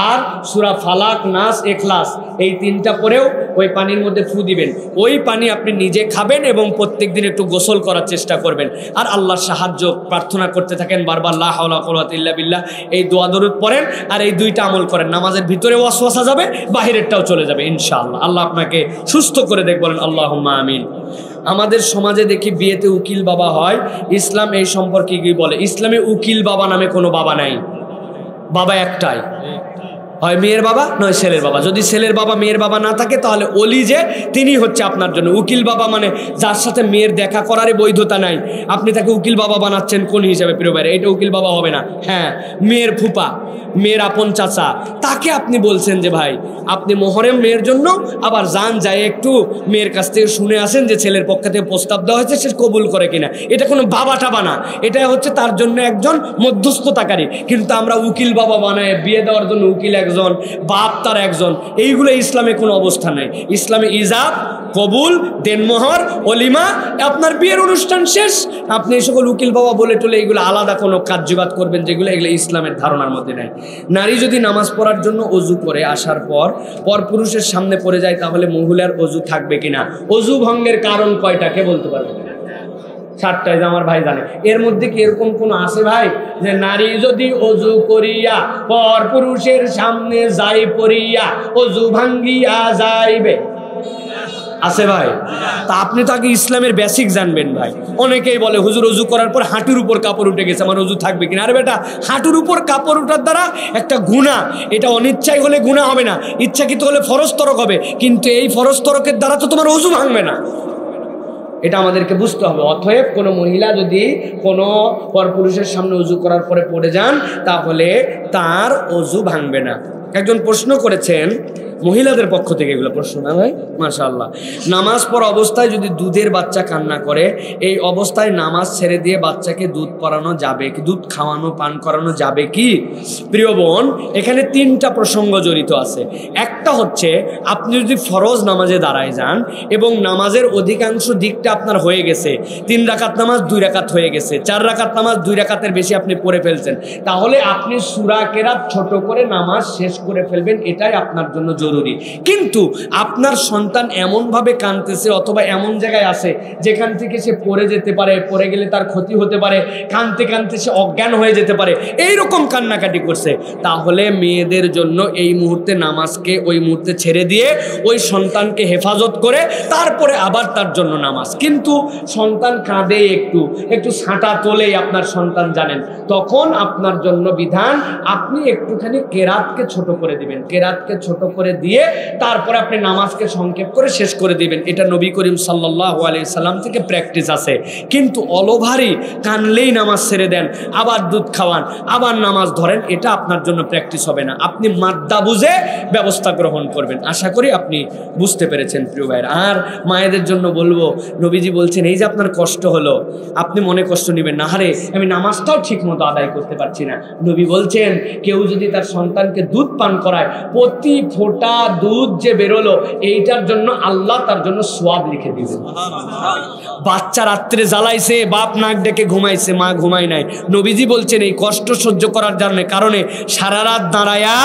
আর সূরা ফালাক, নাস, ইখলাস এই 3টা পড়েও ওই পানির মধ্যে ফু দিবেন। ওই পানি আপনি নিজে খাবেন এবং প্রত্যেকদিন একটু গোসল করার চেষ্টা করবেন, আর আল্লাহর সাহায্য প্রার্থনা করতে থাকেন বারবার, লা হাওলা ওয়া কুওয়াতা ইল্লা বিল্লাহ। এই দোয়া দরুদ পড়েন আর এই 2টা আমল করেন, নামাজের ভিতরে ওয়াসওয়াসা যাবে, বাহিরেরটাও চলে যাবে ইনশাআল্লাহ। আল্লাহ আপনাকে সুস্থ করে দেখ, বলেন আল্লাহুম্মা আমিন। আমাদের সমাজে দেখি বিয়েতে উকিল বাবা হয়, ইসলাম এই সম্পর্কে কি বলে? ইসলামে উকিল বাবা নামে কোনো বাবা নাই, বাবা একটাই, হয় মেয়ের বাবা নয় ছেলের বাবা। যদি ছেলের বাবা মেয়ের বাবা না থাকে, তাহলে ওলি যে তিনি হচ্ছে আপনার জন্য উকিল বাবা। মানে যার সাথে মেয়ের দেখা করারই বৈধতা নাই, আপনি তাকে উকিল বাবা বানাচ্ছেন কোন হিসাবে? প্রিয় ভাইরা, এটা উকিল বাবা হবে না। হ্যাঁ, মেয়ের ফুপা, মেয়ের আপন চাচা, তাকে আপনি বলছেন যে ভাই আপনি মোহরেম মেয়ের জন্য আবার যান, যায় একটু মেয়ের কাছ থেকে শুনে আসেন যে ছেলের পক্ষ থেকে প্রস্তাব দেওয়া হয়েছে, সে কবুল করে কিনা। এটা কোনো বাবা টাবা না, এটা হচ্ছে তার জন্য একজন মধ্যস্থতাকারী। কিন্তু আমরা উকিল বাবা বানায় বিয়ে দেওয়ার জন্য উকিল একজন, বাপ তার একজন, এইগুলো ইসলামে কোনো অবস্থা নাই। ইসলামে ইজাব, কবুল, দেনমোহর, অলিমা, আপনার বিয়ের অনুষ্ঠান শেষ। আপনি এই সকল উকিল বাবা বলে টলে এইগুলো আলাদা কোনো কার্যবাদ করবেন যেগুলো, এগুলো ইসলামের ধারণার মধ্যে নাই। নারী যদি নামাজ পড়ার জন্য অজু করে আসার পর পুরুষের সামনে পড়ে যায়, তাহলে মহিলার অজু থাকবে কিনা? অজু ভঙ্গের কারণ কয়টা কে বলতে পারবে? 7টায়, আমার ভাই জানে। এর মধ্যে কি এরকম কোন আছে ভাই যে নারী যদি অজু করিয়া পর পুরুষের সামনে যাই পড়িয়া অজু ভাঙ্গিয়া যাইবে? আছে ভাই? তা আপনি তো আগে ইসলামের বেসিক জানবেন ভাই। অনেকেই বলে হুজুর অজু করার পর হাঁটুর উপর কাপড় উঠে গেছে, আমার অজু থাকবে কিনা? আরে বেটা, হাঁটুর উপর কাপড় উঠার দ্বারা একটা গুনাহ, এটা অনিচ্ছায় হলে গুনাহ হবে না, ইচ্ছাকৃত হলে ফরজ তরক হবে, কিন্তু এই ফরজ তরকের দ্বারা তো তোমার অজু ভাঙবে না। এটা আমাদেরকে বুঝতে হবে। অতএব কোনো মহিলা যদি কোনো পরপুরুষের সামনে অজু করার পরে পড়ে যান, তাহলে তার অজু ভাঙবে না। একজন প্রশ্ন করেছেন, মহিলাদের পক্ষ থেকে এগুলো প্রশ্ন না ভাই, মাশাআল্লাহ, নামাজ পড়া অবস্থায় যদি দুধের বাচ্চা কান্না করে, এই অবস্থায় নামাজ ছেড়ে দিয়ে বাচ্চাকে দুধ পরানো যাবে কি? দুধ খাওয়ানো, পান করানো যাবে কি? প্রিয় বোন, এখানে 3টা প্রসঙ্গ জড়িত আছে। একটা হচ্ছে, আপনি যদি ফরজ নামাজে দাঁড়ায় যান এবং নামাজের অধিকাংশ দিকটা আপনার হয়ে গেছে, 3 রাকাত নামাজ 2 রাকাত হয়ে গেছে, 4 রাকাত নামাজ 2 রাকাতের বেশি আপনি পড়ে ফেলছেন, তাহলে আপনি সূরা কেরাত ছোট করে নামাজ শেষ করে ফেলবেন, এটাই আপনার জন্য জরুরি। কিন্তু আপনার সন্তান এমনভাবে কাঁদতেছে অথবা এমন জায়গায় আছে যেখান থেকে সে পড়ে যেতে পারে, পড়ে গেলে তার ক্ষতি হতে পারে, কাঁদতে কাঁদতে সে অজ্ঞান হয়ে যেতে পারে, এইরকম কান্নাকাটি করছে, তাহলে মেয়েদের জন্য এই মুহূর্তে নামাজকে ওই মুহূর্তে ছেড়ে দিয়ে ওই সন্তানকে হেফাজত করে তারপরে আবার তার জন্য নামাজ। কিন্তু সন্তান কাঁদে, একটু একটু ছাঁটা তোলেই আপনার সন্তান জানেন, তখন আপনার জন্য বিধান, আপনি একটুখানি কেরাতকে ছোট করে দিবেন, কেরাতকে ছোট করে দিয়ে তারপরে আপনি নামাজকে সংক্ষেপ করে শেষ করে দিবেন। এটা নবী করিম সাল্লাল্লাহু আলাইহি সাল্লাম থেকে প্র্যাকটিস আছে। কিন্তু অলভারি কানলেই নামাজ ছেড়ে দেন, আবার দুধ খাওয়ান, আবার নামাজ ধরেন, এটা আপনার জন্য প্র্যাকটিস হবে না। আপনি মাদ্দা বুঝে ব্যবস্থা গ্রহণ করবেন। আশা করি আপনি বুঝতে পেরেছেন প্রিয় ভাইয়ের। আর মায়েদের জন্য বলবো, নবীজি বলছেন, এই যে আপনার কষ্ট হলো, আপনি মনে কষ্ট নেবেন না, আরে আমি নামাজটাও ঠিক মতো আদায় করতে পারছি না। নবী বলছেন, কেউ যদি তার সন্তানকে দুধ পান করায়, প্রতি ফোঁটা দুধ যে বেরোলো, এইটার জন্য আল্লাহ তার জন্য সওয়াব লিখে দিবেন। বাচ্চা রাত্রে জ্বালাইছে, বাপ নাক ডেকে ঘুমাইছে, মা ঘুমায় নাই, নবীজি বলছেন এই কষ্ট সহ্য করার কারণে সারা রাত দাঁড়ায়া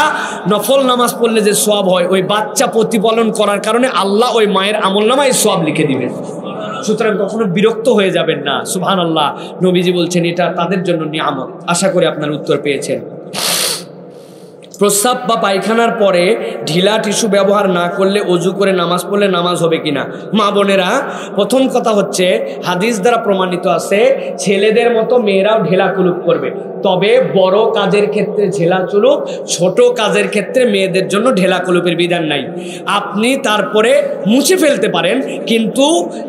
নফল নামাজ পড়লে যে সওয়াব হয়, ওই বাচ্চা প্রতিপালন করার কারণে আল্লাহ ওই মায়ের আমলনামায় সওয়াব লিখে দিবেন। সুতরাং কখনো বিরক্ত হয়ে যাবেন না। সুবহানাল্লাহ, নবীজি বলছেন এটা তাদের জন্য নিয়ামত। আশা করি আপনার উত্তর পেয়েছেন। প্রস্রাব বা পায়খানার পরে ঢিলা টিস্যু ব্যবহার না করলে অজু করে নামাজ পড়লে নামাজ হবে কিনা? মা বোনেরা, প্রথম কথা হচ্ছে, হাদিস দ্বারা প্রমাণিত আছে ছেলেদের মতো মেয়েরাও ঢেলা কুলুপ করবে, তবে বড় কাজের ক্ষেত্রে ঢেলা কুলুপ, ছোট কাজের ক্ষেত্রে মেয়েদের জন্য ঢেলা কুলুপের বিধান নাই। আপনি তারপরে মুছে ফেলতে পারেন, কিন্তু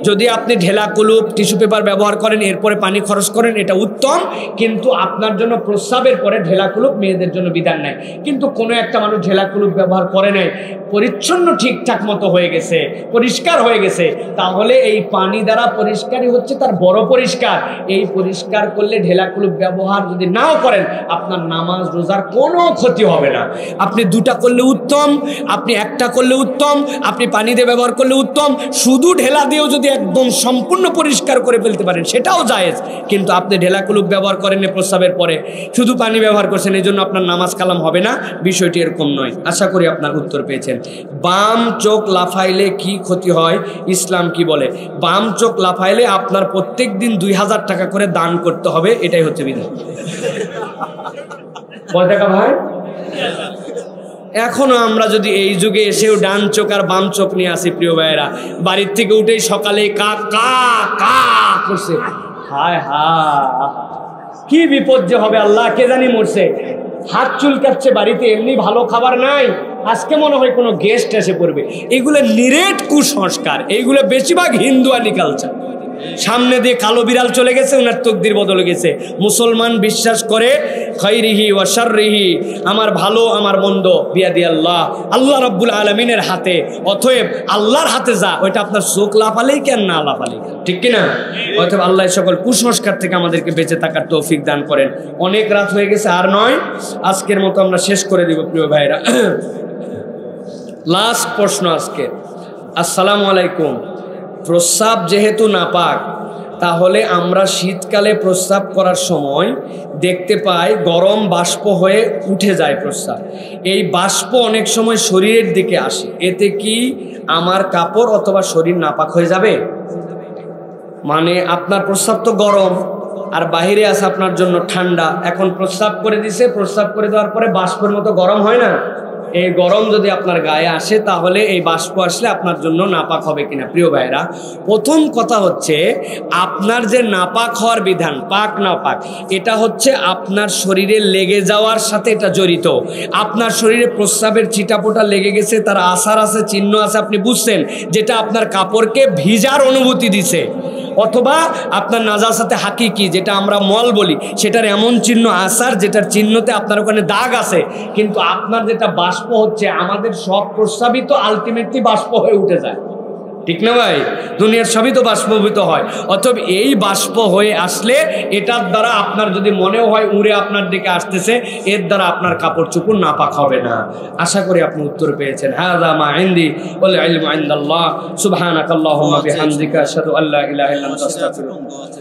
যদি আপনি ঢেলা কুলুপ, টিস্যু পেপার ব্যবহার করেন, এরপরে পানি খরচ করেন, এটা উত্তম, কিন্তু আপনার জন্য প্রস্রাবের পরে ঢেলা কুলুপ মেয়েদের জন্য বিধান নাই। কিন্তু কোনো একটা মানুষ ঢেলা কুলুপ ব্যবহার করে নাই, পরিচ্ছন্ন ঠিকঠাক মতো হয়ে গেছে, পরিষ্কার হয়ে গেছে, তাহলে এই পানি দ্বারা পরিষ্কারই হচ্ছে তার বড় পরিষ্কার। এই পরিষ্কার করলে ঢেলা কুলুপ ব্যবহার যদি নাও করেন, আপনার নামাজ রোজার কোনো ক্ষতি হবে না। আপনি 2টা করলে উত্তম, আপনি 1টা করলে উত্তম, আপনি পানি দিয়ে ব্যবহার করলে উত্তম, শুধু ঢেলা দিয়েও যদি একদম সম্পূর্ণ পরিষ্কার করে ফেলতে পারেন সেটাও জায়েজ। কিন্তু আপনি ঢেলা কুলুপ ব্যবহার করেন প্রস্রাবের পরে, শুধু পানি ব্যবহার করছেন, এই জন্য আপনার নামাজ কালাম হবে না, বিষয়টি এরকম নয়। আশা করি আপনার উত্তর পেয়েছেন। বাম চোখ লাফাইলে কি ক্ষতি হয়, ইসলাম কি বলে? বাম চোখ লাফাইলে আপনার প্রত্যেক দিন 2000 টাকা করে দান করতে হবে, এটাই হচ্ছে বিধান। কয় টাকা ভাই? এখনো আমরা যদি এই যুগে এসেও ডান চোখ আর বাম চোখ নিয়ে আসি, প্রিয় ভাইয়েরা, বাড়ির থেকে উঠেই সকালে কা কা কা করছে, হায় হায় কি বিপদ যে হবে, আল্লাহ কে জানি মরছে, হাত চুলকাচ্ছে, বাড়িতে এমনি ভালো খাবার নাই, আজকে মনে হয় কোনো গেস্ট এসে পড়বে। এগুলো নিরেট কুসংস্কার, এইগুলো বেশিরভাগ হিন্দুয়ানি কালচার। সামনে দিয়ে কালো বিড়াল চলে গেছে, ওনার তকদির বদলে গেছে। মুসলমান বিশ্বাস করে খাইরিহি ওয়া শাররিহি, আমার ভালো আমার মন্দ বিয়াদি আল্লাহ, আল্লাহ রাব্বুল আলামিনের হাতে। অতএব আল্লাহর হাতে যা, ওইটা আপনার চোখ লাফালেই কেন না লাফালেই কেন, ঠিক কিনা? অতএব আল্লাহ সকল কুসংস্কার থেকে আমাদেরকে বেঁচে থাকার তৌফিক দান করেন। অনেক রাত হয়ে গেছে, আর নয়, আজকের মতো আমরা শেষ করে দিব প্রিয় ভাইরা। লাস্ট প্রশ্ন আজকে। আসসালামু আলাইকুম, প্রস্রাব যেহেতু নাপাক, তাহলে আমরা শীতকালে প্রস্রাব করার সময় দেখতে পাই গরম বাষ্প হয়ে উঠে যায় প্রস্রাব। এই বাষ্প অনেক সময় শরীরের দিকে আসে, এতে কি আমার কাপড় অথবা শরীর নাপাক হয়ে যাবে? মানে আপনার প্রস্রাব তো গরম আর বাহিরে আছে আপনার জন্য ঠান্ডা, এখন প্রস্রাব করে দিছে, প্রস্রাব করে দেওয়ার পরে বাষ্পের মতো গরম হয় না? এই গরম যদি আপনার গায়ে আসে, তাহলে এই বাষ্প আসলে আপনার জন্য নাপাক হবে কিনা? প্রিয় ভাইরা, প্রথম কথা হচ্ছে আপনার যে নাপাক হওয়ার বিধান, পাক না পাক, এটা হচ্ছে আপনার শরীরে লেগে যাওয়ার সাথে এটা জড়িত। আপনার শরীরে প্রস্রাবের ছিটাপোটা লেগে গেছে, তার আসার আছে, চিহ্ন আছে, আপনি বুঝছেন, যেটা আপনার কাপড়কে ভিজার অনুভূতি দিছে। অথবা আপনার নাজাসাতে হাকিকি, যেটা আমরা মল বলি, সেটার এমন চিহ্ন আসার, যেটার চিহ্নতে আপনার ওখানে দাগ আছে, কিন্তু আপনার যেটা বাষ্প হচ্ছে, আমাদের সব প্রস্রাবই তো আলটিমেটলি বাষ্প হয়ে উঠে যায়, ঠিক না ভাই? দুনিয়ার সবই তো বাষ্পভূত হয়। অতএব এই বাষ্প হয়ে আসলে এটার দ্বারা আপনার যদি মনেও হয় উড়ে আপনার দিকে আসতেছে, এর দ্বারা আপনার কাপড় চোপড় নাপাক হবে না। আশা করি আপনি উত্তর পেয়েছেন। হাযা মা ইনদি ওয়াল ইলমু ইনদাল্লাহ। সুবহানাকাল্লাহুম্মা বিহামদিকা আশহাদু আল্লা ইলাহা ইল্লা আনতা আস্তাগফিরুকা।